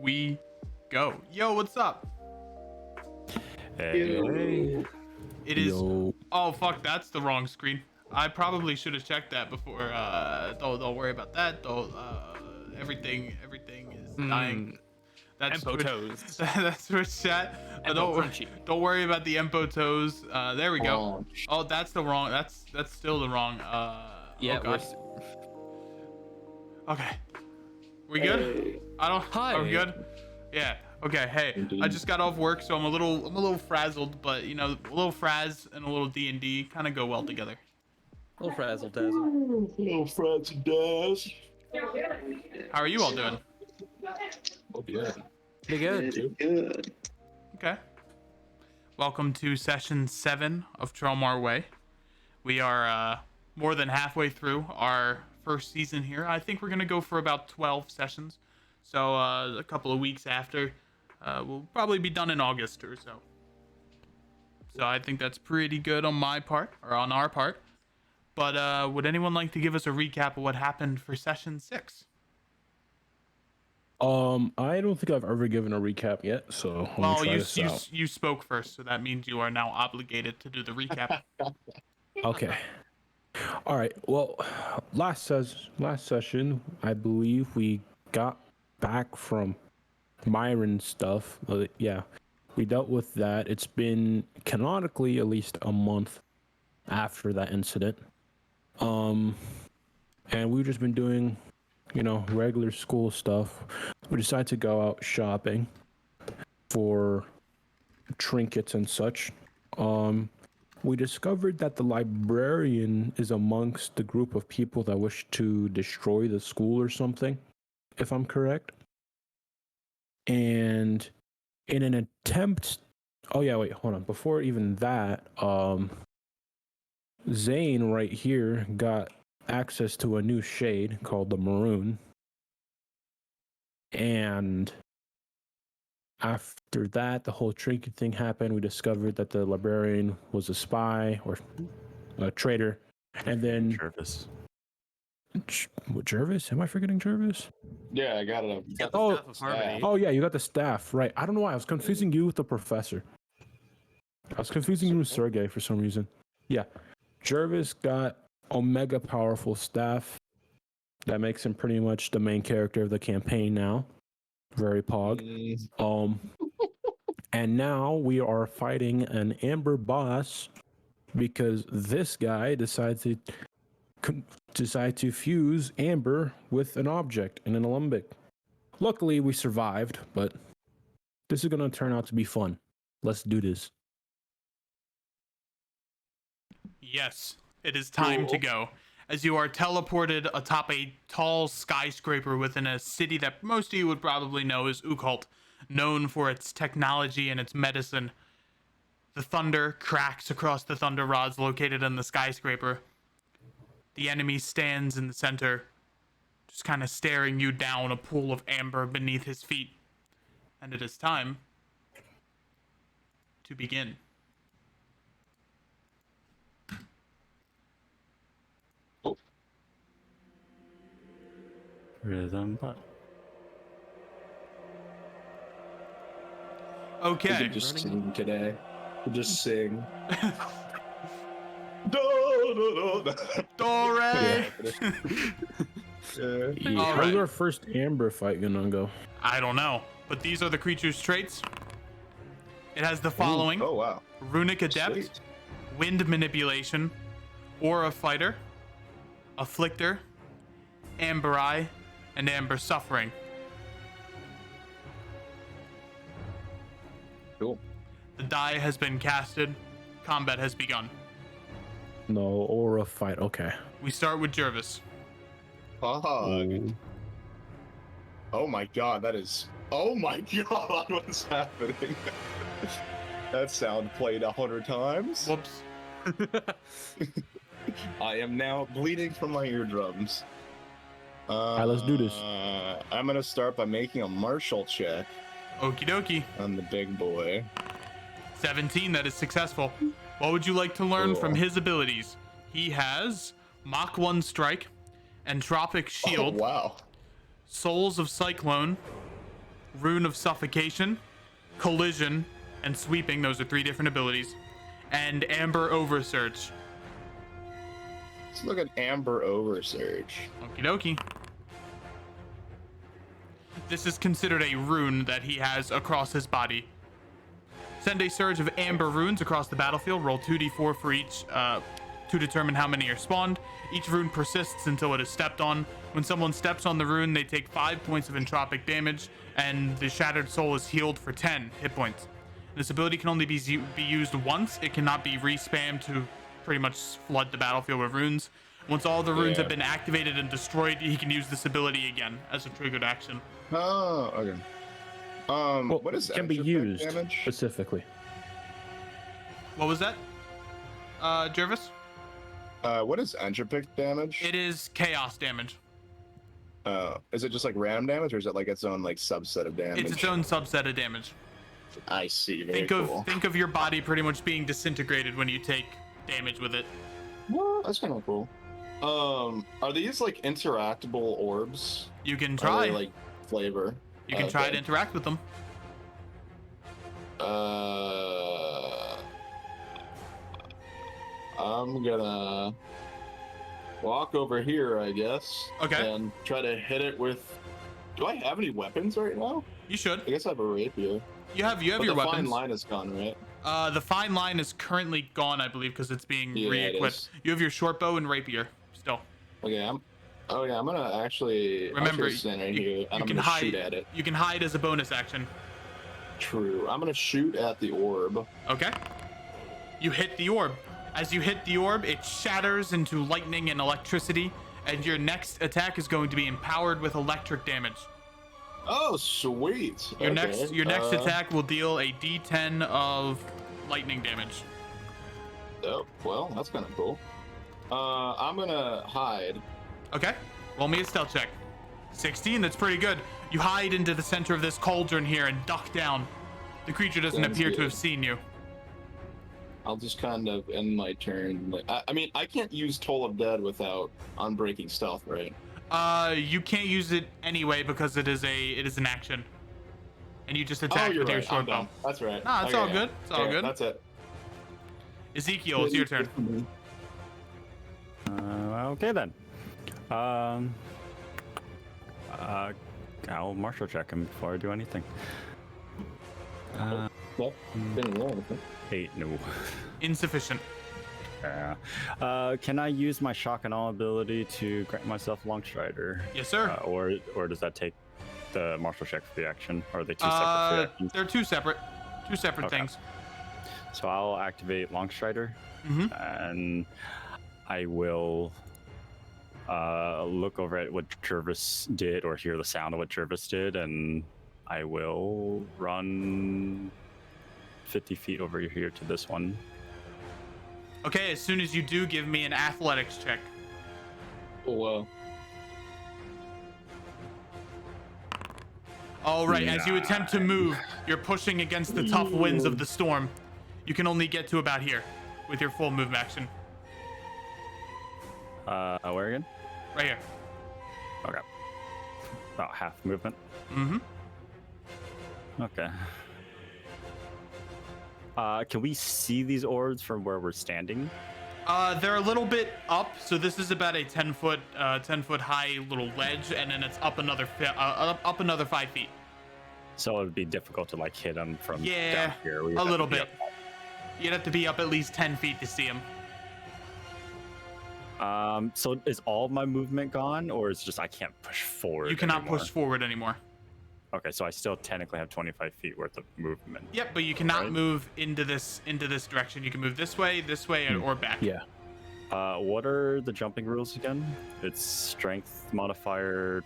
we go. Yo, what's up? Hey. It is. Yo. Oh fuck, that's the wrong screen. I probably should have checked that before. Don't worry about that. Don't. Everything is dying. That's Empo Twitch. toes. That's Twitch chat. Empo crunchy. Don't worry about the Empo toes. There we go. Oh, Oh, that's the wrong. That's still the wrong. Yeah, oh God. Okay. We good? Hey. I don't. Hi. Are we good? Yeah. Okay. Hey, Indeed. I just got off work, so I'm a little frazzled, but you know, a little fraz and a little D&D kind of go well together. Little frazzle dazzle. Little Fred's dash. How are you all doing? Oh, yeah. Pretty good. Good. Okay. Welcome to session 7 of Trelmar Way. We are more than halfway through our first season here. I think we're gonna go for about 12 sessions. So a couple of weeks after, we'll probably be done in August or so. So I think that's pretty good on my part, or on our part. But would anyone like to give us a recap of what happened for session 6? I don't think I've ever given a recap yet, so let me Well, try this out. you spoke first, so that means you are now obligated to do the recap. Okay. All right. Well, last session, I believe we got back from Myron stuff. Yeah, we dealt with that. It's been canonically at least a month after that incident. And we've just been doing, regular school stuff. We decided to go out shopping for trinkets and such. We discovered that the librarian is amongst the group of people that wish to destroy the school or something, if I'm correct. And in an attempt, oh yeah, wait, hold on. Before even that, Zane right here got access to a new shade called the Maroon. And after that, the whole trinket thing happened. We discovered that the librarian was a spy or a traitor. And then Jervis. Jervis? Am I forgetting Jervis? Yeah, I got it. Got the Oh, staff of harmony. Oh yeah, you got the staff, right? I don't know why I was confusing you with the professor. I was confusing you with Sergey for some reason. Yeah, Jervis got Omega powerful staff. That makes him pretty much the main character of the campaign now. Very pog. And now we are fighting an Amber boss because this guy decided to fuse Amber with an object in an alembic. Luckily, we survived, but this is going to turn out to be fun. Let's do this. Yes, it is time to go. As you are teleported atop a tall skyscraper within a city that most of you would probably know as Ucult, known for its technology and its medicine. The thunder cracks across the thunder rods located in the skyscraper. The enemy stands in the center, just kind of staring you down, a pool of amber beneath his feet. And it is time to begin. Rhythm, but We Okay. could just sing today. We'll just sing. Dore! Yeah. Yeah, All how's right. our first Amber fight gonna go? I don't know, but these are the creature's traits. It has the following: Oh wow. Runic Adept, Sweet. Wind Manipulation, Aura Fighter, Afflictor, Amber Eye, and Amber Suffering. Cool. The die has been casted. Combat has begun. No, aura fight. Okay. We start with Jervis. Fuck. Oh my god, that is. Oh my god, what's happening? That sound played 100 times. Whoops. I am now bleeding from my eardrums. Alright, let's do this. I'm gonna start by making a martial check Okie dokie. on the big boy. 17, that is successful. What would you like to learn from Cool. his abilities? He has Mach 1 Strike, Entropic Shield, Oh, wow. Souls of Cyclone, Rune of Suffocation, Collision, and Sweeping. Those are 3 different abilities. And Amber Oversurge. Let's look at Amber Oversurge. Okie dokie. This is considered a rune that he has across his body. Send a surge of amber runes across the battlefield. Roll 2d4 for each to determine how many are spawned. Each rune persists until it is stepped on. When someone steps on the rune, they take 5 points of entropic damage, and the shattered soul is healed for 10 hit points. This ability can only be used once. It cannot be respammed to pretty much flood the battlefield with runes. Once all the runes have been activated and destroyed, he can use this ability again as a triggered action. Oh, okay. Well, what is can be entropic used damage? specifically. What was that, Jervis? What is entropic damage? It is chaos damage. Is it just like random damage, or is it like its own like subset of damage? It's its own subset of damage. I see. Very Think cool. of your body pretty much being disintegrated when you take damage with it. Well, that's kind of cool. Are these like interactable orbs? You can Are try. they, like flavor? You can try to interact with them. I'm gonna walk over here, I guess. Okay. And try to hit it with. Do I have any weapons right now? You should. I guess I have a rapier. You have But your the weapons. fine line is gone, right? The fine line is currently gone, I believe, because it's being Yeah, it re-equipped. is. You have your short bow and rapier still. Okay, I'm gonna actually Remember, stand right you- here, you and I'm can gonna hide. shoot at it. You can hide as a bonus action. True. I'm gonna shoot at the orb. Okay. You hit the orb. As you hit the orb, it shatters into lightning and electricity, and your next attack is going to be empowered with electric damage. Oh, sweet. Your Okay, next attack will deal a D10 of lightning damage. Oh, well, that's kind of cool. I'm gonna hide. Okay. Roll me a stealth check. 16, that's pretty good. You hide into the center of this cauldron here and duck down. The creature doesn't Sounds appear to good. have seen you. I'll just kind of end my turn. Like, I mean, I can't use Toll of Dead without unbreaking stealth, right? You can't use it anyway because it is an action. And you just attack you're with your right. short I'm bow. done. That's right. Nah, it's Okay, all yeah. good. It's all Yeah, good. That's it. Ezekiel, it's your turn. Okay then. I'll martial check him before I do anything. Well, didn't roll anything. 8, no. Insufficient. Can I use my shock and awe ability to grant myself long strider? Yes, sir. Or does that take the martial check for the action? Or are they two separate actions? They're two separate Okay. things. So I'll activate long strider, Mhm. and I will look over at what Jervis did, or hear the sound of what Jervis did, and I will run 50 feet over here to this one. Okay, as soon as you do, give me an athletics check. Oh, All right, as you attempt to move, you're pushing against the tough winds of the storm. You can only get to about here with your full move action. Where again? Right here. Okay. About half movement. Mm-hmm. Okay. Can we see these orbs from where we're standing? They're a little bit up, so this is about a 10 foot high little ledge, and then it's up another 5 feet. So it would be difficult to like hit them from Yeah, down here. We would a have little to be bit. You'd have to be up at least 10 feet to see them. up. So is all of my movement gone, or is it just I can't push forward? You cannot anymore? push forward anymore. Okay, so I still technically have 25 feet worth of movement. Yep, but you cannot Right. move into this direction. You can move this way, or back. Yeah. What are the jumping rules again? It's strength modifier.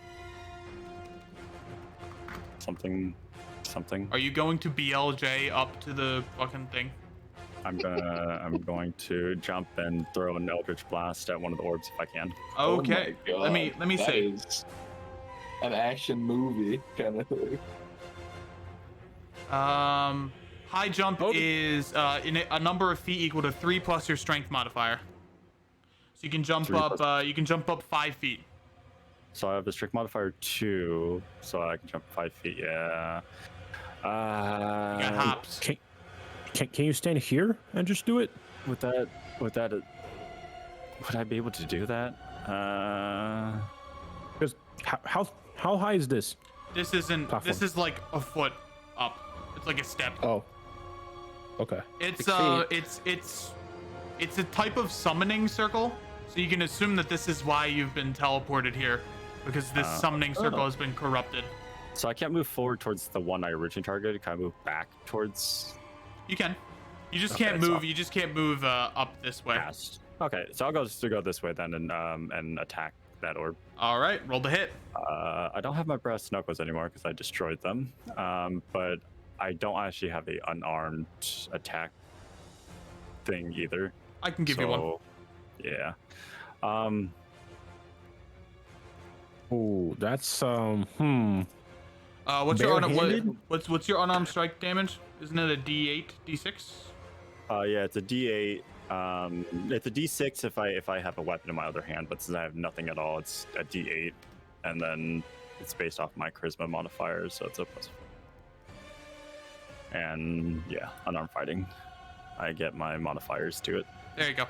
Something. Are you going to BLJ up to the fucking thing? I'm going to jump and throw an Eldritch Blast at one of the orbs if I can. Okay. Oh my let me God, that see. is an action movie kind of thing. High jump is in a number of feet equal to 3 plus your strength modifier. So you can jump 3 up. plus- You can jump up 5 feet. So I have a strict modifier 2, so I can jump 5 feet. Yeah. You got hops. Can you stand here and just do it? With that, would I be able to do that? Because how high is this? This isn't. Platform. This is like a foot up. It's like a step. Oh. Okay. It's a type of summoning circle, so you can assume that this is why you've been teleported here, because this summoning circle has been corrupted. So I can't move forward towards the one I originally targeted. Can I move back towards? You can. You just Okay, can't so- move. You just can't move up this way. Past. Okay, so I'll go this way then and attack that orb. All right, roll the hit. I don't have my brass knuckles anymore because I destroyed them. But I don't actually have a unarmed attack thing either. I can give you one. Yeah. Ooh, that's What's your Barehanded? what's your unarmed strike damage? Isn't it a D8, D6? Yeah, it's a D8. It's a D6 if I have a weapon in my other hand, but since I have nothing at all, it's a D8, and then it's based off my charisma modifier, so it's a +4. And yeah, unarmed fighting, I get my modifiers to it. There you go.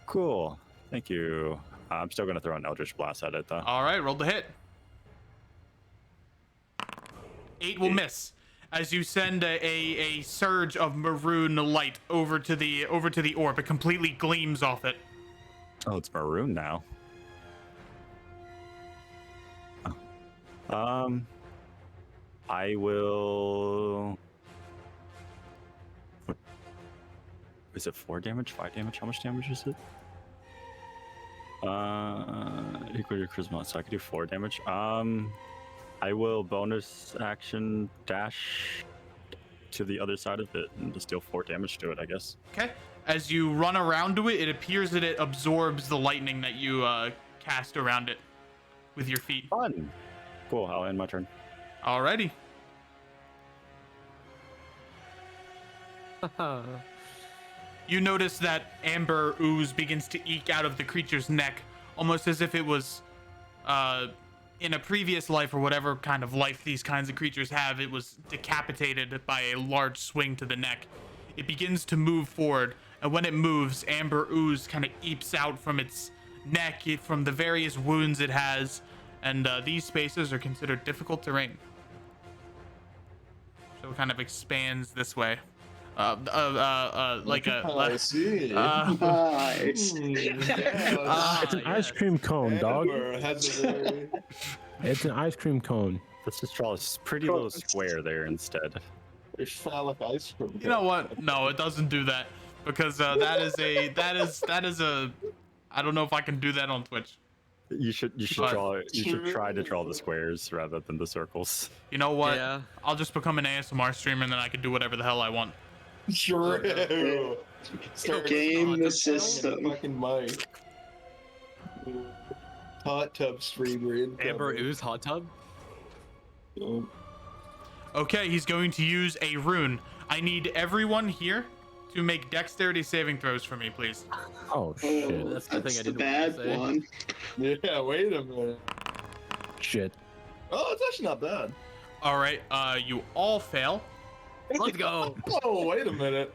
Cool, thank you. I'm still gonna throw an Eldritch Blast at it though. All right, roll the hit. 8 will miss as you send a surge of maroon light over to the orb. It completely gleams off it. Oh, it's maroon now. I will. Is it 4 damage? 5 damage? How much damage is it? Equal to your charisma, so I could do 4 damage. I will bonus action dash to the other side of it and just deal 4 damage to it, I guess. Okay. As you run around to it, it appears that it absorbs the lightning that you cast around it with your feet. Fun. Cool. I'll end my turn. Alrighty. You notice that amber ooze begins to eke out of the creature's neck, almost as if it was in a previous life or whatever kind of life these kinds of creatures have. It was decapitated by a large swing to the neck. It begins to move forward, and when it moves, amber ooze kind of eeps out from its neck, from the various wounds it has, and these spaces are considered difficult terrain. So it kind of expands this way. Like a I see. Nice. it's an ice cream cone, dog. It's an ice cream cone. Let's just draw a pretty little square there instead. It's phallic ice cream. You know what? No, it doesn't do that, because that is a I don't know if I can do that on Twitch. You should try to draw the squares rather than the circles. You know what? Yeah. I'll just become an ASMR streamer, and then I can do whatever the hell I want. Sure. Game the system. Fucking mic. Hot tub streamer. Amber ooze hot tub. Okay, he's going to use a rune. I need everyone here to make dexterity saving throws for me, please. Oh shit! That's the thing I the didn't bad want to say. one. Yeah, wait a minute. Shit. Oh, it's actually not bad. All right, you all fail, Let's go. Oh, wait a minute.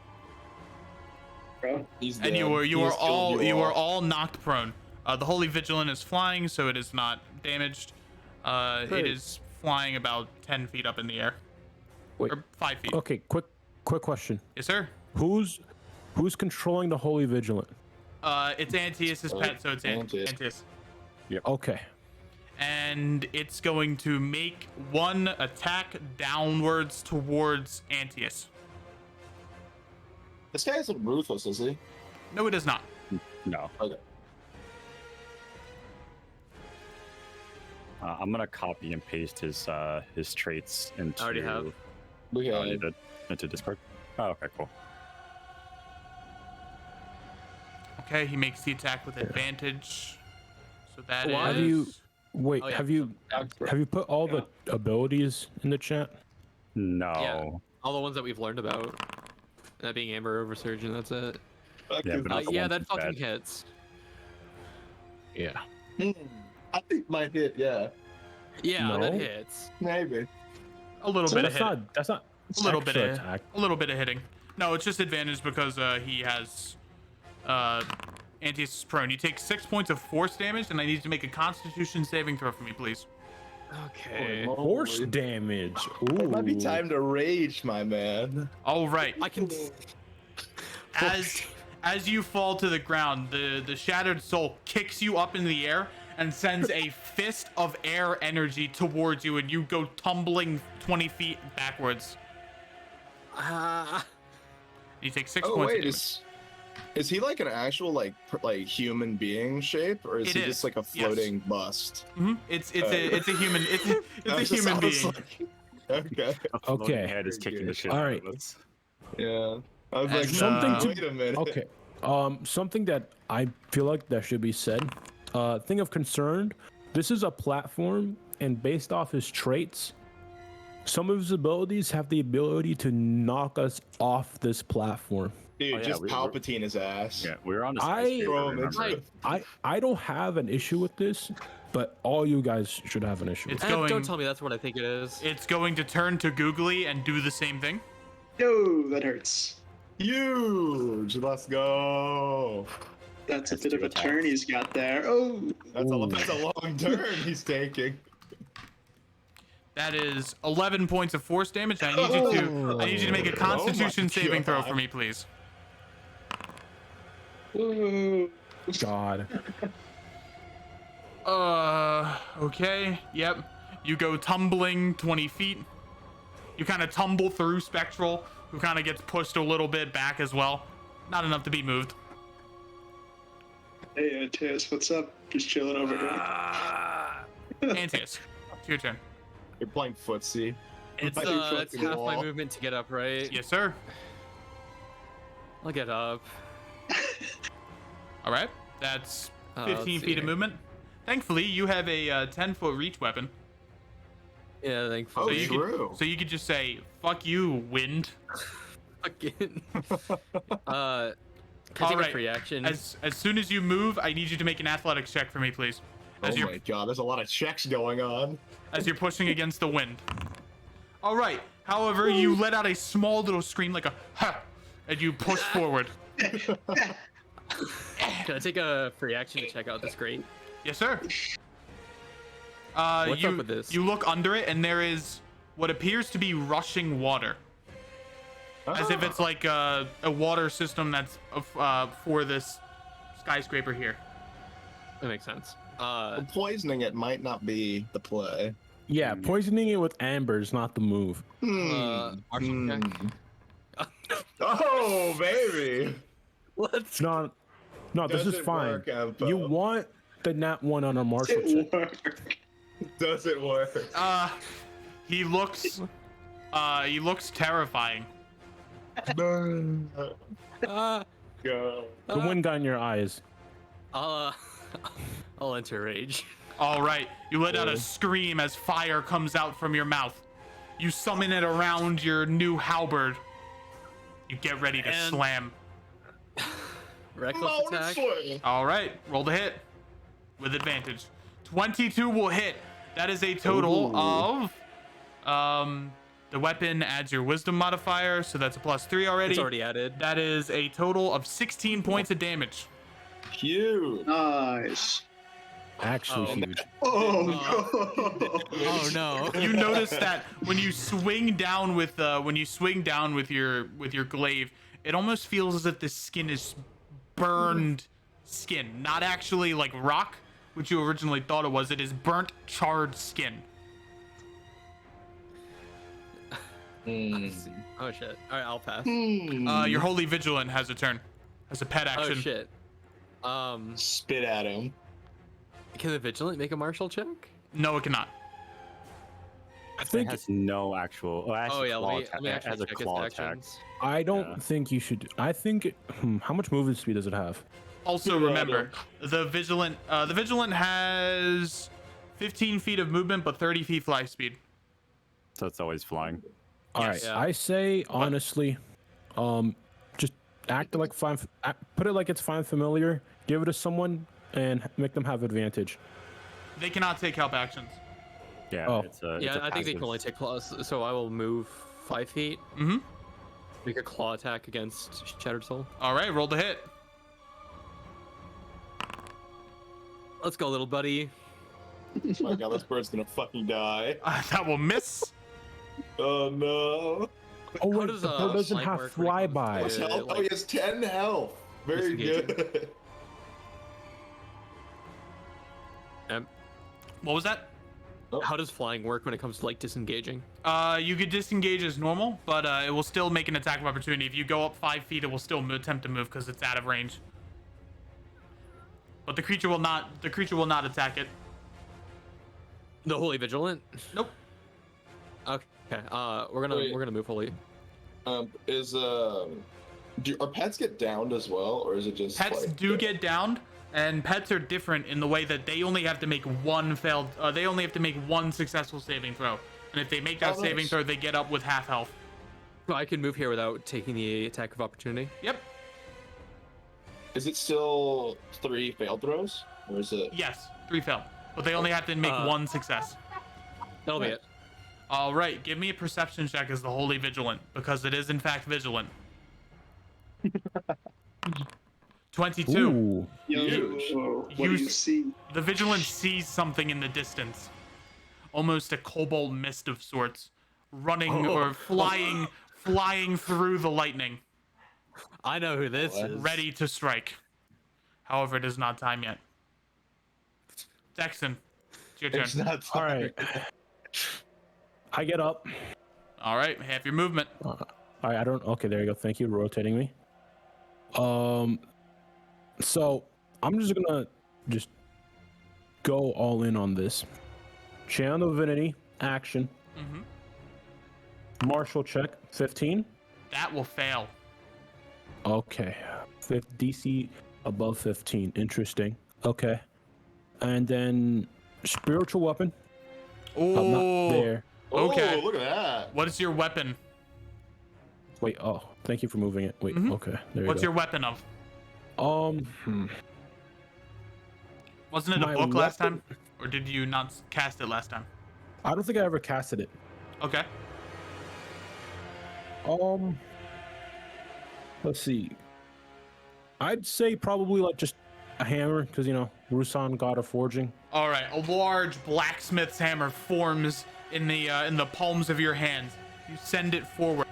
Bro. He's and dead. you He are has killed all off. all knocked prone. The holy vigilant is flying, so it is not damaged. It Great. is flying about 10 feet up in the air, Wait. or 5 feet. Okay. Quick question. Yes, sir. Who's controlling the holy vigilant? It's Antius's pet, so it's Antius. Antius. Okay. And it's going to make one attack downwards towards Antius. This guy isn't ruthless, is he? No, it is not. No. Okay. I'm gonna copy and paste his traits into. I already have. We Oh, have you did? Into Discord. Oh, okay, cool. Okay, he makes the attack with advantage. So that is. What? Have you wait? Oh, yeah. Have you put all the abilities in the chat? No. Yeah. All the ones that we've learned about. That being Amber Oversurge, and that's it. Yeah, but not the Yeah, ones that in fucking bed. hits. Yeah. I think might hit, yeah. Yeah, No. that hits. Maybe. A little bit of That's hit. not. That's not. A little bit extra of attack. a little bit of hitting. No, it's just advantage because he has Antius is prone. You take 6 points of force damage, and I need you to make a Constitution saving throw for me, please. Okay. Force damage. Ooh. It might be time to rage, my man. All right. I can. As you fall to the ground, the shattered soul kicks you up in the air and sends a fist of air energy towards you, and you go tumbling 20 feet backwards. You take 6 Oh points wait, of damage. is he like an actual like human being shape, or is It he is, just like a yes. floating bust? It's a human That just human being. sounds okay. A floating Okay. head is kicking the shit All out right. of us. Yeah. I was like, Something to- wait a minute. Okay. Something that I feel like that should be said. Thing of concern. This is a platform, and based off his traits, some of his abilities have the ability to knock us off this platform. Dude, Oh, yeah, just we're- Palpatine his ass. Yeah, we're on a I- skyscraper, Throw him remember? into- I don't have an issue with this, but all you guys should have an issue. It's With going. Don't tell me that's what I think it is. It's going to turn to Googly and do the same thing. No, that hurts. Huge. Let's go. That's a That's bit of two a turn attacks. he's got there. Oh, That's a long turn he's taking. That is 11 points of force damage. I need you to make a Constitution saving throw God. for me, please. whoa. God. Okay. Yep. You go tumbling 20 feet. You kind of tumble through Spectral, who kind of gets pushed a little bit back as well. Not enough to be moved. Hey, Antaeus, what's up? Just chilling over here. Antius, it's your turn. You're playing footsie. It's I do that's fucking half my wall. movement to get up, right? Yes, sir. I'll get up. All right. That's Let's 15 see feet of here. movement. Thankfully, you have a 10-foot reach weapon. Yeah, Oh, thankfully. you true. So you could just say, "Fuck you, wind." Fucking. Can I All take right. a free action? As soon as you move, I need you to make an athletics check for me, please. As Oh you're my god, there's a lot of checks going on. as you're pushing against the wind. All right. However, you let out a small little scream like a "ha," and you push forward. Can I take a free action to check out this grate? Yes, sir. What's you, up with this? You look under it, and there is what appears to be rushing water, as if it's like a water system that's for this skyscraper here. That makes sense. Poisoning it might not be the play. Yeah, poisoning it with amber is not the move. Martial check. Oh, baby. Let's. No, this is Doesn't fine. work, Empo. You want the nat one on a martial check. It worked. Doesn't work. He looks terrifying. Uh, Go. The wind got in your eyes. I'll enter rage. All right. You let out a scream as fire comes out from your mouth. You summon it around your new halberd. You get ready to And- slam. Reckless attack. All right, roll the hit with advantage. 22 will hit. That is a total of the weapon adds your wisdom modifier, so that's a +3 already. It's already added. That is a total of 16 points of damage. Cute. Nice. Actually Oh. huge. Oh, Oh no. You notice that when you swing down with your glaive, it almost feels as if the skin is burned skin, not actually like rock, which you originally thought it was. It is burnt, charred skin. Oh shit. All right, I'll pass. Your holy vigilant has a turn, has a pet Oh action. shit. Spit at him. Can the vigilant make a martial check? No, it cannot. I It think has no actual. Oh, Oh yeah, claw let attack. me It actually has a check his claw attack. actions. I don't Yeah. think you should. I think. How much movement speed does it have? Also, Yeah, remember the vigilant has 15 feet of movement, but 30 feet fly speed. So it's always flying. All right. Yes. Yeah. I say honestly, just act like fine. Put it like it's fine familiar. Give it to someone. and make them have advantage. They cannot take help actions. Yeah, Oh. it's a Yeah, it's a I think they can passive. only take claws, so I will move 5 feet. Mm-hmm. Make a claw attack against Shattered Soul. All right, roll the hit. Let's go, little buddy. Oh my god, this bird's gonna fucking die. That will miss. Oh no. Oh How wait, does, the bird doesn't flying have work when it comes flyby. to- What's health? Oh, he has 10 health. Very Disengaging. good. What was that? How does flying work when it comes to like disengaging? You could disengage as normal, but it will still make an attack of opportunity. If you go up 5 feet, it will still attempt to move because it's out of range. But the creature will not. The creature will not attack it. The Holy Vigilant? Nope. Okay. Wait. We're gonna move Holy. Are pets get downed as well, or is it just Pets like, do get downed, and pets are different in the way that they only have to make one they only have to make one successful saving throw, and if they make that Oh, saving nice. throw, they get up with half health. So I can move here without taking the attack of opportunity. Yep. Is it still 3 failed throws, or is it? Yes. 3 fail, but they only have to make one success. That'll be it. All right. Give me a perception check as the Holy Vigilant, because it is in fact vigilant. 22. Ooh. Yo, Huge. what do you Huge. see? The Vigilant sees something in the distance, almost a cobalt mist of sorts, running or flying through the lightning, I know who this What? is. ready to strike. However, it is not time yet. Texan, it's your turn. It's not All right. I get up. All right, have your movement. All right, I don't. Okay, there you go. Thank you, rotating me. So I'm just gonna go all in on this. Channel Divinity action. Mm-hmm. Martial check 15. That will fail. Okay, DC above 15. Interesting. Okay, and then spiritual weapon. Oh, Not there. Okay. Oh, look at that. What is your weapon? Wait. Oh, thank you for moving it. Wait. Mhm. Okay. There What's you your weapon of? go. Wasn't it a My book last weapon- time? Or did you not cast it last time? I don't think I ever casted it. Okay. Let's see. I'd say probably like just a hammer, because Rusan, god of forging. All right. A large blacksmith's hammer forms in the palms of your hands. You send it forward.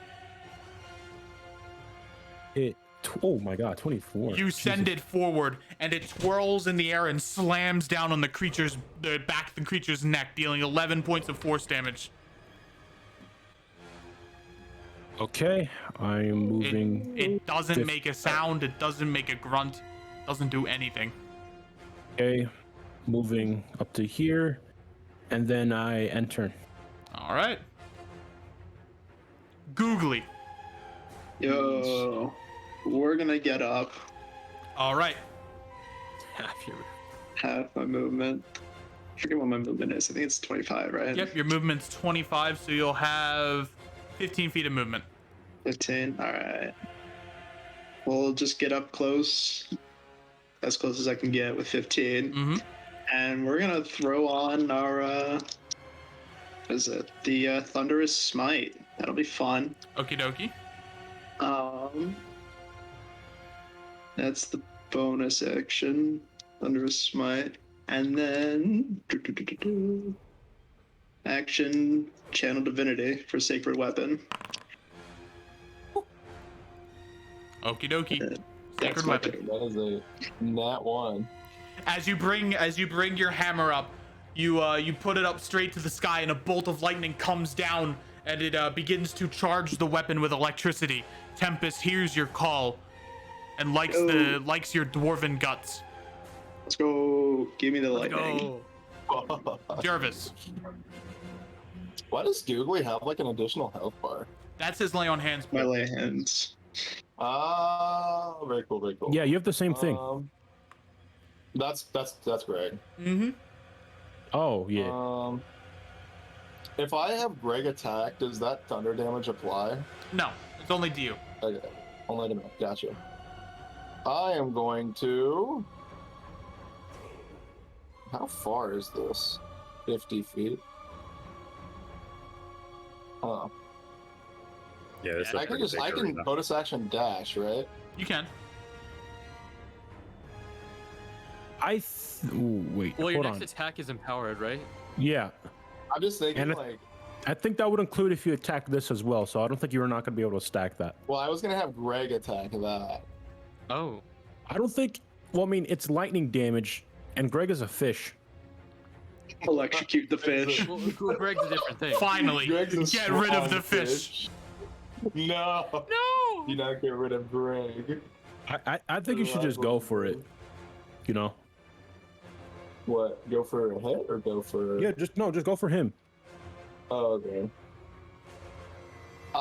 Oh my god, 24. You send it forward, and it twirls in the air and slams down on the back of the creature's neck, dealing 11 points of force damage. Okay, I'm moving. It doesn't make a sound. It doesn't make a grunt. Doesn't do anything. Okay, moving up to here, and then I enter. All right. Googly. Yo, we're gonna get up. All right. Half your Half my movement. I forget what my movement is. I think it's 25, right? Yep. Your movement's 25, so you'll have 15 feet of movement. 15. All right. We'll just get up close, as close as I can get with 15, Mm-hmm. and we're gonna throw on our what is it? The Thunderous Smite. That'll be fun. Okie dokie. That's the bonus action, Thunderous Smite, and then action Channel Divinity for Sacred Weapon. Okie dokie. That's Sacred my weapon. turn. That is a nat 1. As you bring your hammer up, you put it up straight to the sky, and a bolt of lightning comes down, and it begins to charge the weapon with electricity. Tempest hears your call, and likes your dwarven guts. Let's go. Give me the Let's lightning. go. Jarvis. Why does Googly have like an additional health bar? That's his lay on hands. My lay hands. Ah, very cool, very cool. Yeah, you have the same thing. That's great. Mm-hmm. Oh yeah. If I have Greg attack, does that thunder damage apply? No, it's only to you. Okay, only to me. Gotcha. I am going to How far is this? 50 feet. Huh. Yeah, this is I can I can bonus action dash, right? You can. Ooh, wait. Well, your hold next on. attack is empowered, right? Yeah, I'm just thinking And like, I think that would include if you attack this as well. So I don't think you're not going to be able to stack that. well, I was gonna have Greg attack that. Oh. I don't think. Well, I mean, it's lightning damage, and Greg is a fish. Electrocute the fish. Well, Greg's a different thing. Finally, Greg's a get rid of strong the fish. No. No. Do not get rid of Greg. I think you should just go for it. You know. What? Go for a hit or go for? Yeah, just go for him. Oh, okay.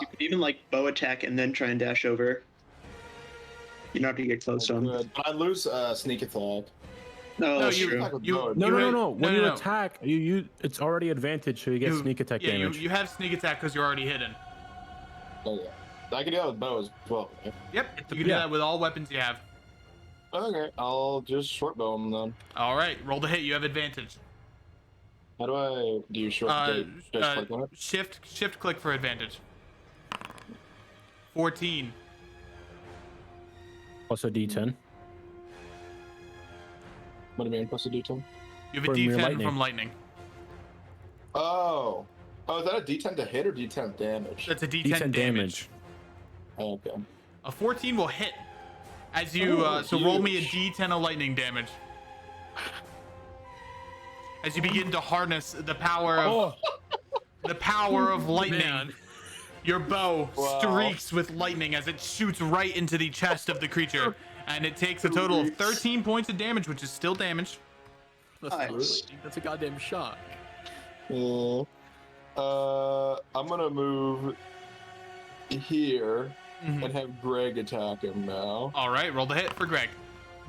You could even like bow attack and then try and dash over. You don't have to get close to him. Good. I lose sneak attack. No, No, that's you- true. Attack with you- bow. No. When you no. attack, you it's already advantage, so you get sneak attack yeah, damage. you have sneak attack because you're already hidden. Okay. I can do that with bow as well. Right? Yep, you can do Yeah. that with all weapons you have. Okay, I'll just short bow him then. All right, roll the hit. You have advantage. How do I do short just click on it? Shift click for advantage. 14. Plus a D10. What do you mean, plus a D10? You have a From your D10 lightning. from lightning. Oh. Oh, is that a D10 to hit or D10 damage? That's a D10, D10 damage. Okay. A 14 will hit. As you Oh, so roll me a huge. D10 of lightning damage. As you begin to harness the power of lightning. Man. Your bow Wow. streaks with lightning as it shoots right into the chest of the creature, and it takes a total of 13 points of damage, which is still damage. That's not Nice. lightning, that's a goddamn shock. Yeah. I'm gonna move here Mhm. and have Greg attack him now. All right, roll the hit for Greg.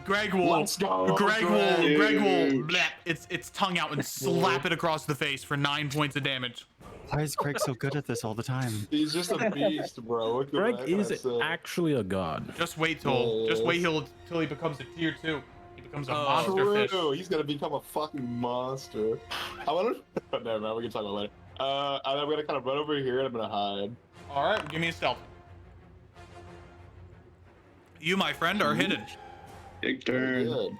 Greg will. Let's go, Greg will. Greg. Greg will. Blap its tongue out and slap it across the face for 9 points of damage. Why is Greg so good at this all the time? He's just a beast, bro. What can Greg I is say? actually a god. Just wait till he becomes a tier 2. He becomes a Oh. monster fish. True. He's gonna become a fucking monster. I want to. Never mind. We can talk about it later. I'm gonna kind of run over here and I'm gonna hide. All right, give me a stealth. You, my friend, are hidden. Big Very turn. good.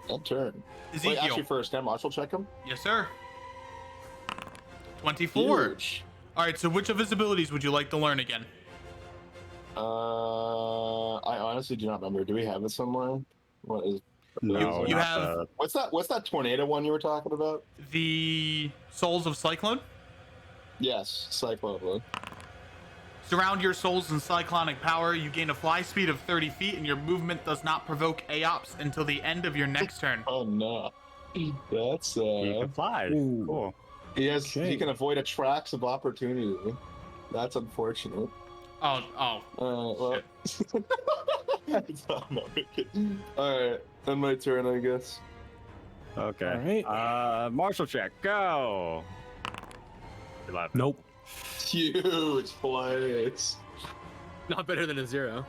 That turn. Wait, Ezekiel. actually, first, can I martial check him? Yes, sir. 24. Huge. All right, so which of his abilities would you like to learn again? I honestly do not remember. Do we have it somewhere? What is? No, you not have- the- What's that tornado one you were talking about? The Souls of Cyclone. Yes, Cyclone. Surround your souls in cyclonic power. You gain a fly speed of 30 feet, and your movement does not provoke AOPs until the end of your next turn. Oh no, that's He can fly. Ooh. Cool. he Okay. can avoid attracts of opportunity. That's unfortunate. Oh. Well, it's not wicked. All right, then my turn, I guess. Okay. All Martial check. Go. 11. Nope. Huge place. Not better than a 0.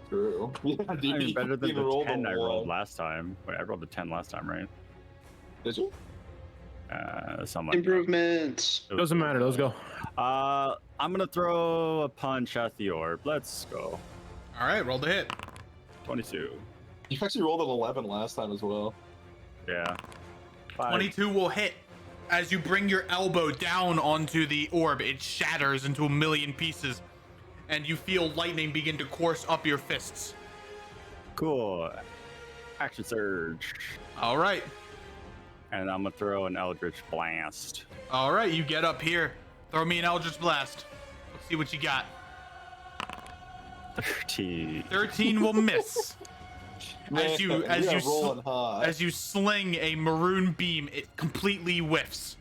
True. Yeah, I mean, better than you the rolled a 10 I rolled one. last time. Wait, I rolled a 10 last time, right? Did you? Something like that. Improvements. Doesn't matter. Let's go. I'm gonna throw a punch at the orb. Let's go. All right, roll the hit. 22. You actually rolled an 11 last time as well. Yeah. 5. 22 will hit. As you bring your elbow down onto the orb, it shatters into a million pieces, and you feel lightning begin to course up your fists. Cool. Action surge. All right. And I'm gonna throw an Eldritch Blast. All right, you get up here. Throw me an Eldritch Blast. Let's see what you got. 13. 13 will miss. As you rolling high. as you sling a maroon beam, it completely whiffs.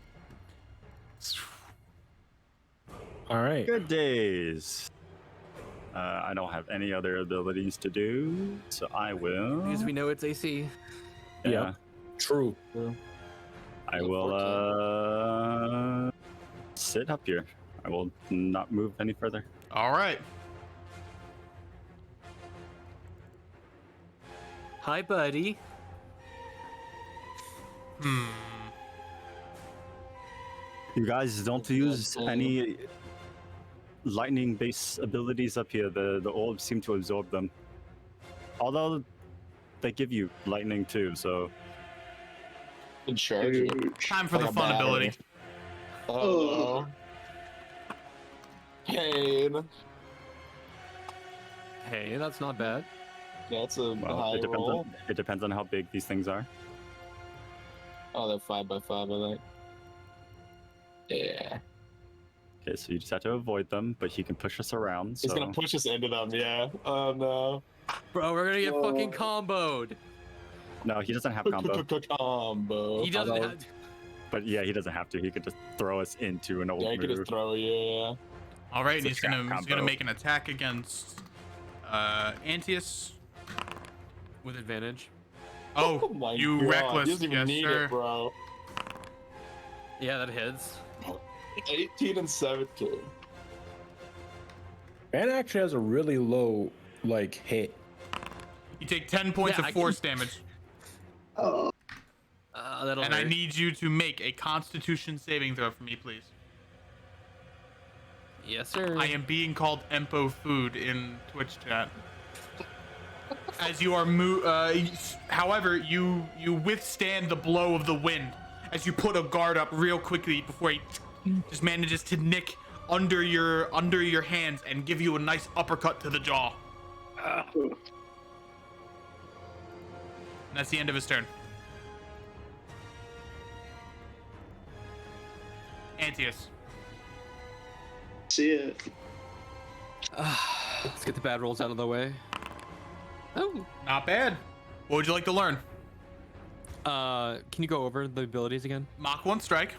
All right. Good days. I don't have any other abilities to do, so I will. Because we know it's AC. Yeah. True. I will sit up here. I will not move any further. All right. Hi, buddy. You guys don't use any lightning-based abilities up here. The orbs seem to absorb them. Although they give you lightning too, so Can charge you. Time for Like the a fun battery. ability. Oh no. Pain. Hey, that's not bad. That's a well, high roll. it depends on how big these things are. Oh, they're 5x5, I think. Yeah. Okay, so you just have to avoid them, but he can push us around. He's So gonna push us into them, yeah. Oh no. Bro, we're gonna get fucking comboed. no, he doesn't have combo. Combo. He doesn't Although- have. But yeah, he doesn't have to. He could just throw us into an old Yeah, he could move. just throw you, yeah. All right, It's a he's trap gonna combo. make an attack against Antius. With advantage. Oh, my you God. reckless, He doesn't even yes need sir. it, bro. Yeah, that hits. 18 and 17. Man actually has a really low like hit. You take 10 points Yeah, of I force damage, That'll and hurt. I need you to make a Constitution saving throw for me, please. Yes, sir. I am being called Empo Food in Twitch chat. As you are however, you withstand the blow of the wind as you put a guard up real quickly before he just manages to nick under your hands and give you a nice uppercut to the jaw. And that's the end of his turn. Antius. See it. Let's get the bad rolls out of the way. Oh. Not bad. What would you like to learn? Can you go over the abilities again? Mach 1 Strike,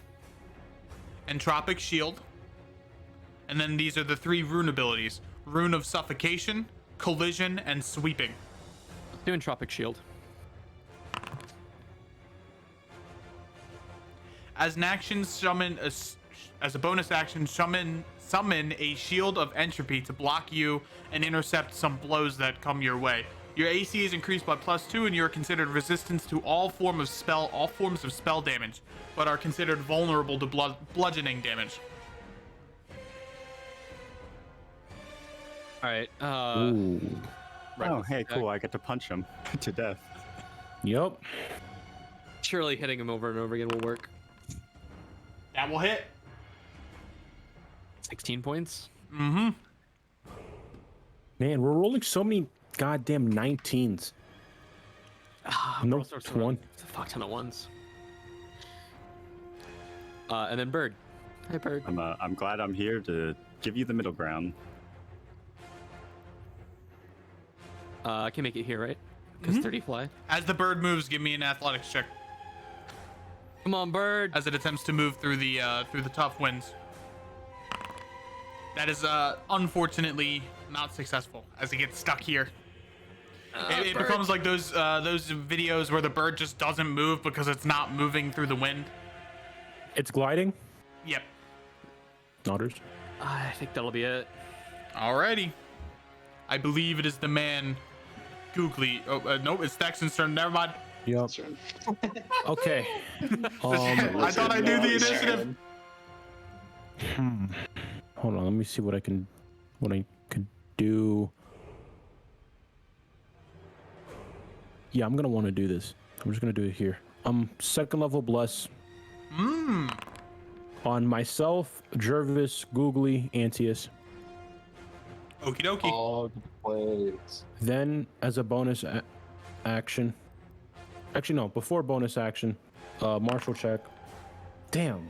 Entropic Shield, and then these are the 3 rune abilities: Rune of Suffocation, Collision, and Sweeping. Do Entropic Shield. As an action, as a bonus action, summon a Shield of Entropy to block you and intercept some blows that come your way. Your AC is increased by +2, and you are considered resistant to all forms of spell damage, but are considered vulnerable to bludgeoning damage. All right. Ooh. Oh, hey, cool! I get to punch him to death. Yep. Surely hitting him over and over again will work. That will hit. 16 points. Mm-hmm. Man, we're rolling so many goddamn 19s. No All sorts of 20. It's a fuck ton of ones. And then Bird. Hey, Bird. I'm glad I'm here to give you the middle ground. I can make it here, right? Because 30 fly. As the bird moves, give me an athletics check Come on, Bird. as it attempts to move through the tough winds. That is unfortunately not successful as it gets stuck here. It Bird. becomes like those videos where the bird just doesn't move because it's not moving through the wind. It's gliding. Yep. Nodders. I think that'll be it. Alrighty. I believe it is the man, Googly. Oh, nope, it's Thexton's turn. Never mind. Yep. Sorry. Okay. I thought I knew the initiative. Hold on. Let me see what I can do. Yeah, I'm gonna want to do this. I'm just gonna do it here. Second level bless. On myself, Jervis, Googly, Antius. Okie dokie. Dog plays. Then, as a bonus action, actually no, before bonus action, martial check. Damn.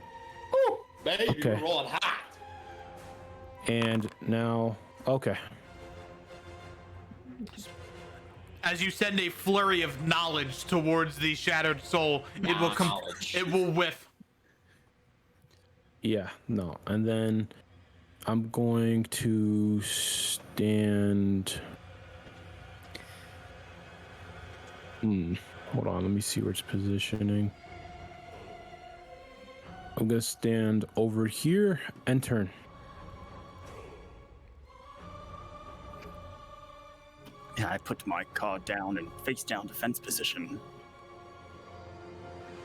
Baby, Okay. you're rolling hot. And now, okay. As you send a flurry of knowledge towards the shattered soul, it will Knowledge. it will whiff. Yeah, no. And then I'm going to stand. Hold on, let me see where it's positioning. I'm gonna stand over here and turn. Yeah, I put my card down in face down defense position.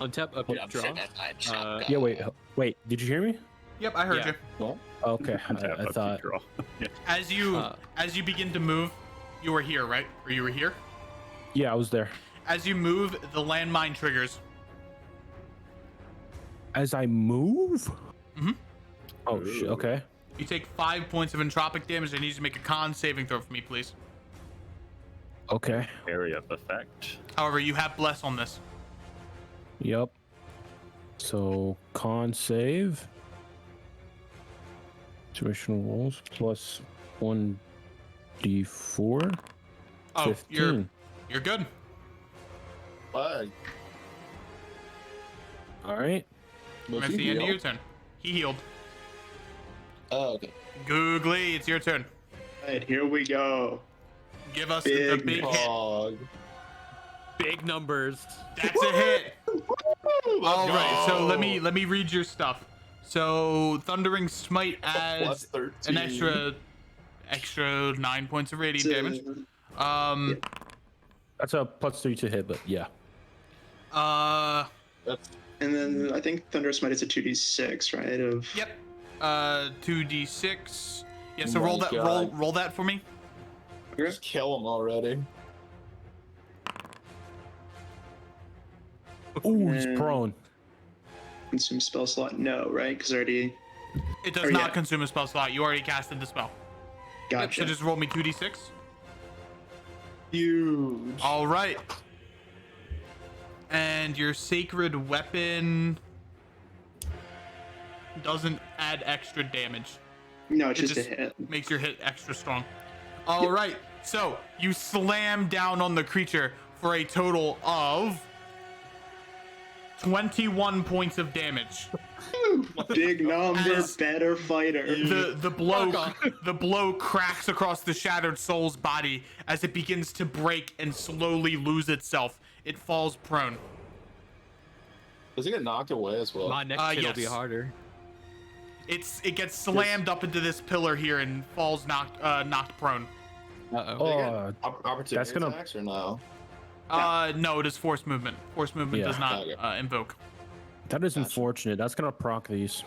Untap, up, draw. Yeah, wait. Did you hear me? Yep, I heard Yeah. you. Okay, Untap, I upkeep, thought. draw. Yeah. As you begin to move, you were here, right? Or you were here? Yeah, I was there. As you move, the landmine triggers. As I move. Mhm. Oh shit. Okay. You take 5 points of entropic damage. I need you to make a con saving throw for me, please. Okay. Area of effect. However, you have bless on this. Yep. So con save. Situational rolls plus 1d4. Oh, 15. you're good. Flag. All right. That's the end of your turn. He healed. Oh, okay. Googly, it's your turn. Alright, here we go. Give us the big hit. Pog. Big numbers. That's a hit. All right, so let me read your stuff. So Thundering Smite Plus adds 13. an extra 9 points of radiant damage. That's a plus 3 to hit, but yeah. That's And then I think Thunder Smite is a 2d6, right? Of Yep. 2d6. Yeah, so Oh roll my that God. roll that for me. just kill him already. Ooh, he's And- prone. consume spell slot. No, right? Because already It does Oh, not yeah. consume a spell slot. You already casted the spell. Yep, gotcha. so just roll me 2d6. Huge. All right. And your sacred weapon doesn't add extra damage. No, it's It just a hit. makes your hit extra strong. All right. So you slam down on the creature for a total of 21 points of damage. Big number, As- better fighter. The blow cracks across the shattered soul's body as it begins to break and slowly lose itself. It falls prone. Does he get knocked away as well? My next hit will be yes. harder. It gets slammed up into this pillar here and falls knocked prone. Uh-oh. Oh, Opportunity that's gonna- attacks or no? No, it is force movement. Force movement Yeah. does not Okay. invoke. that is unfortunate. That's gonna proc these.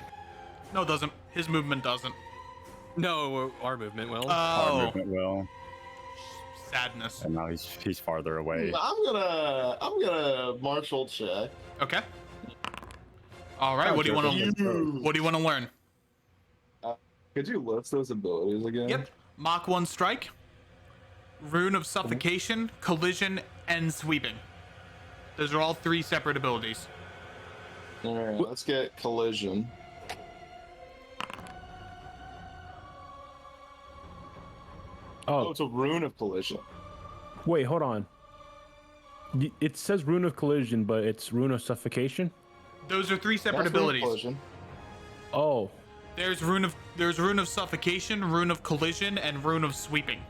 No, it doesn't. His movement doesn't. No, our movement will. Our Oh, movement will. sadness. And now he's farther away. I'm gonna martial check. Okay. All right. What do you want to? You. What do you want to learn? Could you list those abilities again? Yep. Mach 1 strike, Rune of Suffocation, Collision, and Sweeping. Those are all 3 separate abilities. All right, let's get collision. Oh, Oh, it's a rune of collision. wait, hold on. It says rune of collision, but it's rune of suffocation. Those are 3 separate That's rune of abilities. collision. Oh, There's Rune of Suffocation, Rune of Collision, and Rune of Sweeping.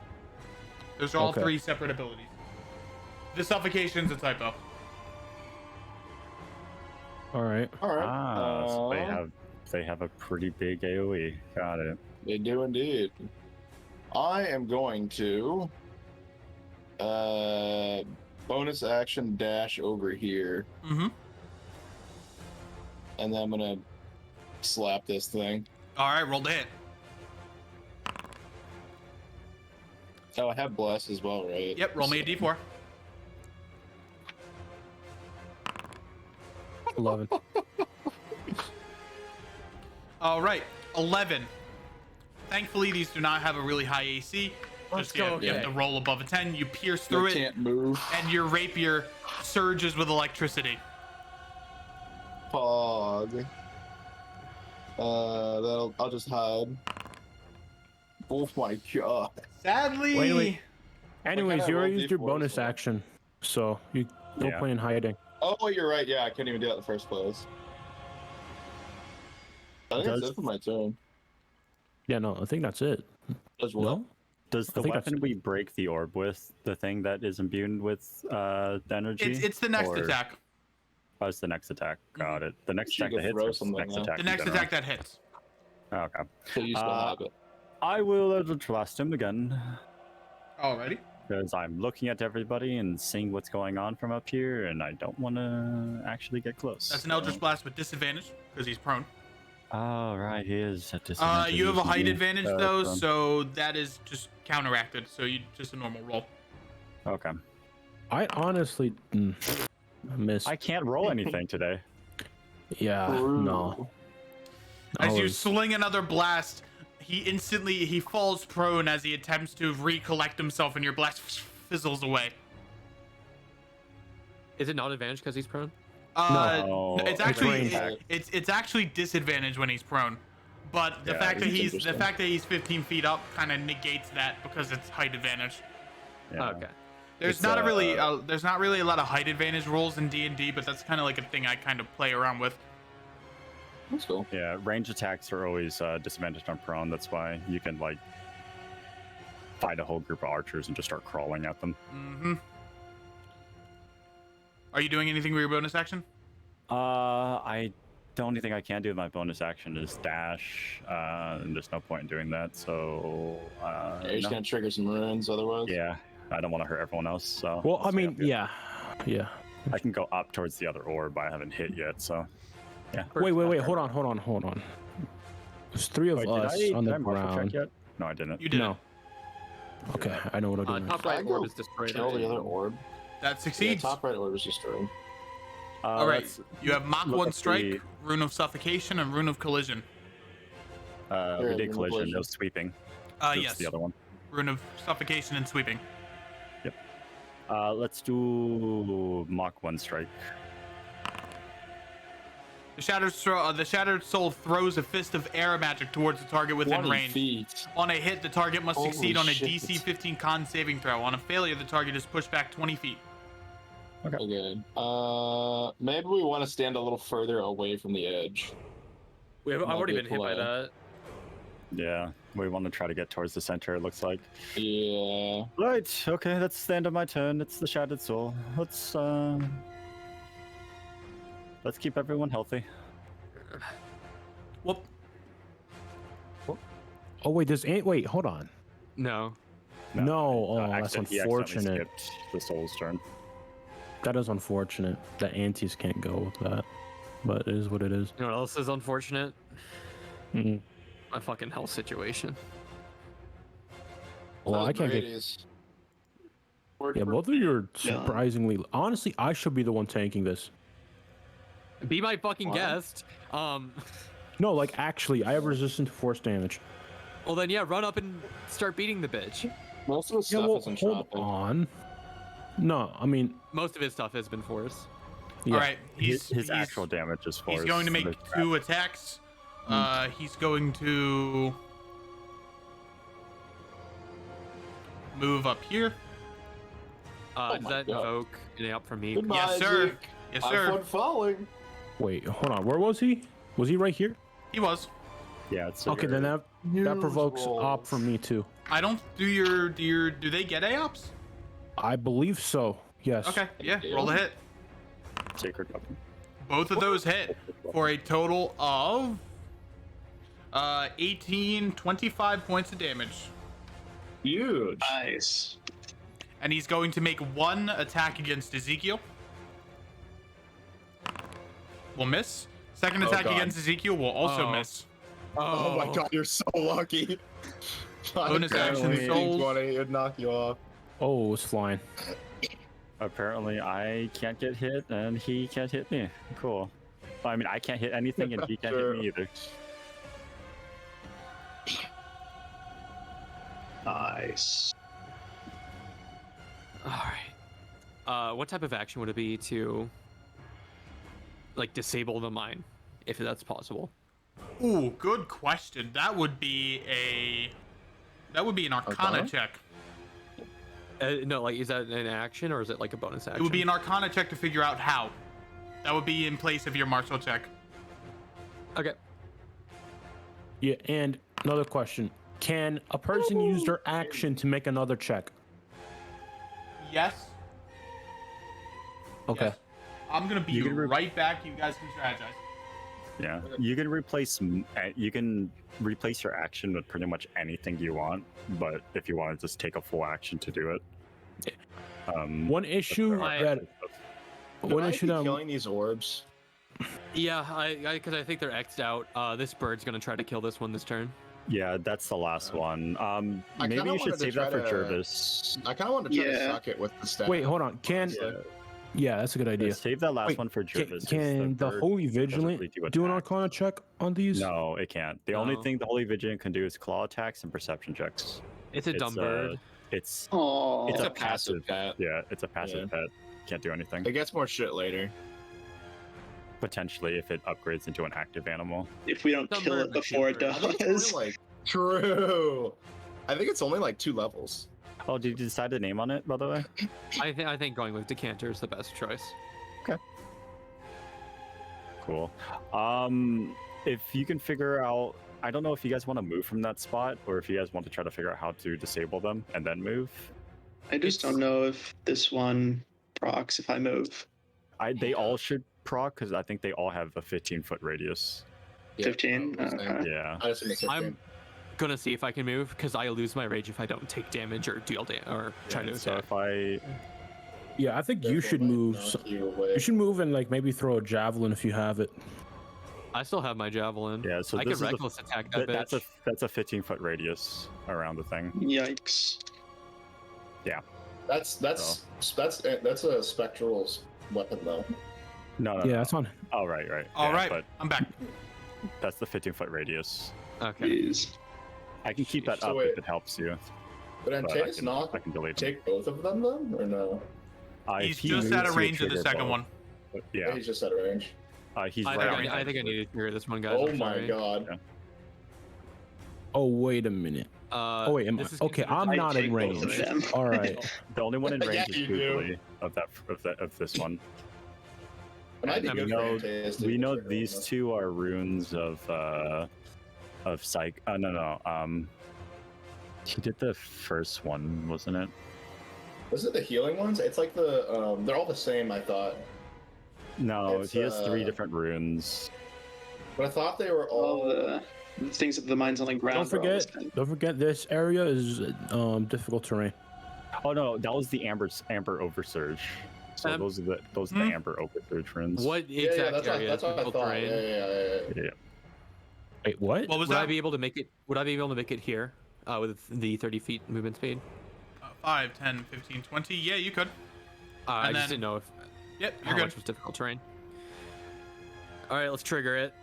Those are all Okay. 3 separate abilities. The Suffocation's a typo. all right. All right. So they have a pretty big AOE. Got it. They do indeed. I am going to bonus action dash over here, Mm-hmm. and then I'm gonna slap this thing. All right, roll the hit. Oh, I have bless as well, right? Yep, roll me a d4. 11. All right, 11. Thankfully, these do not have a really high AC. Let's Just you have go. to roll above a 10. You pierce through I it, can't move. and your rapier surges with electricity. Pog. I'll just hide. Oh my god. Sadly, Wait. Anyways, gotta you already roll used your D4 bonus as well. action, so you no Yeah. point in hiding. Oh, you're right. Yeah, I couldn't even do that in the first place. I think that's Does- it for my turn. Yeah, no, I think that's it. As well. No? Does the think that's- weapon we break the orb with the thing that is imbued with energy? it's the next Or- attack. Oh, it's the next attack. Got it. The next You attack could that hits. throw Or the something next now. attack. The in next general? attack that hits. Okay. So you still have it. I will blast him again. Alrighty. Because I'm looking at everybody and seeing what's going on from up here, and I don't want to actually get close. That's an Eldritch Blast with disadvantage because he's prone. Oh, right, he is at disadvantage. You have a height advantage though, prone. so that is just counteracted. So you just a normal roll. Okay. I honestly missed. I can't roll anything today. Yeah, no. As I you was- sling another blast, he falls prone as he attempts to recollect himself, and your blast fizzles away. Is it not advantage because he's prone? No. It's It's actually range. it's actually disadvantage when he's prone, but the Yeah, fact that it's he's 15 feet up kind of negates that because it's height advantage. Yeah. Okay. There's It's, not really a lot of height advantage rules in D&D, but that's kind of like a thing I kind of play around with. That's cool. Yeah, range attacks are always disadvantaged on prone. That's why you can like find a whole group of archers and just start crawling at them. Mm-hmm. Are you doing anything with your bonus action? The only thing I can do with my bonus action is dash, and there's no point in doing that. So You're just no. gonna trigger some ruins otherwise. Yeah, I don't want to hurt everyone else. So Well, I I'll stay mean, up here. yeah. I can go up towards the other orb, but I haven't hit yet. So yeah. Wait. Hold on. There's three of Wait, us on did the I marshal check ground. yet? No, I didn't. You did. No. Okay, I know what I'm doing. Top right orb is destroyed. Kill the other orb. That Yeah, succeeds. top right orb is destroyed. All right. Let's You have Mach look 1 up strike, the- Rune of Suffocation, and Rune of Collision. we Rune did of collision. collision. No sweeping. That's Yes. the other one. Rune of Suffocation and Sweeping. Let's do Mach 1 strike. The Shattered Soul throws a fist of air magic towards the target within 20 range. feet. On a hit, the target must Holy succeed on a shit. DC 15 con saving throw. On a failure, the target is pushed back 20 feet. Okay. Maybe we want to stand a little further away from the edge. I've already been hit by play. that. Yeah, we want to try to get towards the center. It looks like. Yeah. Right. Okay. That's the end of my turn. It's the Shattered Soul. Let's keep everyone healthy. Whoop. Oh wait, wait, hold on. No. No, oh, that's He accidentally unfortunate. skipped the Soul's turn. That is unfortunate. The antis can't go with that, but it is what it is. You know what else is unfortunate? Mm. My fucking health situation. Well, I can't get. Yeah, both of you are surprisingly. Honestly, I should be the one tanking this. Be my fucking What? guest. No, like actually, I have resistant to force damage. Well then, yeah, run up and start beating the bitch. Most of the Yeah, stuff well, isn't hold chopping. on. No, I mean, Most of his stuff has been force. yeah. All right. His actual damage is force. He's going to make so there's 2 attacks. He's going to move up here. Oh Does my that God. invoke an up from me? Goodbye, Yes, sir. Zeke. Yes, Have sir. fun falling. Wait, hold on. Where was he? Was he right here? He was. Yeah, it's Okay, then that Huge provokes rolls. op for me too. I don't do they get AOPs? I believe so. Yes. Okay, yeah, roll the hit. sacred weapon. Both of those hit for a total of 25 points of damage. Huge. Nice. And he's going to make 1 attack against Ezekiel. Will miss. Second attack God. against Ezekiel will also Oh. miss. Oh my God, you're so lucky. Bonus action Apparently, souls. D20 would knock you off. Oh, it's flying. Apparently, I can't get hit, and he can't hit me. Cool. I mean, I can't hit anything, and he can't hit me either. Nice. All right. What type of action would it be to, like, disable the mine, if that's possible? Ooh, good question. That would be an Arcana Arcana? check. No, like, is that an action or is it like a bonus action? It would be an Arcana check to figure out how. That would be in place of your martial check. Okay. Yeah, and another question. Can a person use their action to make another check? Yes. Okay. Yes. I'm gonna be You can right back. You guys can strategize. Yeah, you can replace your action with pretty much anything you want, but if you want to just take a full action to do it, One issue I- that Can one I issue be that killing these orbs? Yeah, because I think they're X'd out. This bird's gonna try to kill this one this turn. Yeah, that's the last one. I Maybe kinda you should wanted to save that try for to- Jervis. I kind of want to try to Yeah. suck it with the staff. wait, hold on. Can honestly. yeah, that's a good idea. Save that last Wait, one for Jervis. 'cause Can the bird Holy doesn't Vigilant really do an attack. Arcana check on these? No, it can't. The only No. thing the Holy Vigilant can do is claw attacks and perception checks. It's a dumb It's, bird. It's Oh, It's It's a a passive pet. yeah, it's a passive pet. Can't do anything. It gets more shit later. Potentially, if it upgrades into an active animal. if we don't Dumb kill bird it before it I think it's does. only like true. I think it's only like 2 levels. Oh, did you decide the name on it, by the way? I think going with Decanter is the best choice. Cool. If you can figure out, I don't know if you guys want to move from that spot or if you guys want to try to figure out how to disable them and then move. I just don't know if this one procs if I move. They all should proc because I think they all have a 15-foot radius. 15? I was saying. Okay. Yeah. I just missed I'm gonna see if I can move because I lose my rage if I don't take damage or deal damage or try to So attack. if I, Yeah, I think you should move. You should move and like maybe throw a javelin if you have it. I still have my javelin. yeah, so I this could is reckless attack that that's bitch. a 15-foot radius around the thing. Yikes. That's a spectral weapon though. No, no. Yeah, no. that's on. Oh, right. All Yeah, right, But I'm back. that's the 15-foot radius. Okay. Jeez. I can keep that So up wait. if it helps you. But But I Antaeus can, not I can delete them. take both of them then, or no? If He's he just out moves, of he would range of the trigger second both. one. Yeah, He's just out of range. he's I right. think, on I think I need to trigger this one, guys. Oh I'm my sorry. god. Yeah. Oh wait a minute. Oh Wait, am I? Okay, I'm I not in take both range. of them. All right. The only one in range Yeah, is you do. Googly of this one. It might be And good we for know Antaeus to we know trigger these them. two are runes of psych. No. He did the first one, wasn't it? Was it the healing ones? It's like the they're all the same. I thought, No, It's, he has 3 uh, different runes. but I thought they were All all. the things that the mines on the ground. Don't forget this area is difficult terrain. Oh no, that was the amber oversurge. So those are the amber oversurge runes. What Yeah, exact that's area? what I difficult thought. terrain? Yeah. Yeah. Wait, what? What was Would that? I be able to make it? Would I be able to make it here with the 30 feet movement speed? 5, 10, 15, 20. Yeah, you could. I And just then- didn't know if Yep, how you're good. much was difficult terrain. All right, let's trigger it.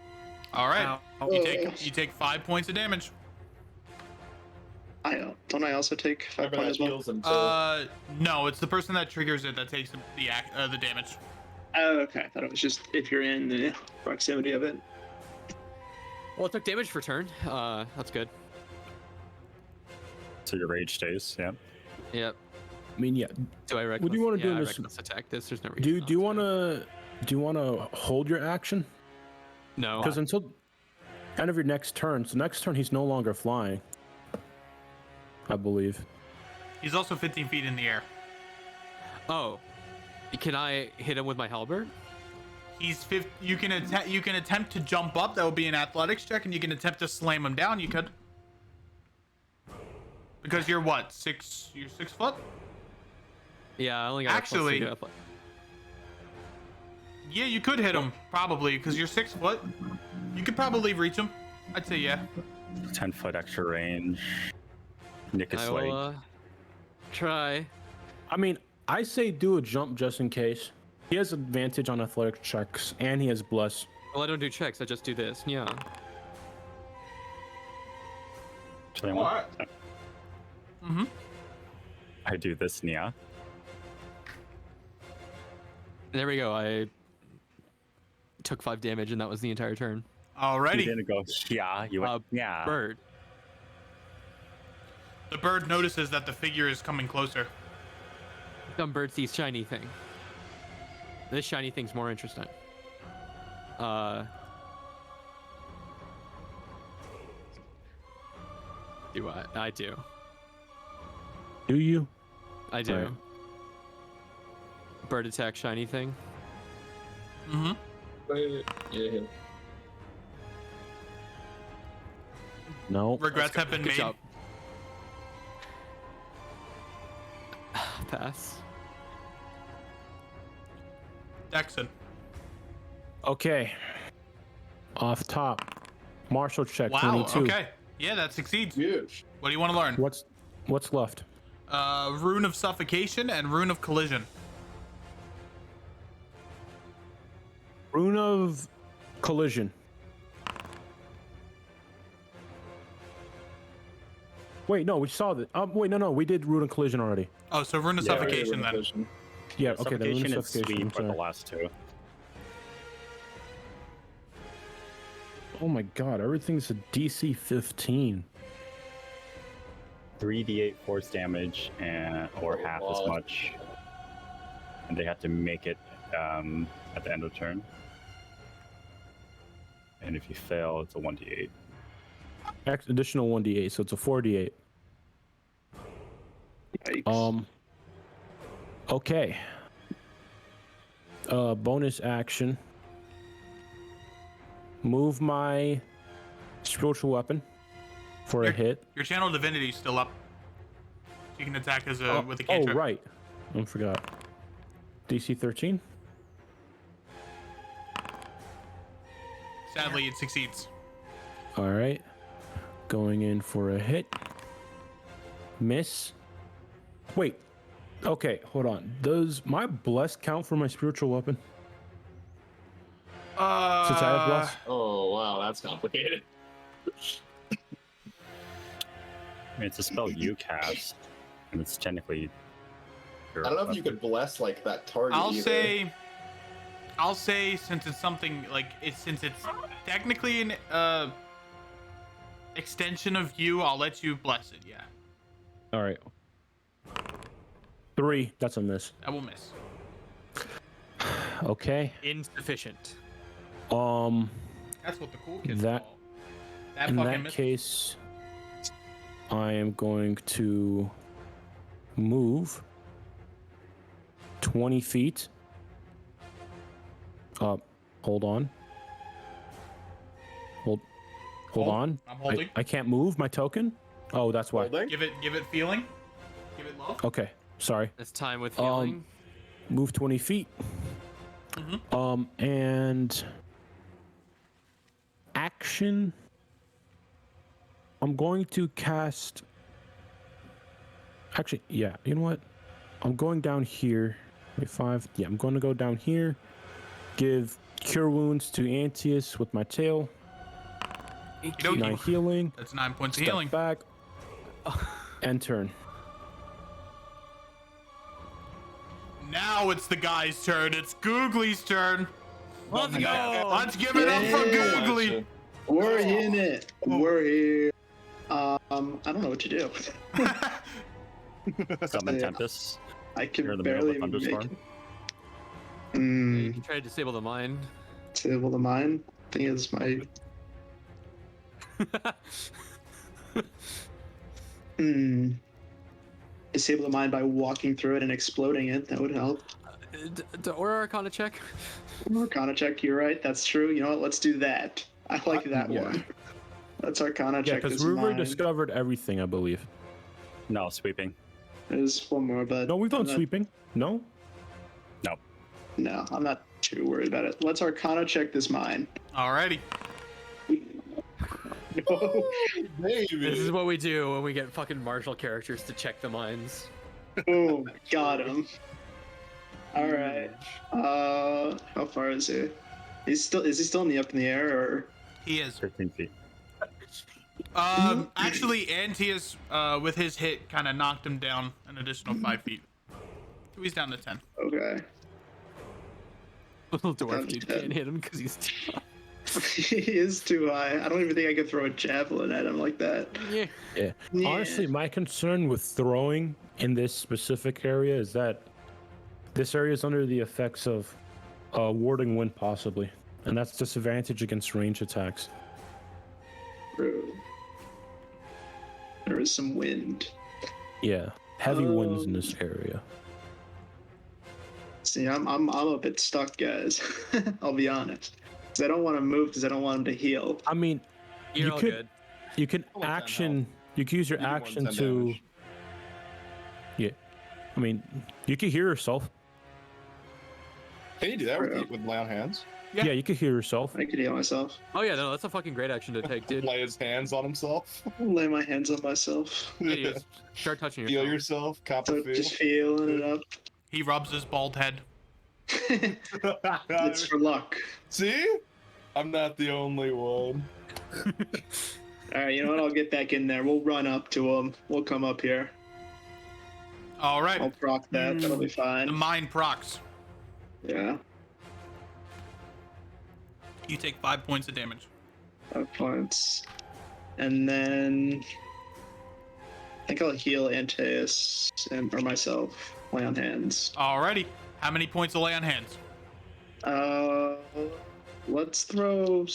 All right. Ow. You take 5 points of damage. Don't I also take 5 Remember points that as well? heals them too. No, it's the person that triggers it that takes the damage. Oh, okay. I thought it was just if you're in the proximity of it. Well, it took damage for turn. That's good. So your rage stays, yeah. Yep. I mean, yeah. Do I reckless? What do you want to do in I this? reckless attack this. There's no reason. Do you not to. want to hold your action? No. Because until end of your next turn, so next turn he's no longer flying. I believe. He's also 15 feet in the air. Oh, can I hit him with my halberd? He's 50. You can attempt to jump up. That would be an athletics check, and you can attempt to slam him down. You could. Because you're what? You're 6 foot? Yeah, I only got a plus two Actually- to athletic. Yeah, you could hit him probably because you're 6 foot. You could probably reach him. I'd say yeah. 10-foot extra range. Nick is I like, will try. I mean, I say do a jump just in case. He has advantage on athletic checks, and he has bless. Well, I don't do checks. I just do this. Yeah. 21. Alright. Mm-hmm. I do this, yeah. There we go. I took 5 damage, and that was the entire turn. You Alrighty. didn't go, yeah. You went, yeah. Bird. The bird notices that the figure is coming closer. Dumb bird sees shiny thing. This shiny thing's more interesting. Do I? I do. Do you? I do. Right. Bird attack shiny thing. Mm-hmm. Yeah. No. Regrets have been Good made. job. pass. Dexon. Okay. Off top. Martial check Wow. 22. Okay. Yeah, that succeeds. Huge. What do you want to learn? What's left? Rune of Suffocation and Rune of Collision. Rune of Collision. Wait, no, we saw that. Wait, no, we did Rune of Collision already. Oh, so Rune of Suffocation then. Yeah, okay, the Rune Suffocation of and Suffocation. Sweep I'm are the sorry. last two. Oh my god, everything's a DC 15. 3d8 force damage or half as lot. much. And they have to make it at the end of the turn. And if you fail, it's a 1d8. Additional 1d8, so it's a 4d8. Yikes. Okay. Bonus action. Move my spiritual weapon for a hit. Your channel divinity is still up. You can attack as a with a cantrip. Oh, right. I forgot. DC 13? Sadly, it succeeds. All right. Going in for a hit. Miss. Wait. Okay, hold on. Does my bless count for my spiritual weapon? Since I have bless? Oh wow, that's complicated. I mean, it's a spell you cast, and it's technically. I don't know if you could bless like that target. I'll say since it's something like since it's technically an extension of you, I'll let you bless it. Yeah, All right. 3. That's a miss. that will miss. Okay. Insufficient. That's what the cool kids That- call. That In fucking that misses. case, I am going to move 20 feet. Hold on. Hold on. I'm holding. I can't move my token. Oh, that's why. Holding? Give it feeling. Give it love. Okay, sorry. It's time with healing. Move 20 feet. And action. I'm going to cast. Actually, yeah. You know what? I'm going down here. Wait, 5. Yeah, I'm going to go down here. Give cure wounds to Antius with my tail. Okey-dokey. 9 healing. That's 9 points of Step healing. back. And turn. Now it's the guy's turn. It's Googly's turn. Let's go. Let's give it up for Yeah. Googly. We're in it. We're here. I don't know what to do. Summon Yeah. Tempest. I You're can in the middle of barely a make thunderstorm. it. You can try to disable the mine. Disable the mine. Thing is my. Disable the mine by walking through it and exploding it. That would help. Or Arcana check. Arcana check. You're right. That's true. You know what? Let's do that. I like that yeah. one. Let's Arcana Yeah, check because this Ruver mine. discovered everything, I believe. No, sweeping. There's one more, but No, we've done I'm not- sweeping. No? No, I'm not too worried about it. Let's Arcana check this mine. Alrighty. This is Baby. what we do when we get fucking martial characters to check the mines. Boom, got him. All right. How far is he? Is he still up in the air, or? He is. 15 feet. Actually, Antius, with his hit, kind of knocked him down an additional 5 feet. So he's down to 10. Okay. Little dwarf Down to dude 10. can't hit him because he's too high. He is too high. I don't even think I could throw a javelin at him like that. Yeah. Yeah. Yeah. Honestly, my concern with throwing in this specific area is that this area is under the effects of warding wind, possibly. And that's disadvantage against range attacks. True. There is some wind. Yeah. Heavy winds in this area. See, I'm a bit stuck, guys. I'll be honest. 'Cause I don't want to move because I don't want him to heal. I mean, You're you all could good. you can Only 10 action you can use your You do action 110 to damage. yeah. I mean, you can hear yourself. Can you do that with lay on hands? Yeah. Yeah, you can hear yourself. I could heal myself. Oh yeah, no, that's a fucking great action to take, dude. Lay his hands on himself. Lay my hands on myself. Yeah, you just start touching Feel yourself. yourself, cop So a feel. just feeling it up. He rubs his bald head. It's for luck. See? I'm not the only one. Alright, you know what? I'll get back in there. We'll run up to him. We'll come up here. All right. I'll proc that. That'll be The fine. mine procs. Yeah. You take 5 points of damage. 5 points. And then I think I'll heal Antaeus or myself. Lay on hands. Alrighty. How many points of lay on hands? Let's throw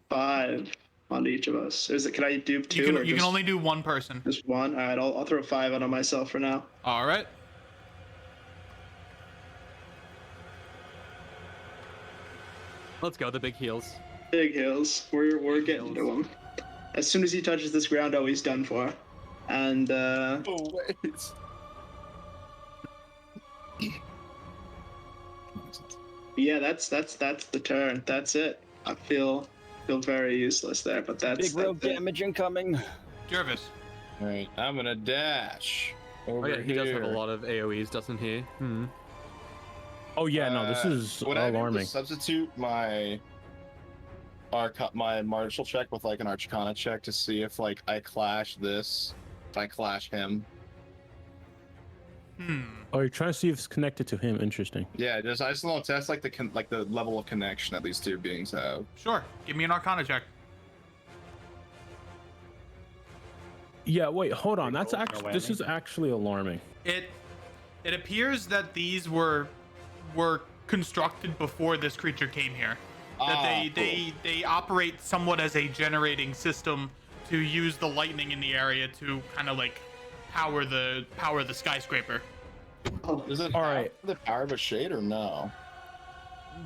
5 onto each of us. Is it? Can I do 2? You or can just, only do one person. just 1. All right, I'll throw 5 onto myself for now. All right. Let's go, the big heals. Big heals. We're getting to him. As soon as he touches this ground, oh, he's done for. And Oh, wait. yeah, that's the turn. That's it. I feel very useless there, but that's Big rogue that's it. damage incoming. Jervis. Alright, I'm gonna dash over Oh yeah, he does have a here. lot of AoEs, doesn't he? Hmm. Oh yeah, no, this is would I be able to alarming. substitute my my martial check with like an Arcana check to see if like I clash this, if I clash him. Oh, you're trying to see if it's connected to him. Interesting. Yeah, I just want to test like the level of connection that these two beings have. Sure. Give me an Arcana check. Yeah, wait, hold on. That's cool. actually No this whammy. is actually alarming. It appears that these were constructed before this creature came here. That they operate somewhat as a generating system to use the lightning in the area to kind of like power the skyscraper. Does it All have right. the power of a shade or no?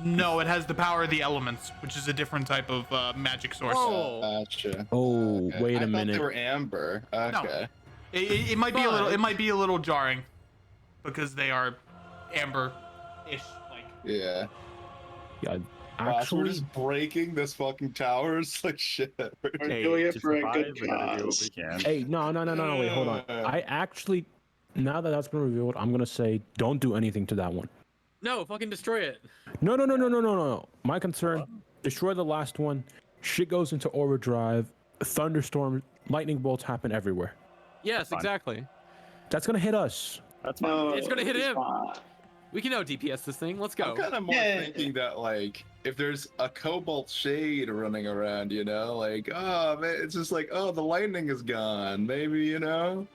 No, it has the power of the elements, which is a different type of magic source. Oh. Gotcha. Oh, Okay. wait I a thought minute. they were amber. Okay. It might be a little. It might be a little jarring because they are amber-ish. Like Yeah. Yeah, Gosh, we're actually, just breaking this fucking tower. It's like shit. We're Hey, doing it to for a survive, good we gotta do what cause. we can. hey, no, wait, hold on. I actually, now that that's been revealed, I'm gonna say don't do anything to that one. No, fucking destroy it. No. My concern: destroy the last one. Shit goes into overdrive. Thunderstorms, lightning bolts happen everywhere. Yes, Fine. exactly. That's gonna hit us. That's fine. No, It's gonna hit him. fine. We can out DPS this thing. Let's go. I'm kind of more Yeah. thinking that like if there's a cobalt shade running around, you know, like oh man, it's just like oh the lightning is gone. Maybe you know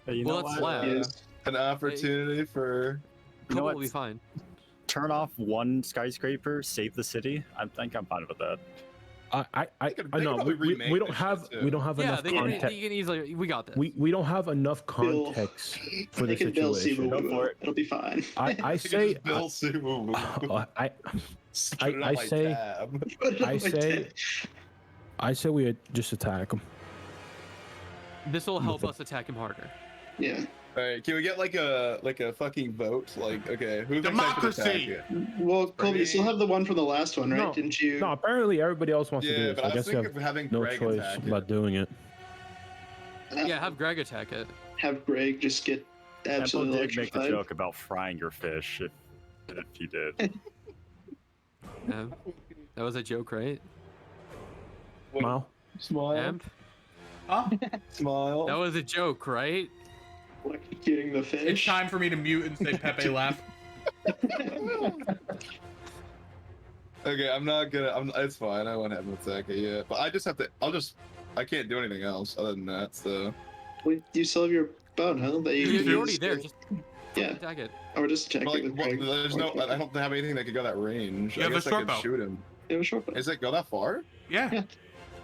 Hey, you Well, know that's what? slap. Yes. an opportunity for. You know Cobalt what? will be fine. Turn off one skyscraper, save the city. I think I'm fine with that. I could- know probably we remake don't this have shit, too. we don't have Yeah, enough they can context. easily. We got this. We don't have enough Bill. context for They the can build situation. Go for it. It'll be fine. I You could say just Bill Subaru. I Put it on I my say- tab. I say- I say we just attack them. This will help us attack him harder. Yeah. All right, can we get like a fucking vote? Like, okay, who thinks I should attack Democracy! it? Well, Colby, you still have the one from the last one, right? No. Didn't you? No, apparently everybody else wants to do Yeah, this. but I I was guess you thinking have of having no Greg choice attack about it. doing it. Yeah, have Greg attack it. Have Greg just get Temple absolutely did make the electrified. joke about frying your fish. If you did, Yeah. That was a joke, right? Mile? Smile. Amp? Huh? Smile. That was a joke, right? Electrocuting the It's fish. time for me to mute and say Pepe laugh. Okay, I'm not gonna. It's fine. I won't have an attack it yet. But I just have to. I can't do anything else other than that. So. Wait, you still have your bow, no? That you You're already used there. to- Just Yeah. attack it. Or just check But, it like, with well, Greg. there's no. I don't have anything that could go that range. You I have a guess I short could bow. shoot him. It was short bow. Is it go that far? Yeah.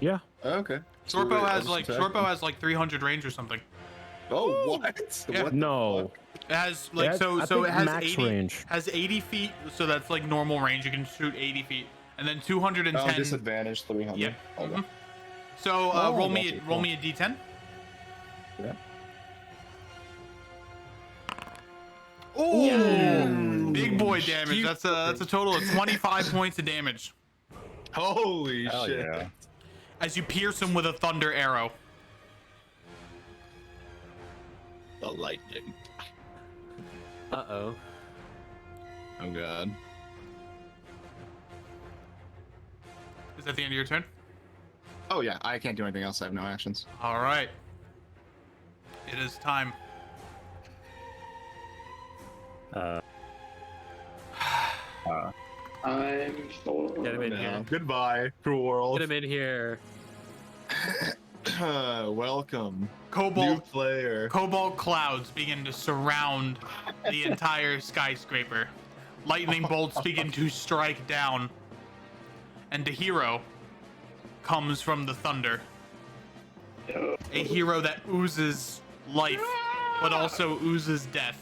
Yeah. Oh, okay. Short Sweet, bow I'll has just like attack short bow him. has like 300 range or something. Oh, what? Yeah. What the No. fuck? It has like Yeah, so I so think it has max 80 range. has 80 feet, so that's like normal range. You can shoot 80 feet, and then Oh, 210. disadvantage 300. Yeah. Okay. Mhm. So Oh, roll gotcha, me cool. a d10. Yeah. Ooh, big boy damage. That's a total of 25 points of damage Holy Hell shit. yeah. as you pierce him with a thunder arrow. The lightning. Uh-oh. Oh god. Is that the end of your turn? Oh yeah, I can't do anything else. I have no actions. All right. It is time. I'm for. Get him in No. here. Goodbye, cruel world. Get him in here. Welcome, new Cobalt player. clouds begin to surround the entire skyscraper. Lightning bolts begin to strike down. And the hero comes from the thunder. A hero that oozes life, but also oozes death.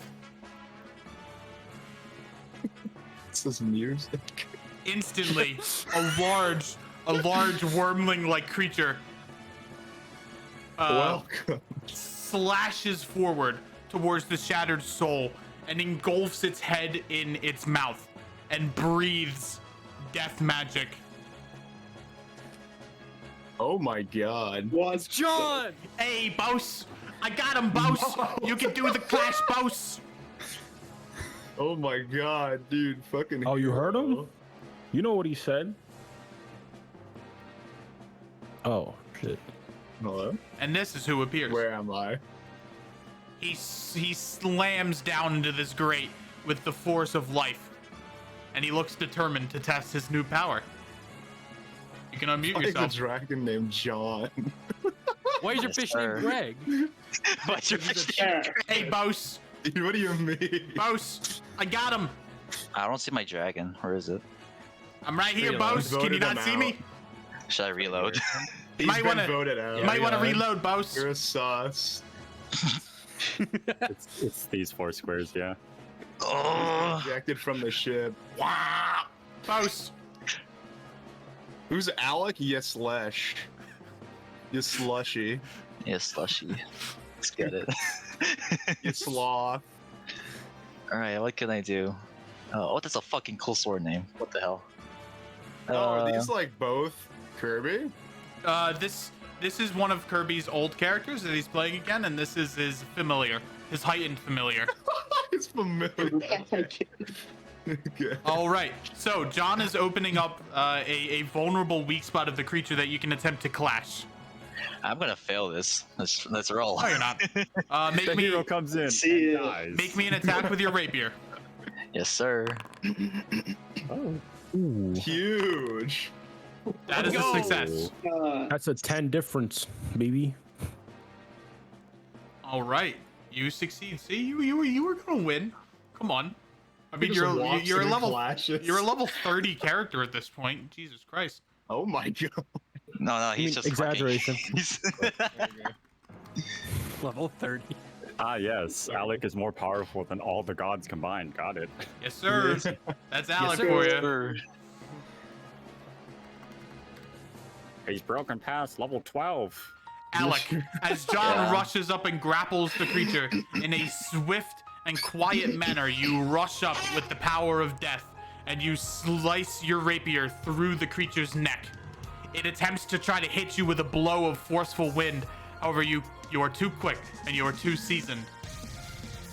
This is music. Instantly, a large wormling-like creature Welcome. slashes forward towards the shattered soul and engulfs its head in its mouth and breathes death magic. Oh my god. What? John! Hey, boss! I got him, boss! You can do the clash, boss! Oh my god, dude. Fucking. Oh, you heard him? hero. You know what he said? Oh, shit. Hello? And this is who appears. Where am I? He slams down into this grate with the force of life, and he looks determined to test his new power. You can unmute Like a yourself. dragon named John. Why is your Yes, fish sir. named Greg? What's your fish name? Yeah. Hey, boss! Dude, what do you mean? Boss! I got him! I don't see my dragon. Where is it? I'm right here, Reload. boss! Can you Voted not him see me? Should I reload? He's might been wanna- voted out. You might want to Yeah. reload, boss. You're a sauce. It's these 4 squares, yeah. Oh, Ejected from the ship. Boss! Who's Alec? Yes, Lesh. You slushy. yeah, slushy. Let's get it. You sloth. All right, what can I do? Oh, that's a fucking cool sword name. What the hell? Oh, are these like both Kirby? This is one of Kirby's old characters that he's playing again, and this is his familiar, his heightened familiar. It's familiar. Okay. All right, so John is opening up a vulnerable weak spot of the creature that you can attempt to clash. I'm gonna fail this. Let's roll. No, you're not. Make The me hero comes in See and ya. dies. make me an attack with your rapier. Yes, sir. Oh. Ooh. Huge. That is a Go. success. That's a 10 difference, baby. All right, you succeed. See, you were gonna win. Come on. I mean, He just you're walks you're a in and level clashes. you're a level 30 character at this point. Jesus Christ. Oh my god. No, he's just exaggeration. Level 30. Ah, yes. Alec is more powerful than all the gods combined. Got it. Yes, sir. That's Alec sir. for you. Sir. He's broken past level 12. Alec, as John Yeah. rushes up and grapples the creature in a swift and quiet manner, you rush up with the power of death and you slice your rapier through the creature's neck. It attempts to try to hit you with a blow of forceful wind. However, you are too quick and you are too seasoned,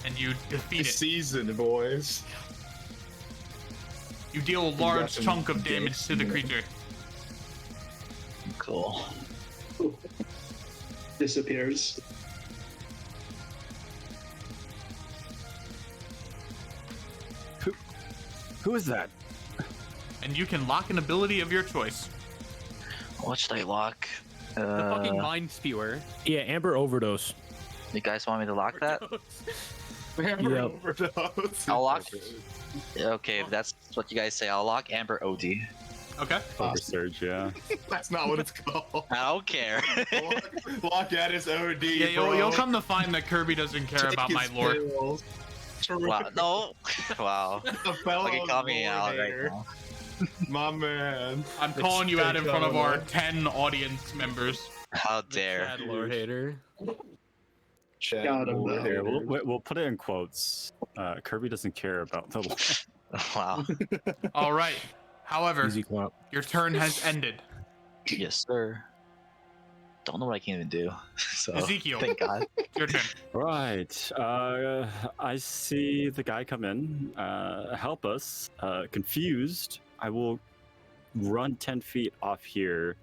and you defeat it. Seasoned, boys. You deal a large some chunk of damage dicks to the in there. creature. Cool. Disappears. Who is that? And you can lock an ability of your choice. What should I lock? The fucking mind spewer. Yeah, Amber Overdose. You guys want me to lock that? Hammer Yep. overdose. I'll lock. Okay, if that's what you guys say, I'll lock Amber OD. Okay. Oversurge, yeah. That's not what it's called. I don't care. Lock at his OD. Yeah, bro. you'll come to find that Kirby doesn't care Take about my his lord. pills. Wow, no. Wow. A fellow Fucking call me lord out right hater. now. My man. I'm calling you out in front of our Colonel. 10 audience members. How dare. Bad lord hater. Chat Got him, over though. Here, here. we'll put it in quotes. Kirby doesn't care about the. Wow. All right. However, Easy clap. your turn has ended. Yes, sir. Don't know what I can even do. So Ezekiel. thank God. It's your turn. Right. I see the guy come in, help us. Confused. I will run 10 feet off here,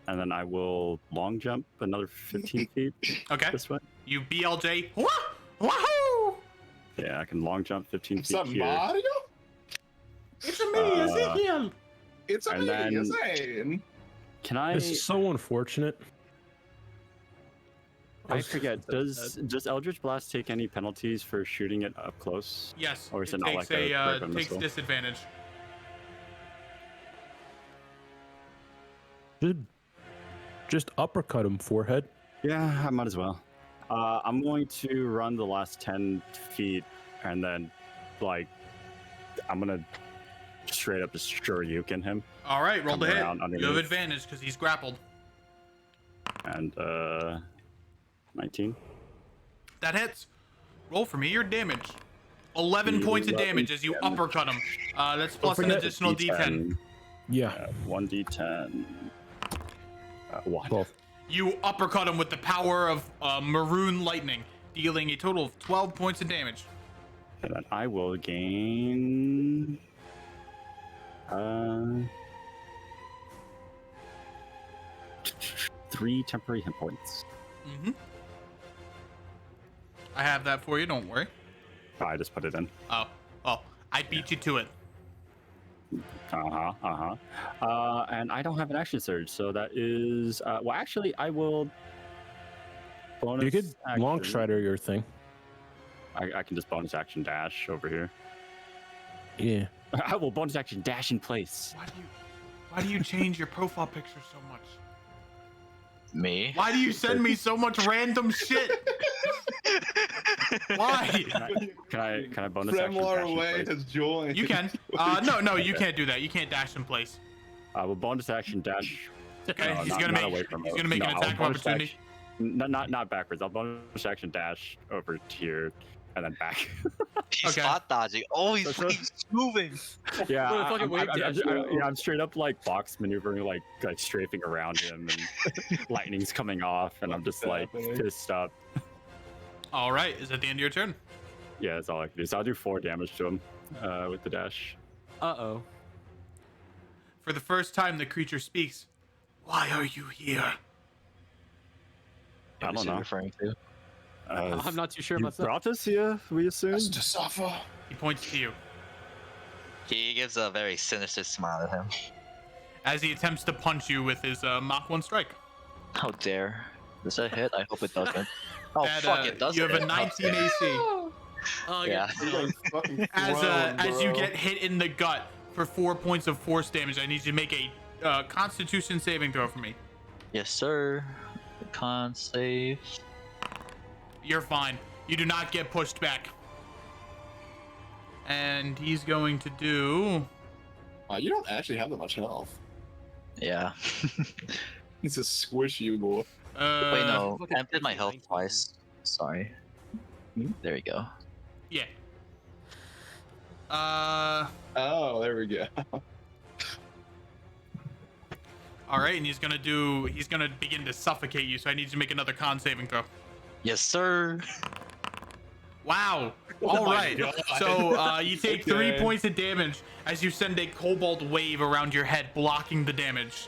and then I will long jump another 15 feet Okay. this way. You BLJ. Wah! Wahoo! Yeah, I can long jump 15 What's feet up, here. Mario? It's a me, Ezekiel. It's a And me, then- Zane. Can I? This is so unfortunate. I forget. Does Eldritch Blast take any penalties for shooting it up close? Yes. Or is it it not takes like a break on takes missile? disadvantage. Just uppercut him, forehead. Yeah, I might as well. I'm going to run the last 10 feet, and then, like, I'm gonna straight up just Shoryuken him, All right, roll Come the hit. around You have underneath. advantage because he's grappled. and 19. That hits. Roll for me your damage. 11 points of 11 damage as you damage. uppercut him. That's plus an forget- additional D10. Yeah. 1d10. 1. 12. You uppercut him with the power of maroon lightning, dealing a total of 12 points of damage. And then I will gain. 3 temporary hit points. Mm-hmm. I have that for you. Don't worry. I just put it in. Oh, I beat you to it. And I don't have an action surge, so that is. Well, actually, I will. Bonus You could long action. strider your thing. I can just bonus action dash over here. Yeah. I will bonus action dash in place. Why do you change your profile picture so much? Me? Why do you send me so much random shit? Why? Can I bonus action dash Trelmar in Way place? has joined. You can. No, you can't do that. You can't dash in place. I will bonus action dash. Okay, No, he's not- gonna not make. away from He's it. gonna make No, an I'll attack of bonus opportunity. action- not backwards. I'll bonus action dash over here and then back. He's Okay. spot dodging. Oh, he's That's right. he's moving. Yeah, What a fucking wave dash, bro. I'm straight up like box maneuvering, like strafing around him, and lightning's coming off, and I'm just like happening? pissed up. All right, is that the end of your turn? Yeah, that's all I can do. So I'll do 4 damage to him with the dash. Uh-oh. For the first time, the creature speaks. Why are you here? I don't Who's he know. referring to? I'm not too sure You myself. brought us here, we assume. That's to suffer. He points to you He gives a very sinister smile at him. as he attempts to punch you with his Mach 1 strike. How dare? Does that hit? I hope it doesn't. Oh That, fuck, it does. You have hit. a 19 AC. Oh, Yeah. As you get hit in the gut for 4 points of force damage, I need you to make a Constitution saving throw for me. Yes, sir. Con save. You're fine. You do not get pushed back. And he's going to do. You don't actually have that much health. Yeah. He's a squishy boy. Wait, no. fucking I emptied my health 19. twice. Sorry. Hmm? There we go. Yeah. Oh, there we go. All right, and he's gonna begin to suffocate you. So I need you to make another con saving throw. Yes, sir. Wow. Oh All my right. God. So you take 3 Okay. points of damage as you send a cobalt wave around your head, blocking the damage.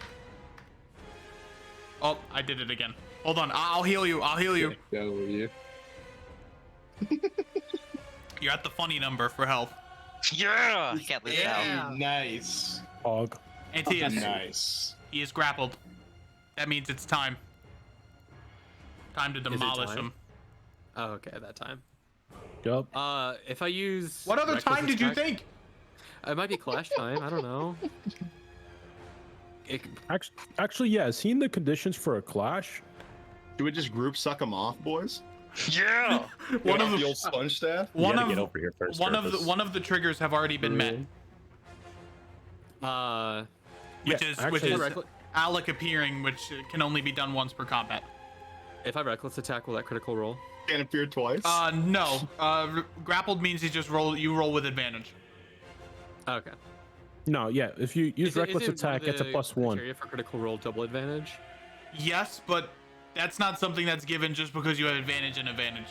Oh, I did it again. Hold on. I'll heal you. I'll heal you. Go with you. You're at the funny number for health. Yeah. I can't live now. Nice. Hog. Antius, Nice. he is grappled. That means it's time. Time to it demolish time? him. Oh, okay, that time. Yup. If I use What other reckless time did you attack- think? It might be clash time. I don't know. It, Actually, yeah. Seeing the conditions for a clash. Do we just group suck them off, boys? Yeah. One of the the old sponge staff. You one gotta of get over here first. one of Purpose. the triggers have already been met, which Yeah, is actually- Alec appearing, which can only be done once per combat. if I reckless attack, will that critical roll? Can't appear twice. No. Grappled means you roll with advantage. Okay. No, yeah. If you use Is it- reckless is it one of attack, it's a the +1. criteria for critical roll double advantage? Yes, but that's not something that's given just because you have advantage and advantage.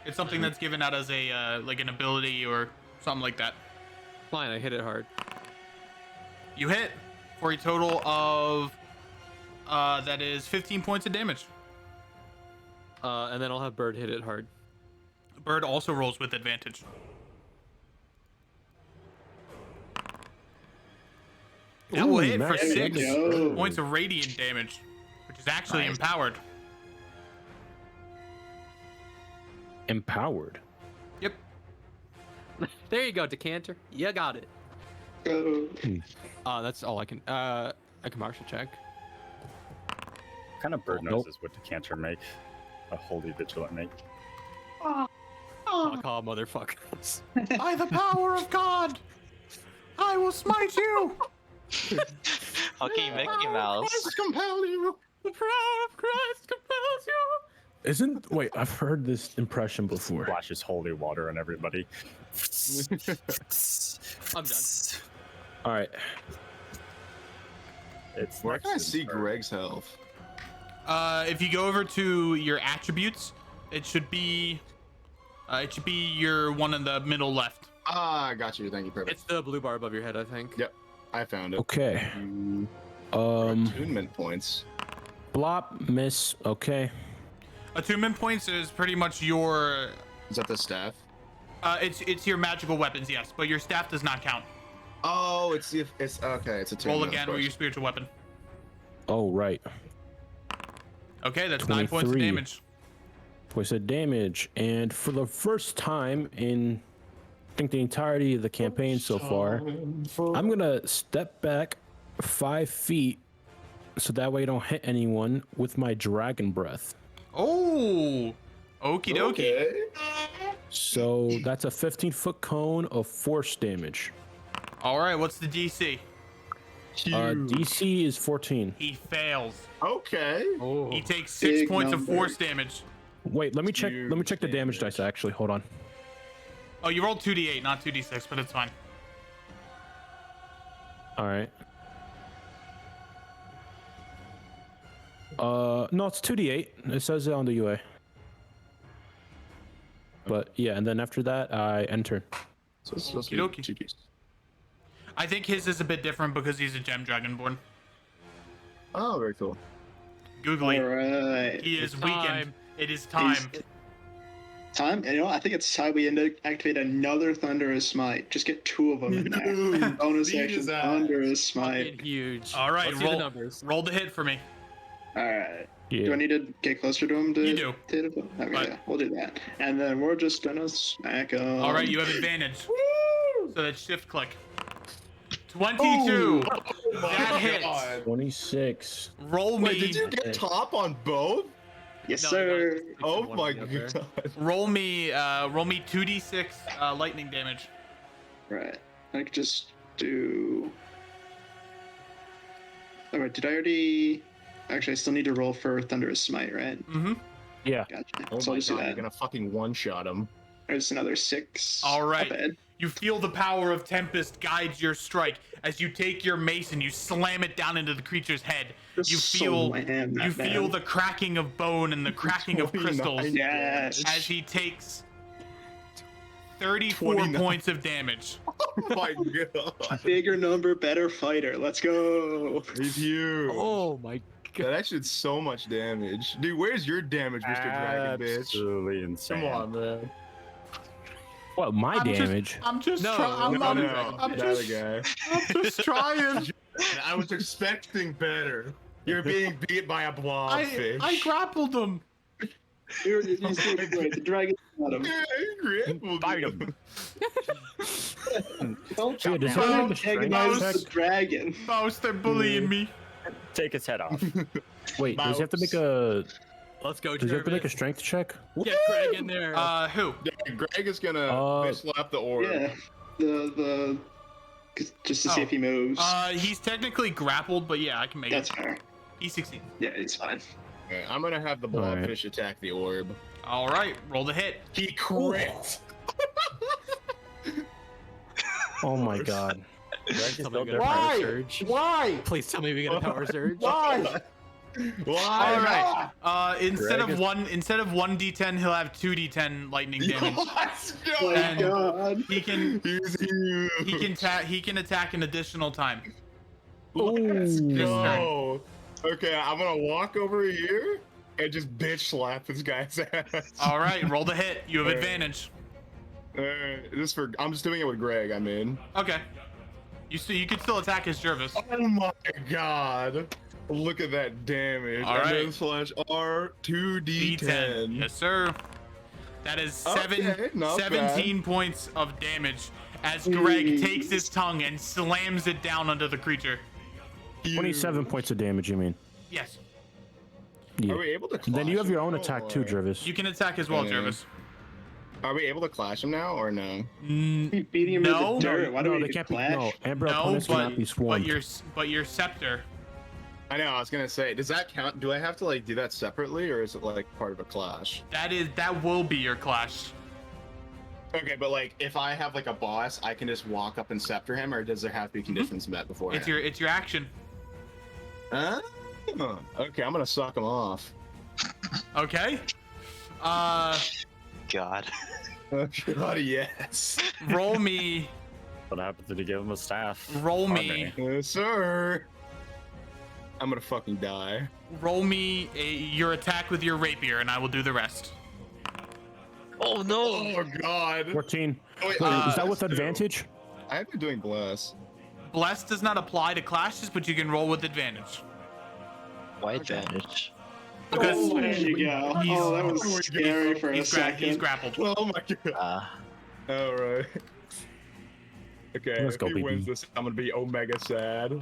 It's something that's given out as a like an ability or something like that. Fine, I hit it hard. You hit for a total of that is 15 points of damage. And then I'll have Bird hit it hard. Bird also rolls with advantage. That will Ooh, hit for nice. There 6 we go. points of radiant damage, which is actually Nice. empowered. Empowered. Yep. There you go, Decanter. You got it. Go. That's all I can. I can martial check. What kind of bird Nope. noses would Decanter make? A holy vigilant make? Fuck all motherfuckers. By the power of God, I will smite you. Fucking Mickey Mouse. Compel you. The power of Christ compels you. Isn't wait? I've heard this impression before. Splashes holy water on everybody. I'm done. All right. It's Where can I next in see turn. Greg's health? If you go over to your attributes, it should be your one in the middle left. Ah, I got you. Thank you. Perfect. It's the blue bar above your head, I think. Yep. I found it. Okay. Mm, attunement points. Blop, miss. Okay. Attunement points is pretty much your Is that the staff? it's your magical weapons, yes, but your staff does not count. Oh, it's okay. It's attunement. Roll of again course. with your spiritual weapon. Oh right. Okay, that's 9 points of 23. damage. Twice the damage, and for the first time in I think the entirety of the campaign so far, I'm gonna step back 5 feet so that way I don't hit anyone with my dragon breath. Oh, okie dokie. Okay. So that's a 15-foot cone of force damage. All right, what's the DC? DC is 14. He fails. Okay. Oh. He takes 6 Big points of number. force damage. Wait, let me check. Let me check the damage dice. Actually, hold on. Oh, you rolled 2d8, not 2d6, but it's fine. All right. No, it's 2d8. It says it on the UA. But yeah, and then after that, I enter. So it's supposed to Okie be dokie. 2 I think his is a bit different because he's a gem dragonborn. Oh, very cool. Googly. All right. He is It's weakened. time. It is time. Time? You know, I think it's time we activate another Thunderous Smite. Just get 2 of them in there. Bonus Beat action, his ass. Thunderous Smite. Fucking huge. All right, Let's see the roll. numbers. Roll the hit for me. Alright. Yeah. Do I need to get closer to him to You do. hit him? Okay, But- yeah, we'll do that. And then we're just gonna smack him. All right, you have advantage. So that's shift click. 22. That hits. 26. Roll me. Wait, did you get top on both? Yes, No, sir. you got Oh one my or the other. god. Roll me 2d6 lightning damage. Right. I could just do. Alright, did I already. Actually, I still need to roll for Thunderous Smite, right? Mm-hmm. Yeah. Gotcha. Oh so I'll my just do god, you're that. gonna fucking one-shot him. There's another 6. All right. Not bad. You feel the power of Tempest guides your strike as you take your mace and you slam it down into the creature's head. Just You feel slam that you feel man. the cracking of bone and the cracking of 29 crystals Yes. as he takes 34 29. points of damage. Oh my god. Bigger number, better fighter. Let's go. He's huge. Oh my god. That actually did so much damage. Dude, where's your damage, Mr. Dragon Bitch? Absolutely insane. Come on, man. What, my I'm damage? I'm just No, trying. no, I'm, no. I'm that just guy. I'm just trying. I was expecting better. You're being beat by a blobfish. I grappled him. You're doing great. The dragon got him. Bite him. Don't Yeah, does down. anyone have a strength antagonize check? the dragon. Mouse, they're bullying me. Take his head off. Wait, does he have to make a? Let's go, Does he have to make a Jervis. strength check? Get Greg in there. Who? Yeah, Greg is gonna slap the orb. Yeah. The just to see Oh. if he moves. He's technically grappled, but yeah, I can make That's it. fair. He succeeds. Yeah, it's fine. Okay, I'm gonna have the Alright. blobfish attack the orb. All right, roll the hit. He crits. Oh my god. Tell me we get a Why? power surge. Why? Please tell me we get a power surge. Why? Why? All right. Instead Greg of is- one d10, he'll have 2d10 lightning damage. Let's go. Oh my And god. he can He's huge. he can attack an additional time. Let's Ooh. go. Okay, I'm gonna walk over here and just bitch slap this guy's ass. All right, roll the hit. You have Alright. advantage. I'm just doing it with Greg. I mean. Okay. You can still attack as Jervis. Oh my god. Look at that damage. All And right. then slash R2D10. D10. Yes, sir. That is Okay, not 17 points of damage as Greg takes his tongue and slams it down onto the creature. 27 points of damage, you mean? Yes. Yeah. Are we able to clash Then you have your him own now, attack too, or- Jervis. You can attack as well, Yeah. Jervis. Are we able to clash him now or no? He beating him No. in the dirt. Why do no, we they can't be. clash? No, Amber No, opponents cannot be but swarmed. your scepter. I know, I was gonna say, does that count? Do I have to like do that separately or is it like part of a clash? That will be your clash. Okay, but like if I have like a boss, I can just walk up and scepter him, or does there have to be conditions met before? It's your action. Huh? Okay, I'm gonna suck him off. Okay. God. God, yes. Roll me. What happens if you give him a staff? Roll Harmony. me. Yes, sir. I'm gonna fucking die. Roll me your attack with your rapier, and I will do the rest. Oh no! Oh god. 14. Wait, Wait, is that with bless too. advantage? I have been doing bless. Bless does not apply to clashes, but you can roll with advantage. Why advantage? Because Oh, there you go. he's- Oh, that was Oh my God. scary for a he's second. grappled. Oh my god. All right. Okay, Let's if go, he baby. wins this, I'm gonna be omega sad.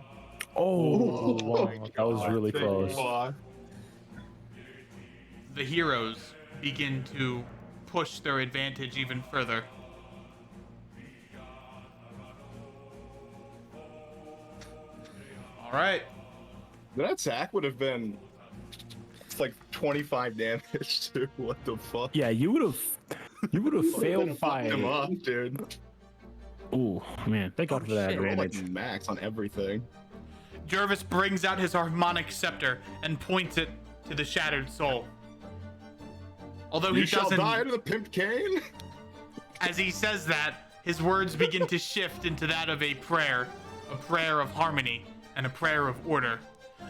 Oh, wow. That was really Thank close. God. The heroes begin to push their advantage even further. All right. That attack would have been it's like 25 damage too. What the fuck? Yeah, you would have failed Fucked him by. up, dude. Ooh, man, thank God for that Shit, I rolled, like advantage. max on everything. Jervis brings out his harmonic scepter and points it to the shattered soul. Although he You shall doesn't, die to the pimp cane. as he says that, his words begin to shift into that of a prayer of harmony, and a prayer of order.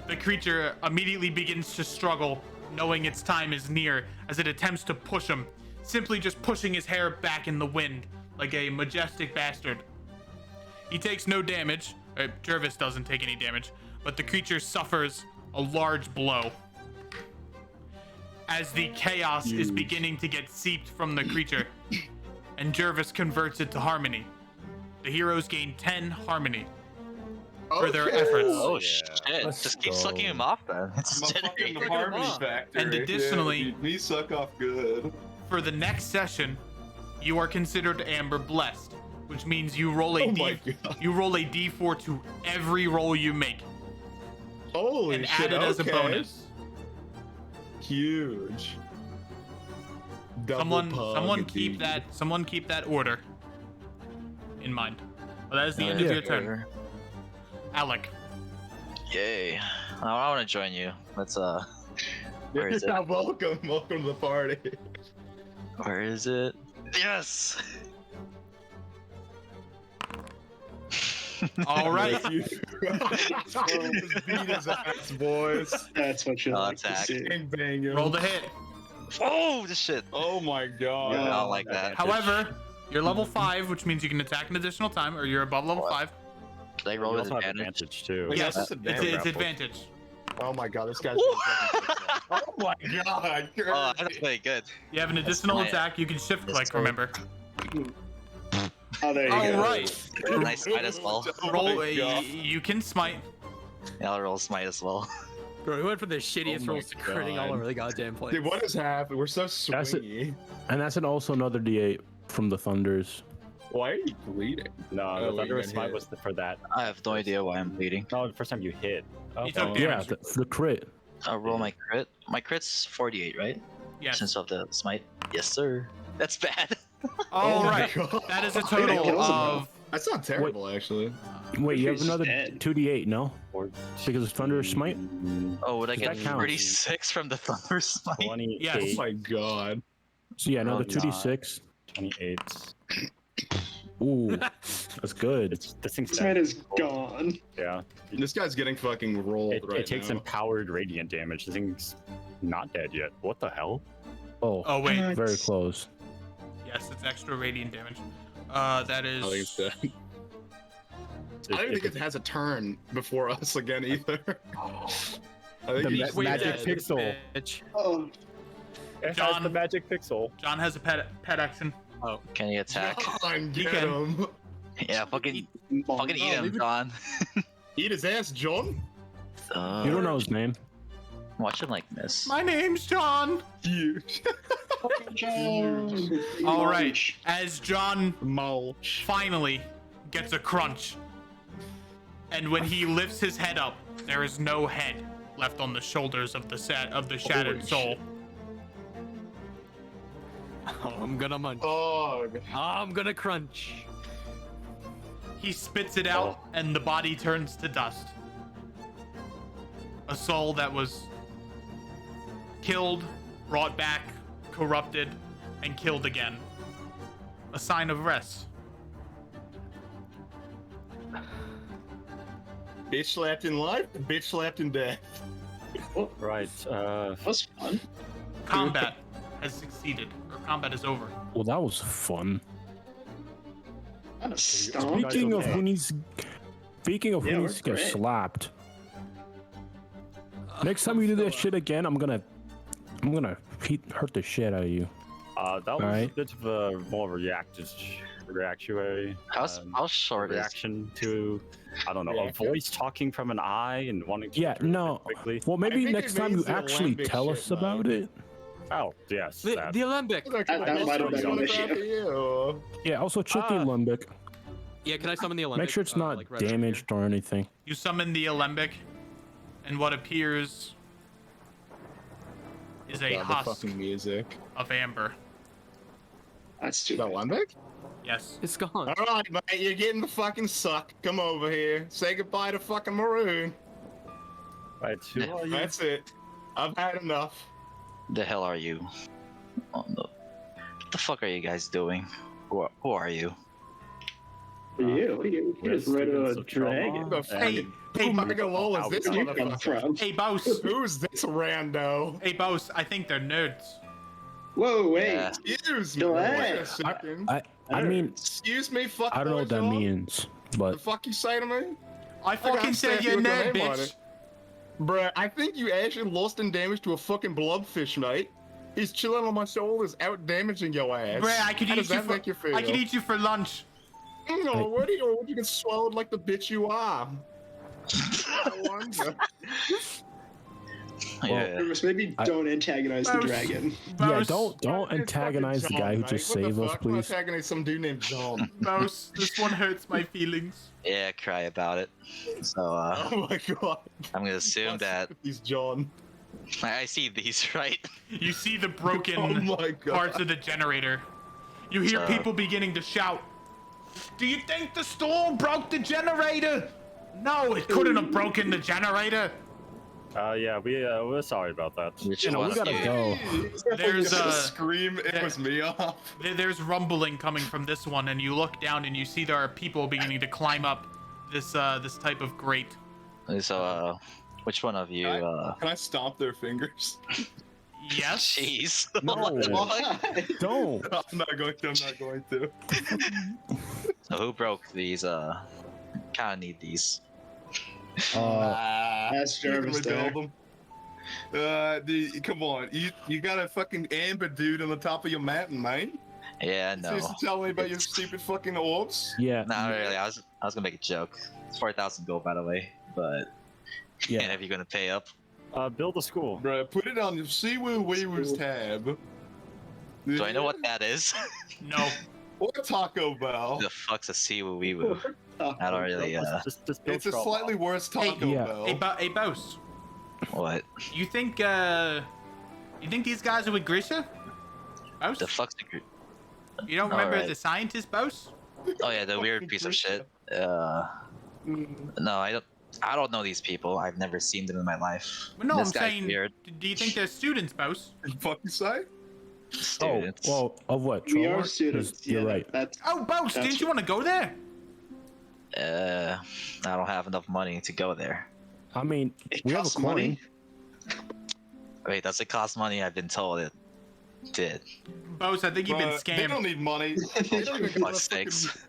The creature immediately begins to struggle, knowing its time is near, as it attempts to push him, simply just pushing his hair back in the wind, like a majestic bastard. He takes no damage, Jervis doesn't take any damage, but the creature suffers a large blow. As the chaos is beginning to get seeped from the creature, and Jervis converts it to harmony. The heroes gain 10 harmony for their efforts. Oh Yeah. shit! Let's Just keep go. sucking him off then. It's I'm a generating. fucking harmony factory. And additionally- Yeah, me suck off good. For the next session, you are considered Amber Blessed, which means you roll a Oh my God. you roll a D4 to every roll you make, Holy and shit! add it as a okay. bonus. Huge. Double Someone pug, keep that order in mind. Well, that is the end of yeah. your turn, Alec. Yay! I want to join you. Let's Where is it? Yeah, welcome to the party. Where is it? Yes. All right. Beat his ass, boys. That's what you I'll like to attack. see. Bang bang him. Roll the hit. Oh, this shit. Oh my god. I don't like that. However, you're level 5, which means you can attack an additional time, or you're above level What? 5. Did I You roll with also have advantage? advantage too. Wait, Yes, that's it's advantage. advantage. Oh my god, this guy's. Oh my god. Oh, that's pretty good. You have an additional my- attack. You can shift That's click, cool. remember. Oh, there you All go. right. Nice smite as well. Oh Roll my God. you can smite. Yeah, I'll roll smite as well. Bro, we went from the shittiest Oh my rolls to critting all God. over the goddamn place. Dude, what has happened? We're so That's it. swingy. And that's also another D8 from the Thunders. Why are you bleeding? No, Oh, the wait, Thunderous you got Smite hit. was for that. I have no idea why I'm bleeding. No, the first time you hit. You took Oh, damage. Yeah, the crit. I'll roll my crit. My crit's 48, right? Yes. Since of the smite. Yes, sir. That's bad. All my right. God. That is a That total kills him, of. That's not terrible, actually. Wait, you have He's another dead. 2d8, no? Or Because of Thunder Smite? Oh, would I That get counts. 46 from the Thunder Smite? 28. Yes. Oh my god. So yeah, another Probably not. 2d6. 28. Ooh, that's good. This thing's This man is gone. Yeah. This guy's getting fucking rolled It, right it takes now. empowered radiant damage. This thing's not dead yet. What the hell? Oh, Oh wait. very close. Yes, it's extra radiant damage. That is. I think it's dead. I don't even think it has a turn before us again either. I think The he's ma- magic dead. pixel. Bitch. Oh, It John- has the magic pixel. John has a pet action. Can you attack? John, He get can. him. Yeah, fucking Monk. eat him, leave it- John. Eat his ass, John. You don't know his name. Watch him like this. My name's John. You. John. All right. Munch. As John Mulch. finally gets a crunch, and when he lifts his head up, there is no head left on the shoulders of the shattered Holy soul. shit. I'm gonna munch. Dog. I'm gonna crunch. He spits it out, and the body turns to dust. A soul that was killed, brought back, corrupted, and killed again. A sign of rest. Bitch slapped in life, bitch slapped in death. Right. That was fun. Combat has succeeded, or combat is over. Well, that was fun. Not a stomp. Speaking of okay? who needs, speaking of Yeah, who we're needs to get great. slapped. Next time you do that shit again, I'm gonna hurt the shit out of you. That was Alright. a bit of a more reactionary How short is? reaction to, I don't know, a Reaction? voice talking from an eye and wanting to Yeah, no. quickly. Well, maybe think next it time you means the actually Olympic tell shit, us about man. it. Oh, yes. The, that. the Olympic. That might have been an issue. Yeah, also check the Alembic. Yeah, can I summon the Olympic? Make sure it's not like, right over here? damaged or anything. You summon the Alembic, and what appears is a God, the husk fucking music. of amber. That's too Is that bad. Lembic? Yes. It's gone. Alright, mate, you're getting the fucking suck. Come over here. Say goodbye to fucking Maroon. Right, who are you? That's it. I've had enough. The hell are you? Oh no. What the fuck are you guys doing? Who are you? You just We're rid of a students of dragon. Trauma, The and- fucking hey, who Magalola is how this we Where you come motherfucker? from? Hey, Bouse. Who's this rando? Hey, Bouse. I think they're nerds. Whoa, wait. Yeah. Excuse me. Go Wait ahead. a second. I mean, Excuse me, fuck I don't know what that means, The but fuck you say to me? I fucking gotta said say you're with your nerd, name on bitch. it. Bruh, I think you actually lost in damage to a fucking blobfish, mate. He's chilling on my shoulders, out damaging your ass. Bruh, I could How eat does you that for. make you feel? I could eat you for lunch. Already, or would you get swallowed like the bitch you are? I wonder. Yeah. Rufus, maybe don't antagonize the Bouse. dragon. yeah, Bouse. don't It's fucking antagonize the John, guy who mate. just What the saved us, fuck? Why please. antagonize some dude named John? Bouse. This one hurts my feelings. Yeah, cry about it. So Oh my god. I'm gonna assume that He's John. I see these, right? You see the broken Oh my god. parts of the generator. You hear So- people beginning to shout. Do you think the storm broke the generator? No, it couldn't have broken the generator. Yeah, we're sorry about that. Which You know, one we of gotta you? go. There's scream. It was me off. there's rumbling coming from this one, and you look down and you see there are people beginning to climb up this this type of grate. So which one of you? Can I stomp their fingers? Yes. Jeez. No. Why? Don't. I'm not going to. I'm not going to. So who broke these? Kind of need these. That's You can Jarvis there. rebuild them. Dude, come on. You got a fucking amber dude on the top of your mountain, man. Yeah, no. Seriously tell me about your stupid fucking orbs? Yeah. Not really. I was gonna make a joke. It's 4,000 gold, by the way. But Yeah. if you're gonna pay up, Build a school. Bruh, put it on your Siwu Weewoos tab. do I know what that is? No. Or Taco Bell. The fuck's a Siwu Weewu? I don't really. Just build It's a Trelmar. slightly worse Taco yeah. Bell. Hey, Bouse. What? You think these guys are with Grisha? Bose? The fuck's the group? You don't remember Alright. the scientist, Bose? Oh yeah, the weird piece of shit. No, I don't know these people. I've never seen them in my life. Well, no, This I'm guy's saying, weird. do you think they're students, Bose? You fucking say? Students. Oh, well, of what? We are Trelmar? 'Cause students. You're yeah, right. That's Oh, Bose, That's didn't you want to go there? I don't have enough money to go there. I mean, it we have a costs coin. money. Wait, does it cost money? I've been told it did. Bose, I think you've been Bruh, They don't scammed. need money. They don't even got a Fuck's fucking... sakes.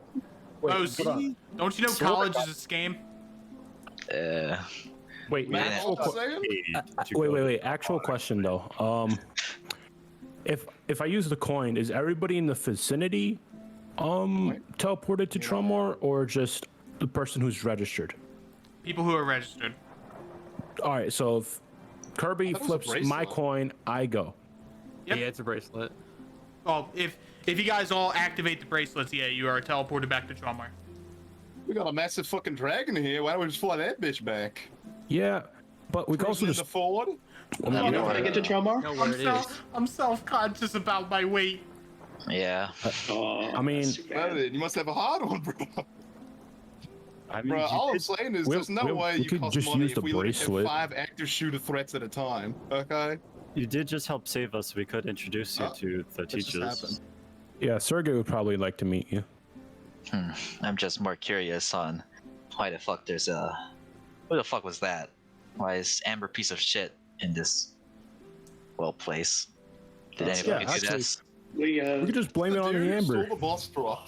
Bose, hold on. don't you know college is a scam? Wait, Man, That's actual what I'm saying? wait. Actual question though. If I use the coin, is everybody in the vicinity teleported to Trelmar, or just the person who's registered? People who are registered. All right, so if Kirby I thought it was a flips my bracelet. coin, I go. Yep. Yeah, it's a bracelet. Well, if you guys all activate the bracelets, yeah, you are teleported back to Trelmar. We got a massive fucking dragon here. Why don't we just fly that bitch back? Yeah, but we can also Cruising in the just. Ford? I mean, You know how to get to Trelmar? Know where it is. I'm self-conscious about my weight. Yeah. Oh, I mean- that's too bad. You must have a hard one, bro. I mean, Bro, you all I'm did- saying is we- there's no we- way we you could cost just money use if the we look at bracelet. 5 active shooter threats at a time, okay? you did just help save us. We could introduce you to the just teachers. happened. Yeah, Sergey would probably like to meet you. I'm just more curious on why the fuck there's a. Who the fuck was that? Why is Amber piece of shit in this place? Did That's- anybody yeah, do actually- this? We could just blame it on the Dude who Amber. stole the boss straw.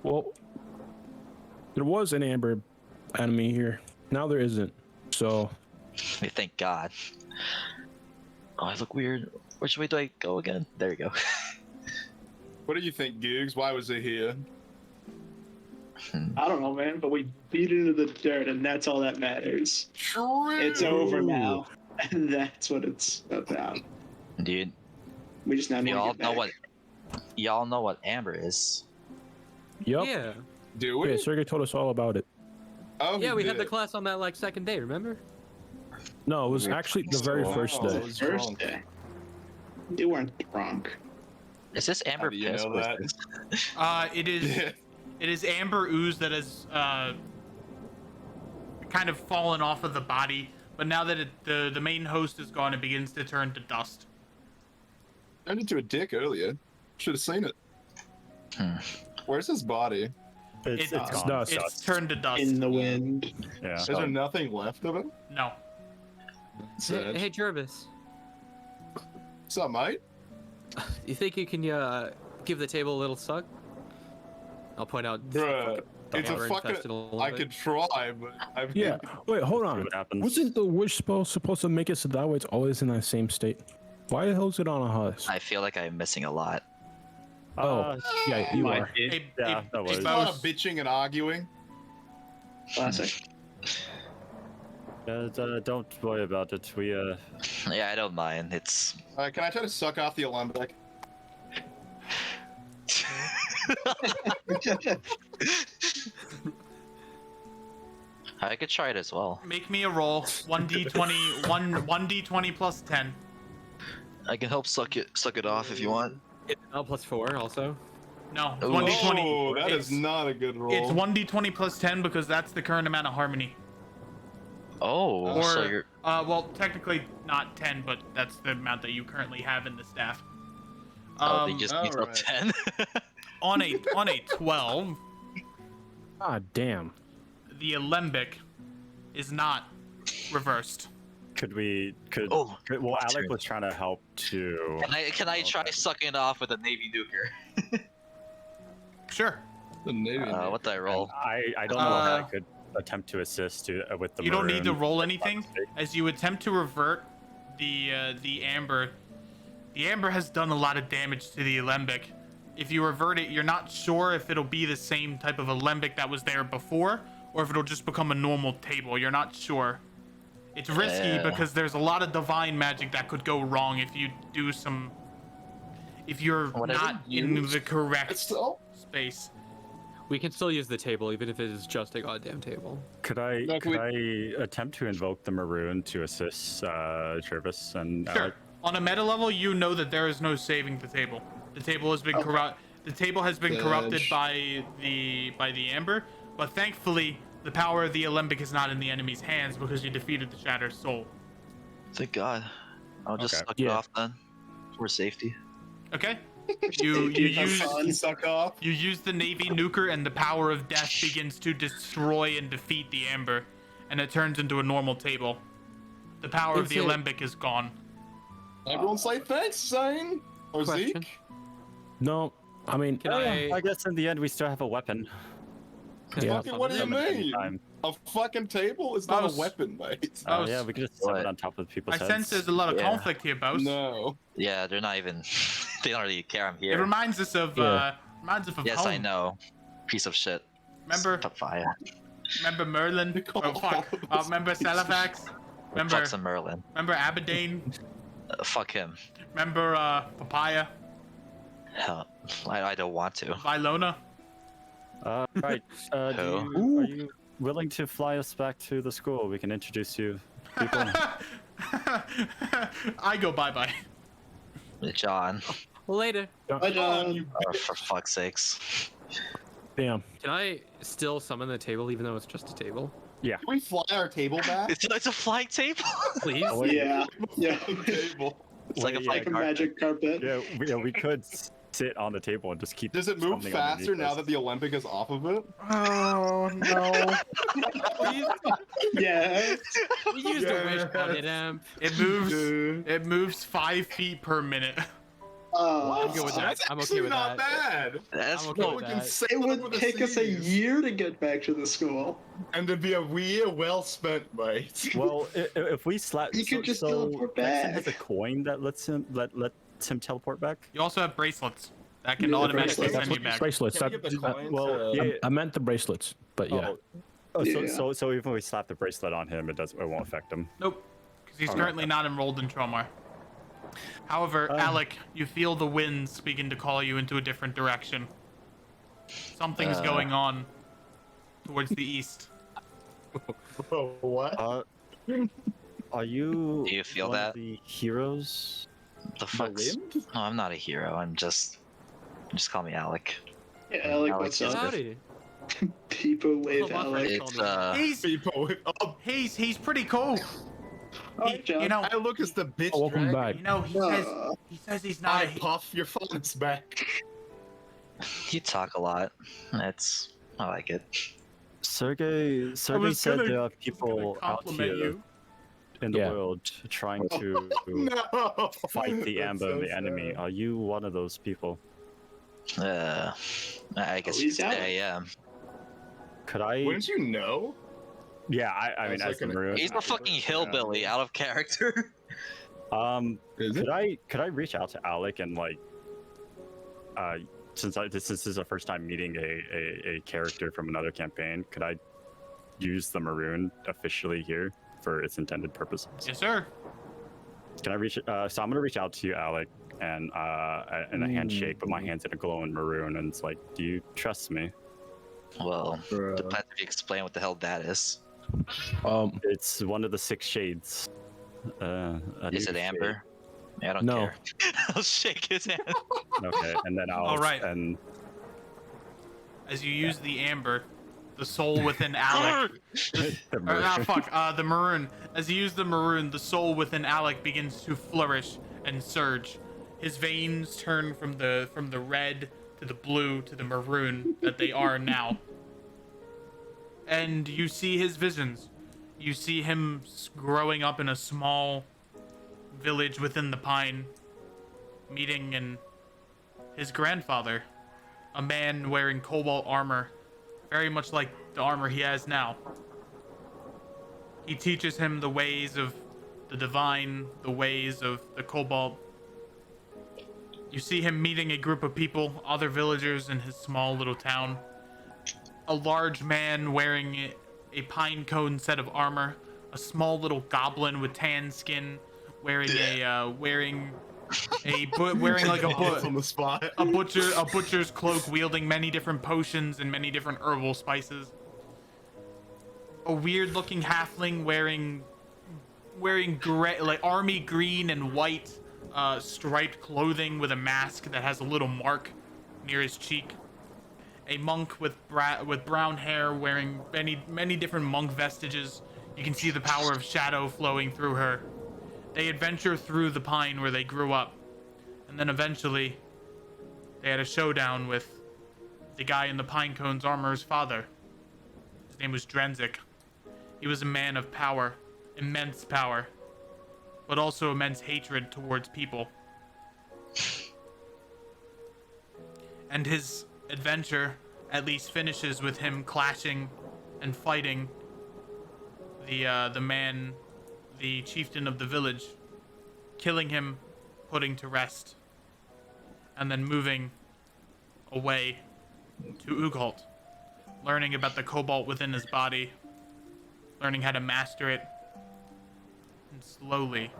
Well, there was an Amber enemy here. Now there isn't. So, Thank God. Oh, I look weird. Which way do I go again? There you go. What do you think, Googs? Why was it here? I don't know, man, but we beat it into the dirt, and that's all that matters. True. It's over now, and that's what it's about. Dude, We just now need to y'all get know back. what. Y'all know what Amber is. yep. Yeah. Do we? Yeah, Sergey told us all about it. Oh, Yeah, we had the did. class on that like second day, remember? No, it was actually the very Oh, first it day. was First drunk. day. You weren't drunk. Is this Amber do you Piss? know What is that? this? It is Yeah. it is amber ooze that has kind of fallen off of the body, but now that the main host is gone, it begins to turn to dust. Turned into a dick earlier. Should have seen it. Where's his body? It's It's gone. dust. It's turned to dust. In the wind. Yeah. Is there nothing left of him? No. Sad. Hey, Jervis. What's up, mate? You think you can give the table a little suck? I'll point out. Bruh, it's a Amber fucking. infested a little I bit. could try, but I've Yeah. Wait, hold See on. what happens. Wasn't the wish spell supposed to make it so that way it's always in that same state? Why the hell is it on a husk? I feel like I'm missing a lot. Oh, yeah, you Might are. be. Hey, Yeah, hey, that was- hey, a lot of Bose, bitching and arguing. Classic. Don't worry about it. We Yeah, I don't mind. It's. Can I try to suck off the Olympic? I could try it as well. make me a roll. 1d20, 1d20 plus 10. I can help suck it off if you want. L plus 4 also. No, Ooh. 1d20. Oh, that it's, is not a good roll. It's 1d20 plus 10 because that's the current amount of harmony. Oh, Or, so you're. well, technically not 10, but that's the amount that you currently have in the staff. Oh, they just need till alright. 10. on a 12, Ah, damn. the alembic is not reversed. could. Oh, Well, Alec water. was trying to help too. Can I try Okay. sucking it off with a Navy nuker? Sure. The Navy. What did I roll? I don't know if I could attempt to assist with the. You don't need to maroon. roll anything as you attempt to revert the amber. The amber has done a lot of damage to the alembic. If you revert it, you're not sure if it'll be the same type of alembic that was there before, or if it'll just become a normal table. You're not sure. It's risky Yeah. because there's a lot of divine magic that could go wrong if you do some. If you're What is not it? in the correct It's still. space. We can still use the table, even if it is just a goddamn table. Could I No, can could I attempt to invoke the Maroon to assist Jervis and Sure. Alec? On a meta level, you know that there is no saving the table. The table has been The table has been corrupted Bitch. by the amber, but thankfully, the power of the Alembic is not in the enemy's hands because you defeated the Shattered Soul. Thank God. I'll just Okay. suck it Yeah. off then, for safety. Okay. You use Suck off. you use the Navy nuker, and the power of death begins to destroy and defeat the amber, and it turns into a normal table. The power of Is the it- Alembic is gone. Everyone say thanks, Zane. Or Question. Zeke. No, I mean, Can I? I guess in the end we still have a weapon. Yeah. Fucking, what do you Summon at any mean? time. A fucking table is not Boss. a weapon, mate. Boss. Yeah, we could just summon What? on top of people's I heads. sense there's a lot of Yeah. conflict here, Bose. No. Yeah, they're not even. They don't really care I'm It here. reminds us of Yeah. Yes, home. I know. Piece of shit. Remember Papaya. Merlin? Oh fuck. Remember Salafax? Remember Fuck some Merlin. Aberdeen? Fuck him. Remember Papaya? Hell, I don't want to. Vilona? Right. Are you willing to fly us back to the school? We can introduce you. People. I go bye-bye. John. Later. Bye, John. You Oh, for fuck's sakes. damn. Can I still summon the table, even though it's just a table? Can we fly our table back? It's a flying table. Please. Oh, wait. Yeah. Yeah. Table. It's like a Wait, flying Like a carpet. magic carpet. Yeah, we could sit on the table and just keep. Does it move something faster underneath now us. that the Olympic is off of it? Oh no. Please. Yeah. We used a wish on it, Amp. It moves 5 feet per minute. I'm good with that. That's I'm okay actually with not that. bad. That's I'm okay No, with we can that. sail It over would the take us a seas. year to get back to the school. And it'd be a year well spent, mate. Well, if we slap, You could just teleport Jackson has a back. coin that lets him teleport back. You also have bracelets that can Yeah, automatically bracelets. send you back. Bracelets. Can we get the coin to- I meant the bracelets, but yeah. Yeah. So even if we slap the bracelet on him, it won't affect him. Nope, because he's Alright. currently not enrolled in Trelmar. However, Alec, you feel the winds begin to call you into a different direction. Something's going on towards the east. Bro, what? Are you? Do you feel one that? of the heroes? The fuck's. wind? No, I'm not a hero. Just call me Alec. Yeah, Alec, Alec what's is up? Howdy. People wave Come on, Alec. Frank. It's He's pretty cool. Alright, John. You know, I look as the bitch Oh, welcome dragon. back. he says he's not I a puff your phone's back. You talk a lot. I like it. Sergey was said gonna- there are gonna people out compliment here you. in the Yeah. world trying to No. fight the That's Amber so and the enemy. sad. Are you one of those people? I guess you he's could Alec. say I am. Could I? Wouldn't you know? Yeah, I mean, As as the like an- Maroon. He's a fucking hillbilly, out of character. Is Could I reach out to Alec and like, since this is the first time meeting a character from another campaign, could I use the Maroon officially here for its intended purposes? Yes, sir. Can I reach? So I'm gonna reach out to you, Alec, and a handshake, but my hand's in a glowing maroon, and it's like, do you trust me? Well, depends if you explain what the hell that is. It's one of the 6 shades. A Is new it Amber? I don't No. care. I'll shake his hand. shade. Okay, and then I'll. All right. And As you use the amber, the soul within Alec. the Or, Maroon. the maroon. As you use the maroon, the soul within Alec begins to flourish and surge. His veins turn from the red to the blue to the maroon that they are now. And you see his visions. You see him growing up in a small village within the pine, meeting his grandfather, a man wearing cobalt armor, very much like the armor he has now. He teaches him the ways of the divine, the ways of the cobalt. You see him meeting a group of people, other villagers in his small little town. A large man wearing a pine cone set of armor, a small little goblin with tan skin, wearing wearing like on the spot. a butcher's cloak, wielding many different potions and many different herbal spices. A weird-looking halfling wearing gray, like army green and white striped clothing with a mask that has a little mark near his cheek. A monk with brown hair wearing many different monk vestiges. You can see the power of shadow flowing through her. They adventure through the pine where they grew up, and then eventually they had a showdown with the guy in the pine cone's armor's father. His name was Drenzik. He was a man of power, immense power, but also immense hatred towards people. And his adventure at least finishes with him clashing and fighting the chieftain of the village, killing him, putting to rest, and then moving away to Ughalt, learning about the cobalt within his body, learning how to master it, and slowly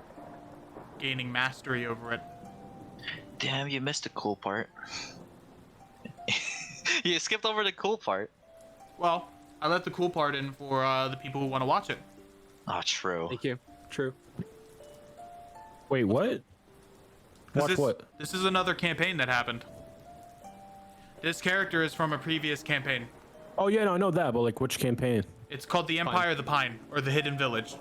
gaining mastery over it. Damn, you missed the cool part. You skipped over the cool part. Well, I let the cool part in for the people who want to watch it. Oh, true. Thank you. True. Wait, what? Watch what? This is another campaign that happened. This character is from a previous campaign. Oh yeah, no, I know that, but like, which campaign? It's called The Empire of the Pine, or The Hidden Village.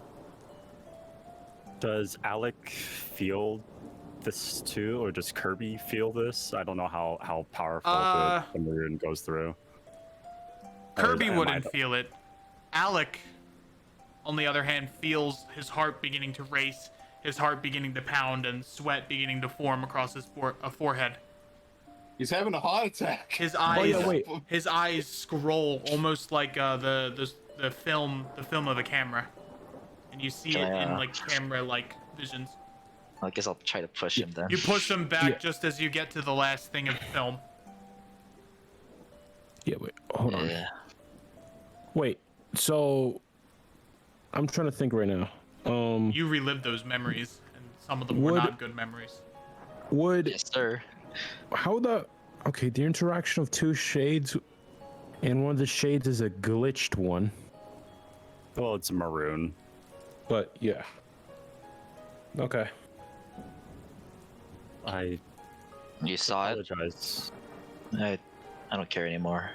Does Alec feel this too, or does Kirby feel this? I don't know how powerful the maroon goes through. Kirby Or am I wouldn't feel it. Alec, on the other hand, feels his heart beginning to race, his heart beginning to pound, and sweat beginning to form across his forehead. He's having a heart attack. His eyes, Oh, yeah, wait. his eyes scroll almost like the film of a camera, and you see it in like camera-like visions. I guess I'll try to push him then. You push him back just as you get to the last thing of the film. Yeah, wait, hold on. Yeah. Wait, so I'm trying to think right now. You relived those memories, and some of them were not good memories. Would Yes, sir. how the okay, the interaction of two shades, and one of the shades is a glitched one. Well, it's maroon. But yeah. Okay. I You saw it? apologize. I don't care anymore.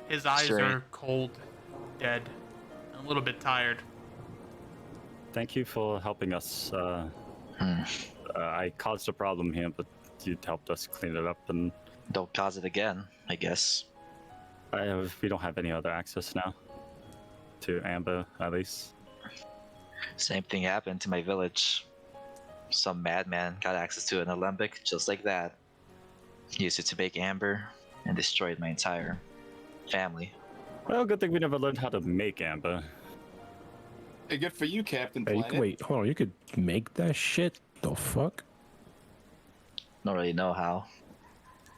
His eyes Sure. are cold, dead, and a little bit tired. Thank you for helping us. Hmm. I caused a problem here, but you helped us clean it up, and Don't cause it again, I guess. we don't have any other access now to Amber, at least. Same thing happened to my village. Some madman got access to an alembic just like that. Used it to make amber and destroyed my entire family. Well, good thing we never learned how to make Amber. Hey, good for you, Captain Hey, Planet. wait, hold on. You could make that shit? The fuck? Don't really know how.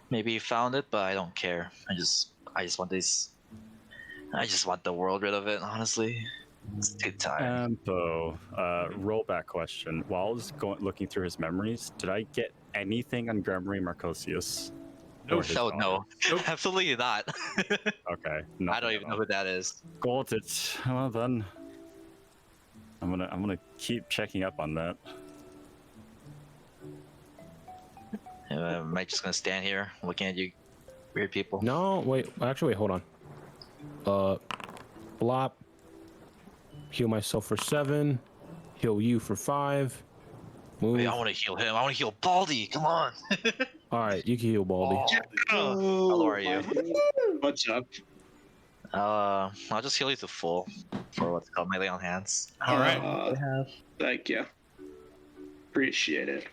Maybe he found it, but I don't care. I just want this. I just want the world rid of it. Honestly, it's too tired. Ambo, rollback question. While I was looking through his memories, did I get anything on Gregory Marcosius? Nope. Or his Oh daughter? no, Nope. absolutely not. Okay. I don't even know who that is. Got it. Well then, I'm gonna keep checking up on that. Am I just gonna stand here looking at you, weird people? No, wait. Actually, wait, hold on. Blop. Heal myself for 7. Heal you for 5. Move. Wait, I want to heal him. I want to heal Baldy. Come on. All right, you can heal Baldy. How low are you? What's up? I'll just heal you to full for what's called melee on hands. All right. Thank you. Appreciate it.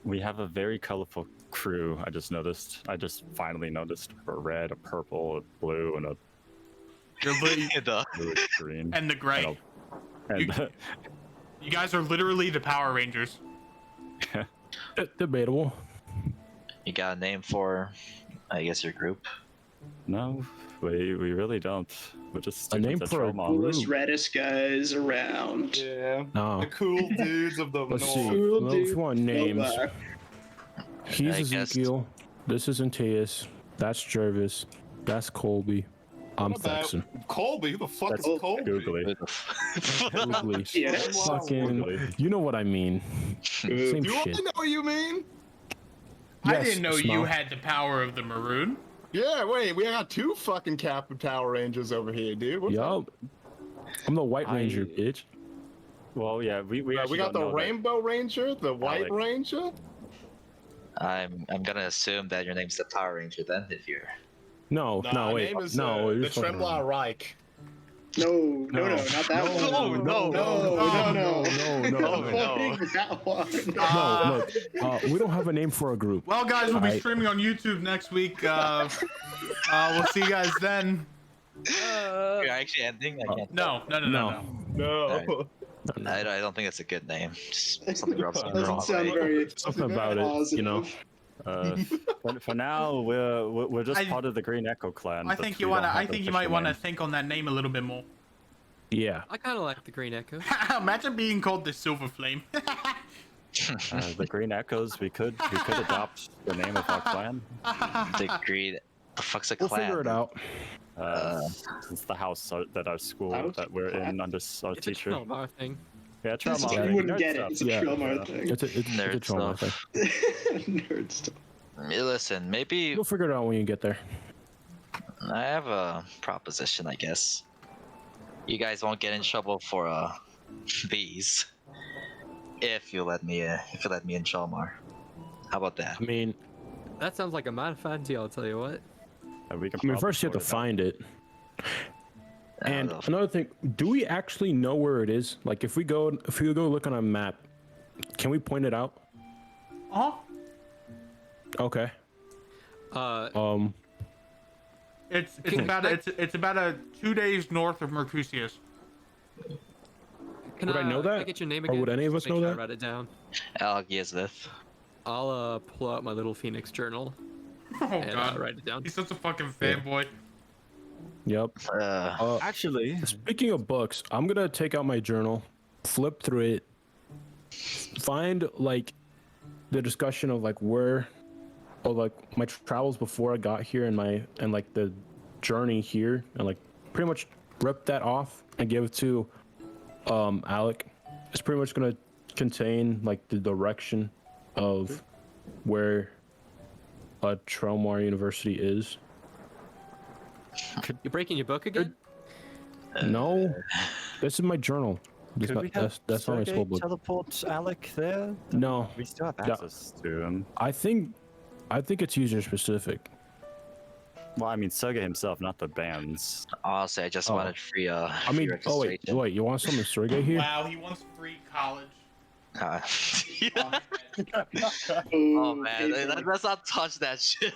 We have a very colorful crew. I just finally noticed a red, a purple, a blue, and a You're Duh. bluish green. and the gray. And You guys are literally the Power Rangers. Debatable. You got a name for, I guess, your group? no, We really don't. We're just A name students at for a Trelmar. Coolest, reddest guys around. Yeah. No. The cool dudes of the Let's north. see. Cool Well, if dude. you want names, Back. he's I guess- Ezekiel. This is Antaeus. That's Jervis. That's Colby. I'm What about Thexon. Colby? Who the fuck That's is Colby? Googly. Googly. Yes. Fucking. You know what I mean. Same Do I shit. know what you mean? I Yes, didn't know you Smell. had the power of the maroon. Yeah, wait, we got two fucking Captain Tower Rangers over here, dude. What's up? Yup. I'm the White Ranger, bitch. Well, yeah, we actually We got the don't know that. Rainbow Ranger, the White Alex. Ranger. I'm gonna assume that your name's the Power Ranger then, if you're. No, Nah, no, my wait. name is No, the you're fucking Tremblay wrong. Reich. No, not that one. No, no, Avoiding that one. No, look, we don't have a name for a group. Well, guys, we'll be Alright. streaming on YouTube next week. We'll see you guys then. You're actually ending? I can't. No. No. No. I don't think that's a good name. Just something rubs me the Doesn't wrong sound way. very Something about it, you know. For now, we're just I- part of the Green Echo clan. I but think we you wanna. don't have I an think you official might want to name. think on that name a little bit more. Yeah. I kind of like the Green Echo. Imagine being called the Silver Flame. The Green Echoes. We could adopt the name of our clan. The Green. The fuck's a We'll clan? figure it out. It's the house that our school House? that we're in under our It's a teacher. Trelmar thing. Yeah, You Trelmar. wouldn't Nerd get it. stuff. It's a Yeah. Trelmar thing. It's a Nerd trauma stuff. thing. Nerd stuff. Listen, maybe You'll figure it out when you get there. I have a proposition, I guess. You guys won't get in trouble for these if you let me in Trelmar. How about that? I mean, That sounds like a mad fancy, I'll tell you what. We can I mean, probably first you have to sort it out. find it. I don't And know. another thing, do we actually know where it is? Like, if we go look on a map, can we point it out? Oh, Okay. it's Can- about can I- it's about a 2 days north of Mercutius. Can Would I know Can I that? get your name Or again? would any of Just us make know sure I that? write it down. Algiazlith. I'll pull out my little Phoenix journal Oh and god, write it down. he's such a fucking fanboy. Yep. Actually, Speaking of books, I'm gonna take out my journal, flip through it, find like the discussion of like where, or like my travels before I got here and like the journey here, and like pretty much rip that off and give it to Alec. It's pretty much gonna contain like the direction of where Trelmar University is. You breaking your book again? No, this is my journal. This could not, we have that's not my Sergey school book. teleport Alec there? No, We still have Yeah. access to him. I think it's user specific. Well, I mean, Sergey himself, not the bands. Honestly, I just Oh. wanted free I free mean, registration. wait, you want something Sergey here? Wow, he wants free college. Oh man, let's not touch that shit.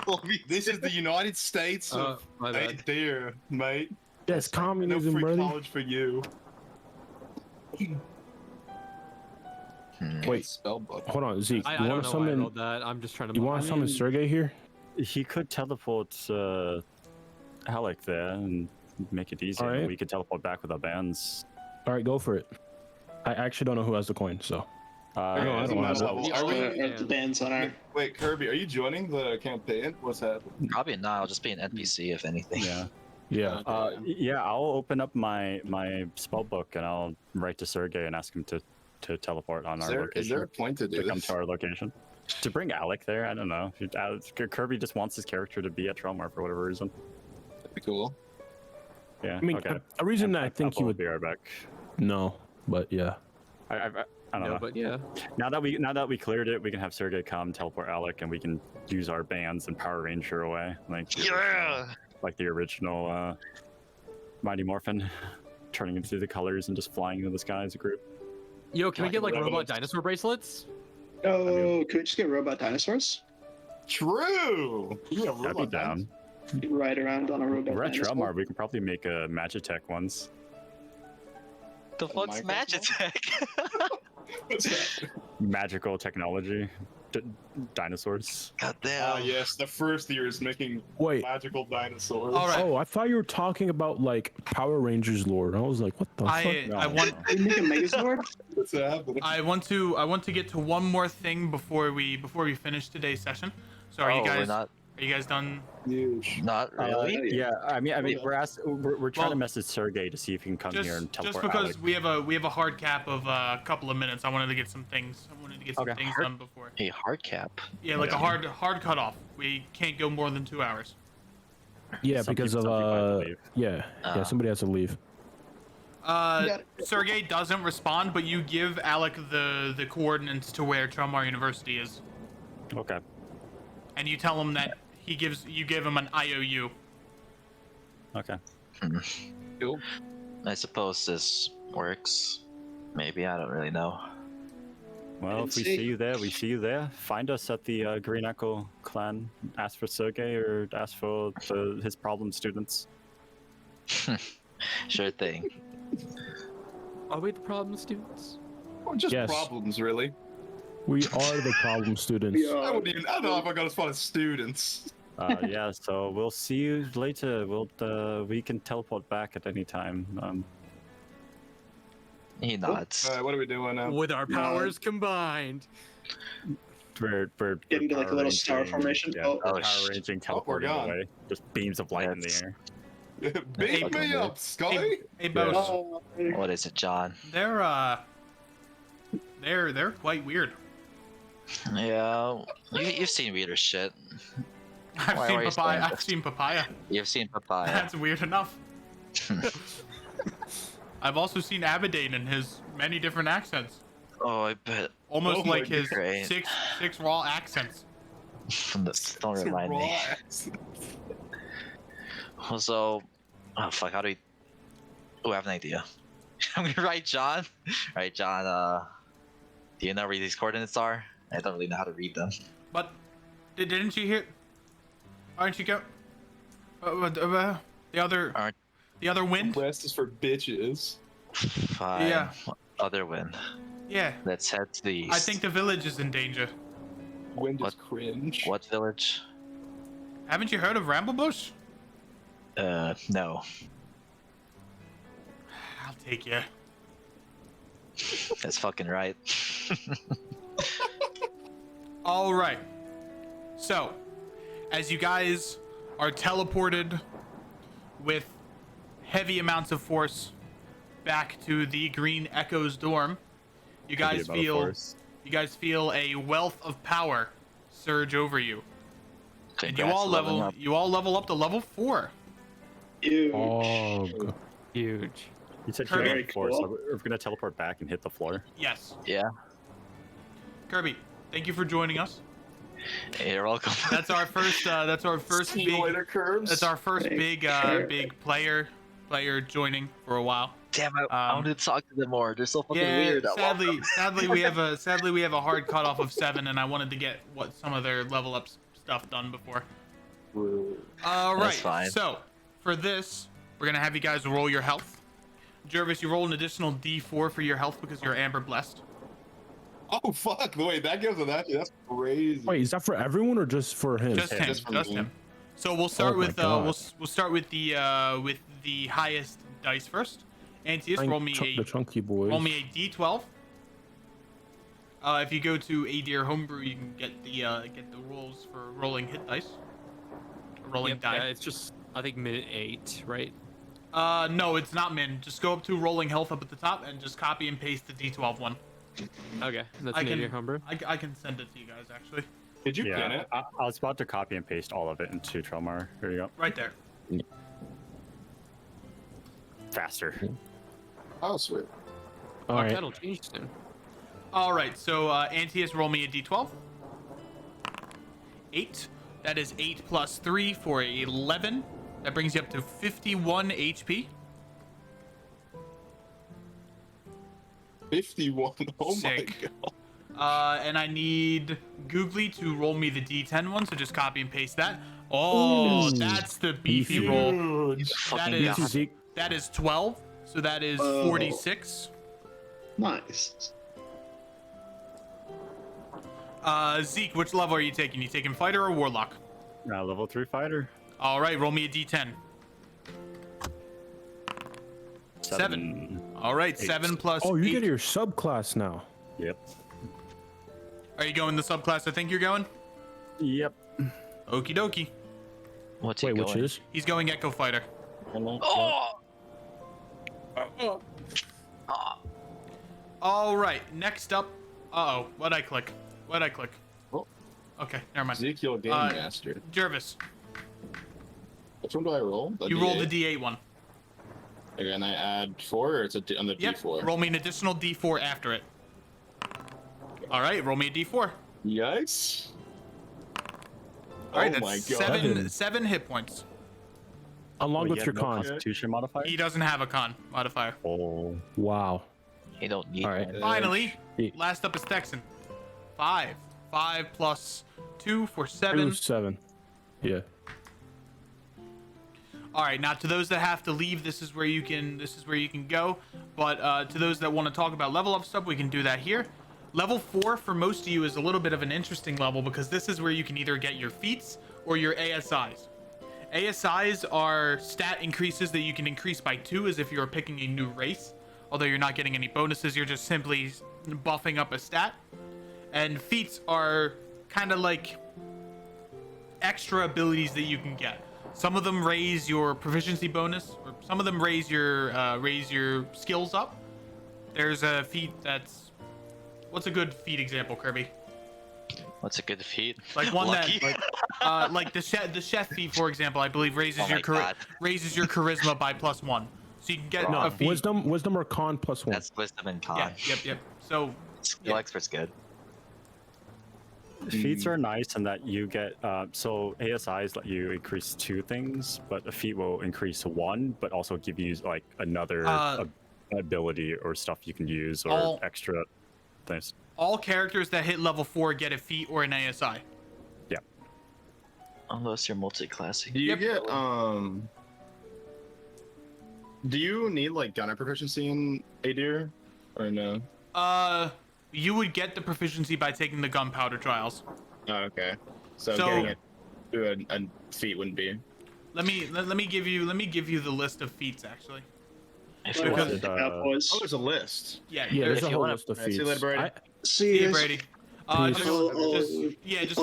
This is the United States of My hey, bad. dear mate. That's No communism, free brother. college for you. Wait, Spell book. hold on, Zeke. I You don't want know why I something? rolled that. I'm just trying to. You want something Sergey here? He could teleport Alec there and make it easier. Alright. We could teleport back with our bands. All right, go for it. I actually don't know who has the coin, so Uh, I don't doesn't have matter it. level. Are we? The bands on our. Wait, Kirby, are you joining the campaign? What's happening? Probably not. I'll just be an NPC if anything. Yeah. yeah. Yeah, I'll open up my spell book and I'll write to Sergey and ask him to teleport on Is our there, location. is there a point to do to come this? to our location. To bring Alec there, I don't know. Kirby just wants his character to be at Trelmar for whatever reason. That'd be cool. Yeah. I mean, okay. a reason that I think he I'll would be right back. no, but yeah. I don't No, know. but yeah. Now that we cleared it, we can have Sergey come teleport Alec, and we can use our bands and Power Ranger away, like the original Mighty Morphin, turning into the colors and just flying into the sky as a group. Yo, can we get like Like robot robots. dinosaur bracelets? Oh, could we just get robot dinosaurs? True. Yeah, I'd be down. Ride around on a robot We're at dinosaur. Trelmar. We can probably make a Magitech ones. The fuck's Microphone? Magitech? What's that? Magical technology. Dinosaurs. God Ah, damn. yes, the first year is making Wait. magical dinosaurs. All right. Oh, I thought you were talking about like Power Rangers lore. I was like, what the fuck? I want Are you making Megazord? What's happening? I want to get to one more thing before we finish today's session. So are you guys We're are you guys done? Huge. not really. Yeah, I mean, we're trying Well, to message Sergey to see if he can come here and Just teleport. because Alec. we have a hard cap of a couple of minutes, I wanted to get some things Okay. done before. A hard cap. Yeah, like a hard cutoff. We can't go more than 2 hours. Yeah, Some because people- of some people have to leave. yeah, somebody has to leave. Sergey doesn't respond, but you give Alec the coordinates to where Trelmar University is, Okay. and you tell him that you give him an IOU. Okay. Cool. I suppose this works. Maybe, I don't really know. Well, if we see. see you there, we see you there. Find us at the Green Echo clan. Ask for Sergey or ask for his problem students. Sure thing. Are we the problem students? Well, just Yes. problems, really. We are the problem students. Yeah. I don't know if I got as far as students. Yeah, so we'll see you later. We can teleport back at any time. He nods. Alright, what are we doing now? With our powers combined. We're Get into, like, a power little star ranging- formation? Yeah, Oh. we're Oh, power ranging, teleporting gone. away. Just beams of light in the That's- air. Beat Fucking me weird. up, Scully! Hey, Bose, Oh, What is it, John? they're quite weird. Yeah, you've seen weirder shit. I've Why seen are you papaya. saying I've this? seen papaya. You've seen Papaya. That's weird enough. I've also seen Abadane in his many different accents, Oh, I bet. almost Oh my like his Great. six raw accents. Don't remind me. Raw. Also, oh fuck, how do we? Oh, I have an idea. I'm gonna write John. Right, John. Do you know where these coordinates are? I don't really know how to read them. But didn't you hear? Aren't you go? The other Aren't- wind? West is for bitches. Fine. Yeah. Other wind. Yeah. Let's head to the east. I think the village is in danger. Wind is What? cringe. What village? Haven't you heard of Ramblebush? No. I'll take you. That's fucking right. All right. So, as you guys are teleported with heavy amounts of force back to the Green Echo's dorm, you guys feel a wealth of power surge over you, and Congrats, leveling up. you all level up to level 4. Huge. Oh, Huge. You said Kirby. Kirby. Floor, Cool. so we're gonna teleport back and hit the floor. Yes, Yeah. Kirby. Thank you for joining us. You're welcome. That's our first. That's our first See you big. later, Curbs. That's our first Thanks. big player joining for a while. Damn, I wanted to talk to them more. They're so fucking weird. I love them. sadly we have a hard cutoff of 7, and I wanted to get some of their level up stuff done before. All right. That's fine. So for this, we're gonna have you guys roll your health. Jervis, you roll an additional D4 for your health because you're Amber blessed. Oh fuck! Wait, that gives an actually. That's crazy. wait, is that for everyone or just for him? Just him. Just Just for me. him. So we'll start Oh my with God. we'll start with the highest dice first. Antius, roll me the chunky boys. a D12. If you go to ADR Homebrew, you can get the rolls for rolling hit dice. Rolling Yep, die. yeah, it's just I think minute 8, right? No, it's not min. Just go up to rolling health up at the top and just copy and paste the D12 one. Okay, that's I an can- idiot homebrew. I can send it to you guys actually. Did you get Yeah, it? I was about to copy and paste all of it into Trelmar. Here you go. Right there. Faster. Oh sweet. All Fuck, right. that'll change soon. All right. So Antius, roll me a D12. 8. That is 8 plus 3 for 11. That brings you up to 51 HP. 51. Oh Sick. my god. And I need Googly to roll me the D10 one, so just copy and paste that. Oh, Ooh. that's the beefy Beefy. roll. Huge. That Fucking is God. Zeke, that is 12, so that is Oh. 46. Nice. Zeke, which level are you taking? You taking fighter or warlock? Level 3 fighter. All right, roll me a d10. 7. All right, 7 plus Oh, you 8. get your subclass now. Yep. Are you going the subclass I think you're going? Yep. Okie dokie. What's he Wait, going? which is? He's going Echo Fighter. Oh! All right, next up. Uh-oh, what'd I click? Oh. Okay, never mind. Ezekiel Game Master. Jervis, Which one do I roll? you roll the D8 one. Okay, and I add 4, or it's on the Yep, D4? roll me an additional D4 after it. All right, roll me a D4. Yikes. All right, Oh that's my God. seven hit points. Along Wait, with you your have no con. Constitution modifier. He doesn't have a con modifier. Oh. Wow. You don't need All right. one. Finally, Yeah. last up is Texan. 5. 5 plus 2 for 7. 7. Yeah. All right, now to those that have to leave, this is where you can go. But to those that want to talk about level up stuff, we can do that here. Level 4 for most of you is a little bit of an interesting level because this is where you can either get your feats or your ASIs. ASIs are stat increases that you can increase by 2 as if you're picking a new race. Although you're not getting any bonuses, you're just simply buffing up a stat. And feats are kind of like extra abilities that you can get. Some of them raise your proficiency bonus, or some of them raise your skills up. There's a feat that's... What's a good feat example, Kirby? What's a good feat? Like one Lucky. that, like the chef feat, for example, I believe raises Oh my God. raises your charisma by +1, so you can get a feat. Wisdom or con +1. That's wisdom and con. Yeah, yep. So Skill expert's good. Feats are nice in that you get so ASIs let you increase 2 things, but a feat will increase 1, but also give you like another ability or stuff you can use or extra things. all characters that hit level 4 get a feat or an ASI. Yeah. Unless you're multi-classing. Do you Yep. get do you need like gunner proficiency in Adir or no? You would get the proficiency by taking the gunpowder trials. Oh, okay. So, So- getting it to a feat wouldn't be. Let me give you the list of feats actually. If What you Because- was it about, boys? Oh, there's a list. Yeah, Yeah, there's If a you whole wanna- list of Alright, see feats. you later, Brady. See See you you, guys. Brady. Peace. Just I'll let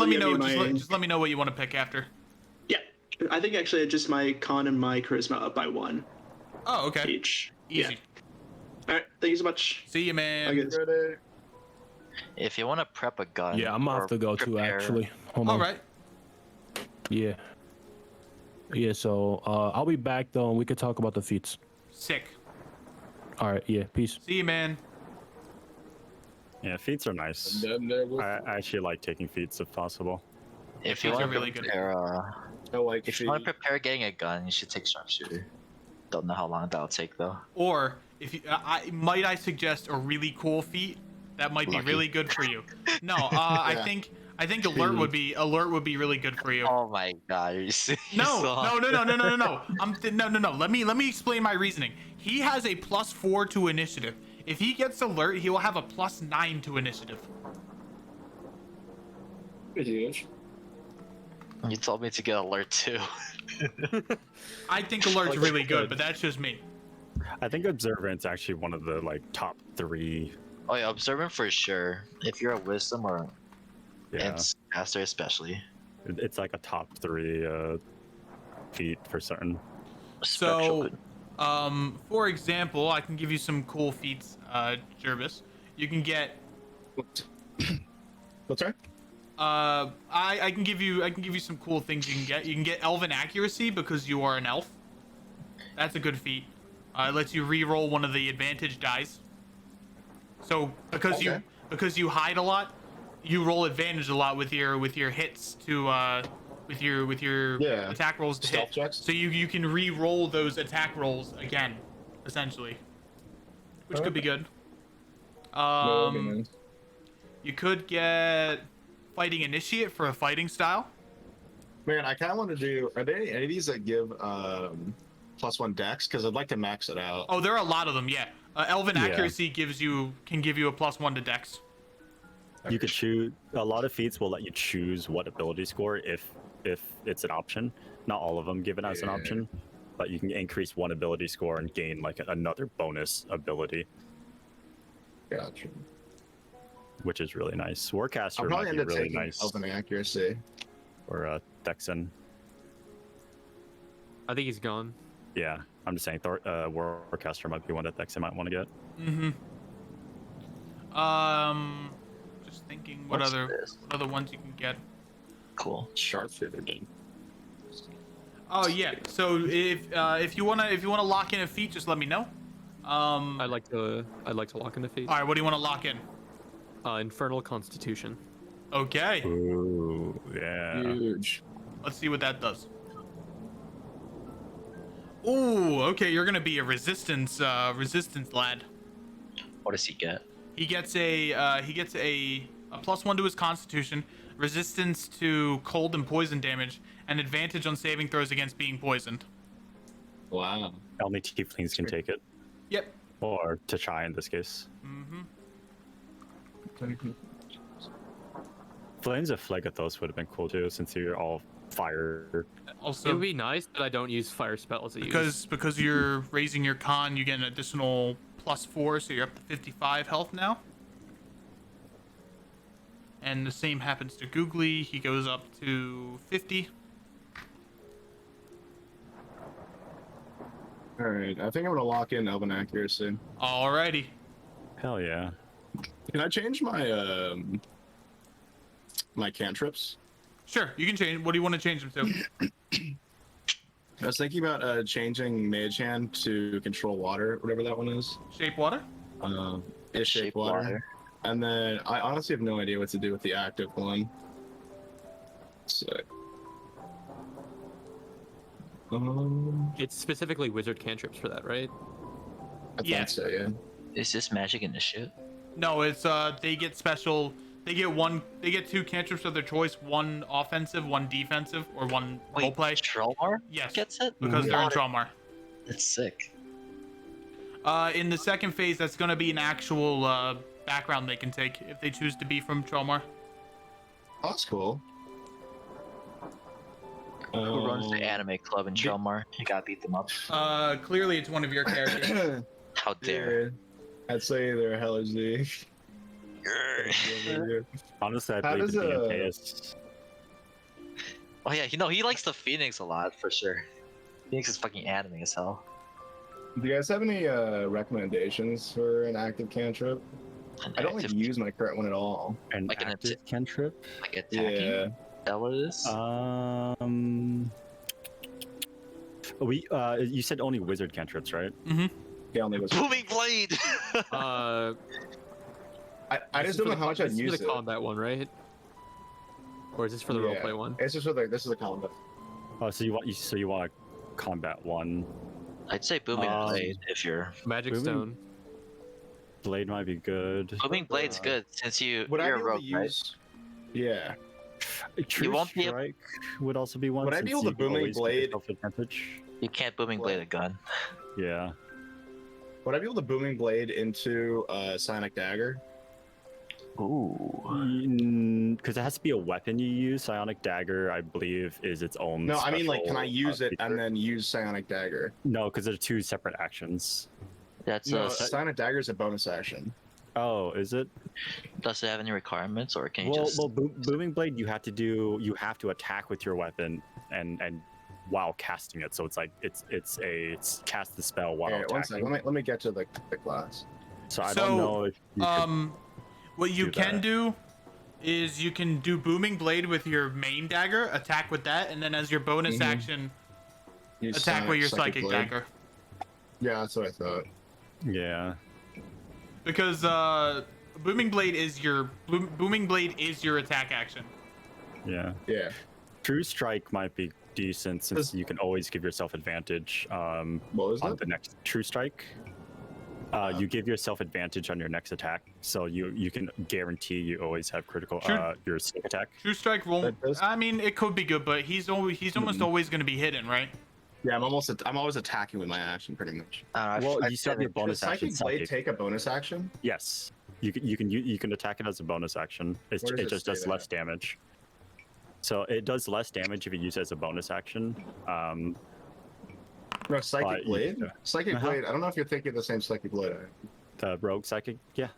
me give know. you my- Just let me know what you want to pick after. Yeah, I think actually just my con and my charisma up by 1 Oh, okay. each. Easy. Yeah. All right, thank you so much. See you, man. I guess. If you want to prep a gun. Yeah, I'm off or to go too, prepare- actually. Hold All on. right. Yeah. Yeah, so I'll be back though, and we could talk about the feats. Sick. All right, yeah, peace. See you, man. Yeah, feats are nice. I actually like taking feats if possible. If you Feats are want to really good. prepare, I like if you want to prepare getting a gun, you should take sharpshooter. Don't know how long that'll take though. Or if you, I suggest a really cool feat that might be Lucky. really good for you. No, I think alert would be really good for you. Oh my god, are you serious? No. No. Let me explain my reasoning. He has a +4 to initiative. If he gets alert, he will have a +9 to initiative. You told me to get alert too. I think alert's really good, but that's just me. I think observant's actually one of the like top 3. Oh yeah, observant for sure. If you're a wisdom or Yeah, master especially. it's like a top 3 feat for certain. Spectral So, good. for example, I can give you some cool feats, Jervis. You can get What's that? I can give you some cool things you can get. You can get elven accuracy because you are an elf. That's a good feat. It lets you re-roll one of the advantage dice. So because you hide a lot, you roll advantage a lot with your hits to with your attack rolls to Stealth hit. checks? So you can re-roll those attack rolls again, essentially, which could be good. You could get fighting initiate for a fighting style. Man, I kind of want to do. Are there any of these that give +1 dex? Because I'd like to max it out. Oh, there are a lot of them. Yeah, elven Yeah. accuracy can give you a +1 to dex. You could choose. A lot of feats will let you choose what ability score if it's an option. Not all of them give it as an Yeah. option, but you can increase one ability score and gain like another bonus ability, Gotcha. which is really nice. I'll Warcaster probably might end be up really taking nice, Elven Accuracy. or Texan. I think he's gone. Yeah, I'm just saying Warcaster might be one that Texan might want to get. Just thinking what What's other this? ones you can get. Cool. Sharpshooter, dude. Oh yeah. So if you wanna lock in a feat, just let me know. I'd like to lock in the feat. All right. What do you want to lock in? Infernal Constitution. Okay. Ooh, yeah. Huge. Let's see what that does. Ooh. Okay. You're gonna be a resistance lad. What does he get? He gets a +1 to his Constitution, resistance to cold and poison damage, and advantage on saving throws against being poisoned. Wow. Only tieflings can take it, Yep. or to try in this case. Flames of Phlegathos would have been cool too, since you're all fire. It Also, would be nice, but I don't use fire spells. because you're raising your con, you get an additional +4, so you're up to 55 health now. And the same happens to Googly. He goes up to 50. Alright, I think I'm gonna lock in Elven Accuracy. Alrighty. Hell yeah. Can I change my my cantrips? Sure, you can change. What do you want to change them to? I was thinking about changing Mage Hand to control water, whatever that one is. Shape water? Is shape water. And then I honestly have no idea what to do with the active one. So, It's specifically wizard cantrips for that, right? I Yeah. think so, yeah. Is this magic initiate? No, it's they get special. They get 2 cantrips of their choice, one offensive, one defensive, or one roleplay. Trelmar Yes, gets it? because they're in Got it. Trelmar. That's sick. In the second phase, that's going to be an actual background they can take if they choose to be from Trelmar. Oh, that's cool. Who runs the anime club in Trelmar? You gotta beat them up. Clearly it's one of your characters. How dare. Yeah, I'd say they're hella Z. Honestly, I How believe does the a- DMK is. Oh yeah, he likes the Phoenix a lot for sure. Phoenix is fucking anime as hell. Do you guys have any recommendations for an active cantrip? I don't Active- use my current one at all. An Like an active cantrip? like attacking. Yeah. Is that what it is? You said only wizard cantrips, right? Yeah, only was. Booming blade. Uh, I this just is don't for know how much I'd this is use for the it. combat one, right? Or is this for the Yeah. roleplay one? It's just for this is a combat. Oh, so you want a combat one? I'd say booming Um, blade if you're. Magic Booming- stone. Blade might be good. Booming blade's good since you're Would I a be able rogue, to right? use? Yeah. True won't be able- strike would also be one. Would I be since able to you can booming always give blade- yourself advantage. You can't booming blade a gun. Yeah. Would I be able to booming blade into Sonic Dagger? Ooh. Because it has to be a weapon you use. Psionic Dagger, I believe, is its own. No, I mean like, can special, I use it feature. and then use Psionic Dagger? No, because they're 2 separate actions. That's No, a. Psionic Dagger is a bonus action. Oh, is it? Does it have any requirements, or can you Well, just? Booming Blade, you have to attack with your weapon and while casting it. So it's like it's cast the spell while Okay, one attacking. second. Let me get to the class. So I So, don't know if you could, What you do can that. do is you can do booming blade with your main dagger, attack with that, and then as your bonus Mhm. action, Use attack with your psychic Blade. dagger. Yeah, that's what I thought. yeah. Because booming blade is your attack action. Yeah. Yeah. True Strike might be decent since you can always give yourself advantage What was on that? the next True Strike. You give yourself advantage on your next attack, so you can guarantee you always have critical True. your sneak attack. True strike roll. That does- I mean, it could be good, but he's almost always going to be hidden, right? Yeah, I'm always attacking with my action, pretty much. Well, I'd you say still have your that- bonus Does action. Psychic Blade Psychic. take a bonus action? Yes. You can attack it as a bonus action. Where does It it just say does that? less damage. So it does less damage if you use it as a bonus action. No, Psychic But you- Blade? Psychic Uh-huh. Blade, I don't know if you're thinking of the same Psychic Blade. The rogue psychic, yeah.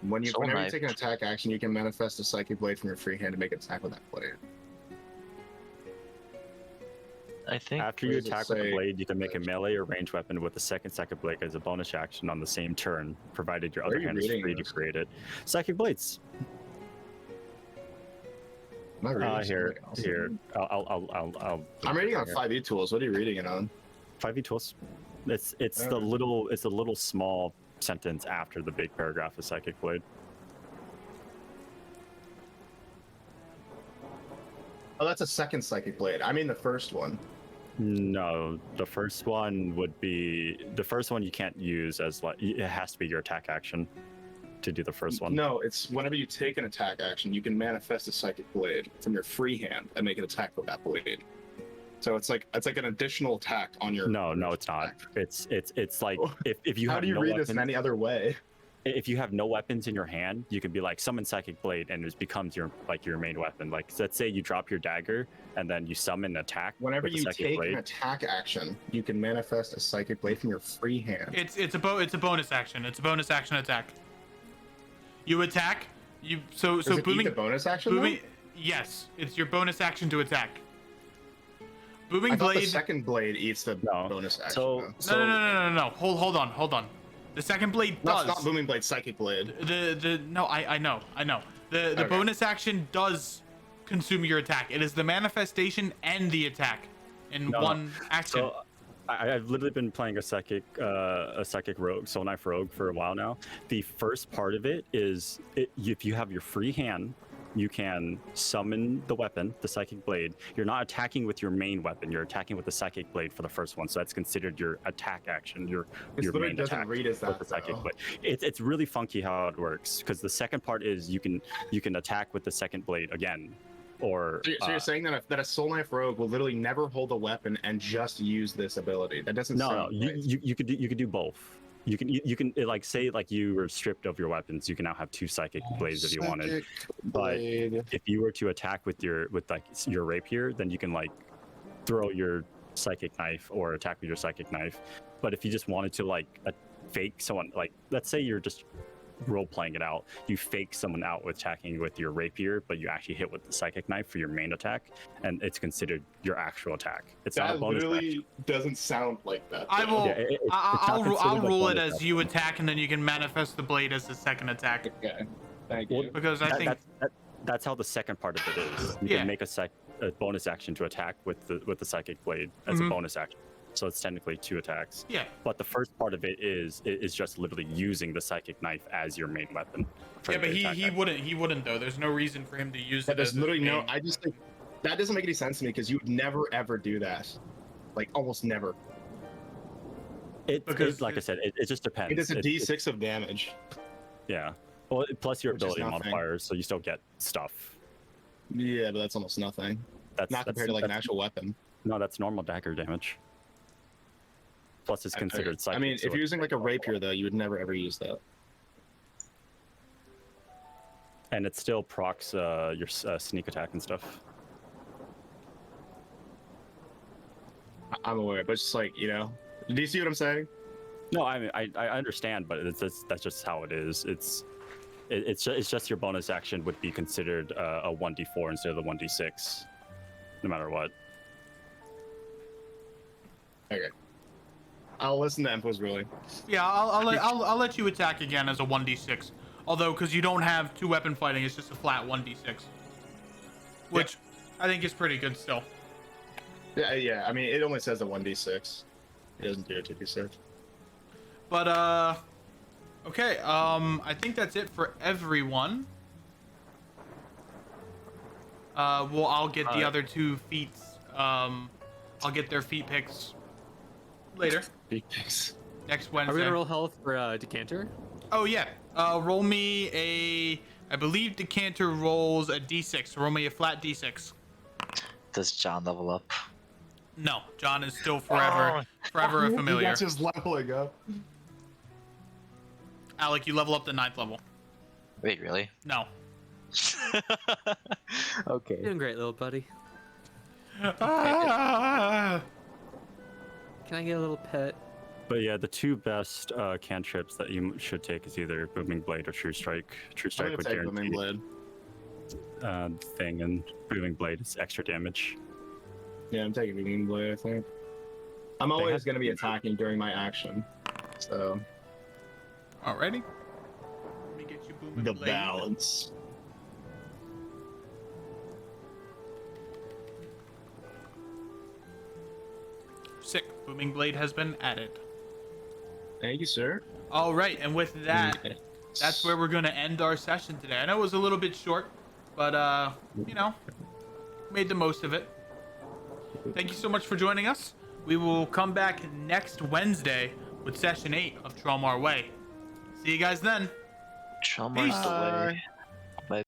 Whenever you Knife. take an attack action, you can manifest a Psychic Blade from your free hand to make an attack with that blade. I think After Where you does it attack with the say- blade, you can make a melee or ranged weapon with the second Psychic Blade as a bonus action on the same turn, provided your Where other are you hand is reading free to this? create it. Psychic Blades. Am I reading Here, something else? here. I'll I'm reading on 5e tools. What are you reading it on? 5e tools. It's the Alright. little small sentence after the big paragraph of Psychic Blade. Oh, that's a second Psychic Blade. I mean the first one. No, the first one would be the first one you can't use as like it has to be your attack action to do the first one. No, it's whenever you take an attack action, you can manifest a Psychic Blade from your free hand and make an attack with that blade. So it's like an additional attack on your. No, it's not. It's like if you How have do you no read weapons, this in any other way? if you have no weapons in your hand, you can be like summon Psychic Blade and it becomes your main weapon. Like let's say you drop your dagger and then you summon an attack. Whenever with the you Psychic take Blade. an attack action, you can manifest a Psychic Blade from your free hand. It's a bonus action. It's a bonus action attack. You attack. So Does it eat booming. the bonus action? though? Booming. Yes, it's your bonus action to attack. Booming I thought the blade. second blade eats the No. bonus action. So, though. No. Hold on. The second blade No, does. it's not Booming Blade, Psychic Blade. I know. The Okay. bonus action does consume your attack. It is the manifestation and the attack in No, one action. So I've literally been playing a psychic rogue, soul knife rogue for a while now. The first part of it is if you have your free hand, you can summon the weapon, the Psychic Blade. You're not attacking with your main weapon. You're attacking with the Psychic Blade for the first one. So that's considered your attack action. Your literally main doesn't attack read as with that, the Psychic though. Blade. It's really funky how it works because the second part is you can attack with the second blade again, or So you're saying that a Soul Knife Rogue will literally never hold a weapon and just use this ability? That doesn't no, sound right. you could do both. You can like say like you were stripped of your weapons, you can now have two psychic blades if you wanted. Psychic But Blade. if you were to attack with your rapier, then you can like throw your psychic knife or attack with your psychic knife. But if you just wanted to like fake someone, like let's say you're just role playing it out, you fake someone out with attacking with your rapier, but you actually hit with the psychic knife for your main attack, and it's considered your actual attack. It's not a That bonus literally action. doesn't sound like that. I will. Yeah, it's not I'll considered a rule it bonus as you attack, and then you can manifest the blade as the second attack. Okay. Thank Well, you. Because I think That's how the second part of it is. You Yeah. can make a bonus action to attack with the psychic blade as a Mhm. bonus action. So it's technically two attacks. yeah. But the first part of it is just literally using the psychic knife as your main weapon. for Yeah, but the attack he action. wouldn't though. There's no reason for him to use That it. as there's his literally no. main. I just think that doesn't make any sense to me because you would never ever do that. Like almost never. Because Like I said, it just depends. It is a It- D6 of damage. yeah. Well, plus your Which is ability nothing. modifiers, so you still get stuff. Yeah, but that's almost nothing. That's Not compared to like an actual weapon. No, that's normal dagger damage. Plus, it's considered psychic. I mean, so if you're using like a it's rapier though, you would never ever use that. and it still procs your sneak attack and stuff. I'm aware, but it's just like do you see what I'm saying? No, I mean I understand, but that's just how it is. It's just your bonus action would be considered a 1d4 instead of the 1d6, no matter what. Okay. I'll listen to Empo's ruling. Yeah, I'll let you attack again as a 1d6. Although, because you don't have two weapon fighting, it's just a flat 1d6, which I think is pretty good still. Yeah. I mean, it only says a 1d6. It doesn't do a 2d6. But okay. I think that's it for everyone. Well, I'll get the other two feats. I'll get their feat picks later Big pics. next Are we Wednesday. gonna roll health for Decanter? Oh yeah. Roll me a. I believe Decanter rolls a d6. Roll me a flat d6. Does John level up? No, John is still forever a familiar. That's just leveling up. Alec, you level up to 9th level. Wait, really? No. Okay. Doing great, little buddy. Ah! Can I get a little pet? But yeah, the two best cantrips that you should take is either Booming Blade or True Strike. True I'm Strike gonna would take Booming guarantee Blade. thing, and Booming Blade is extra damage. Yeah, I'm taking Booming Blade, I think. I'm always going to be attacking during my action. So, Alrighty. Let me get you booming the blade. balance. Sick. Booming blade has been added. Thank you, sir. All right, and with that, that's where we're gonna end our session today. I know it was a little bit short, but you know, made the most of it. Thank you so much for joining us. We will come back next Wednesday with session 8 of Trelmar Way. See you guys then. Trelmar's the way.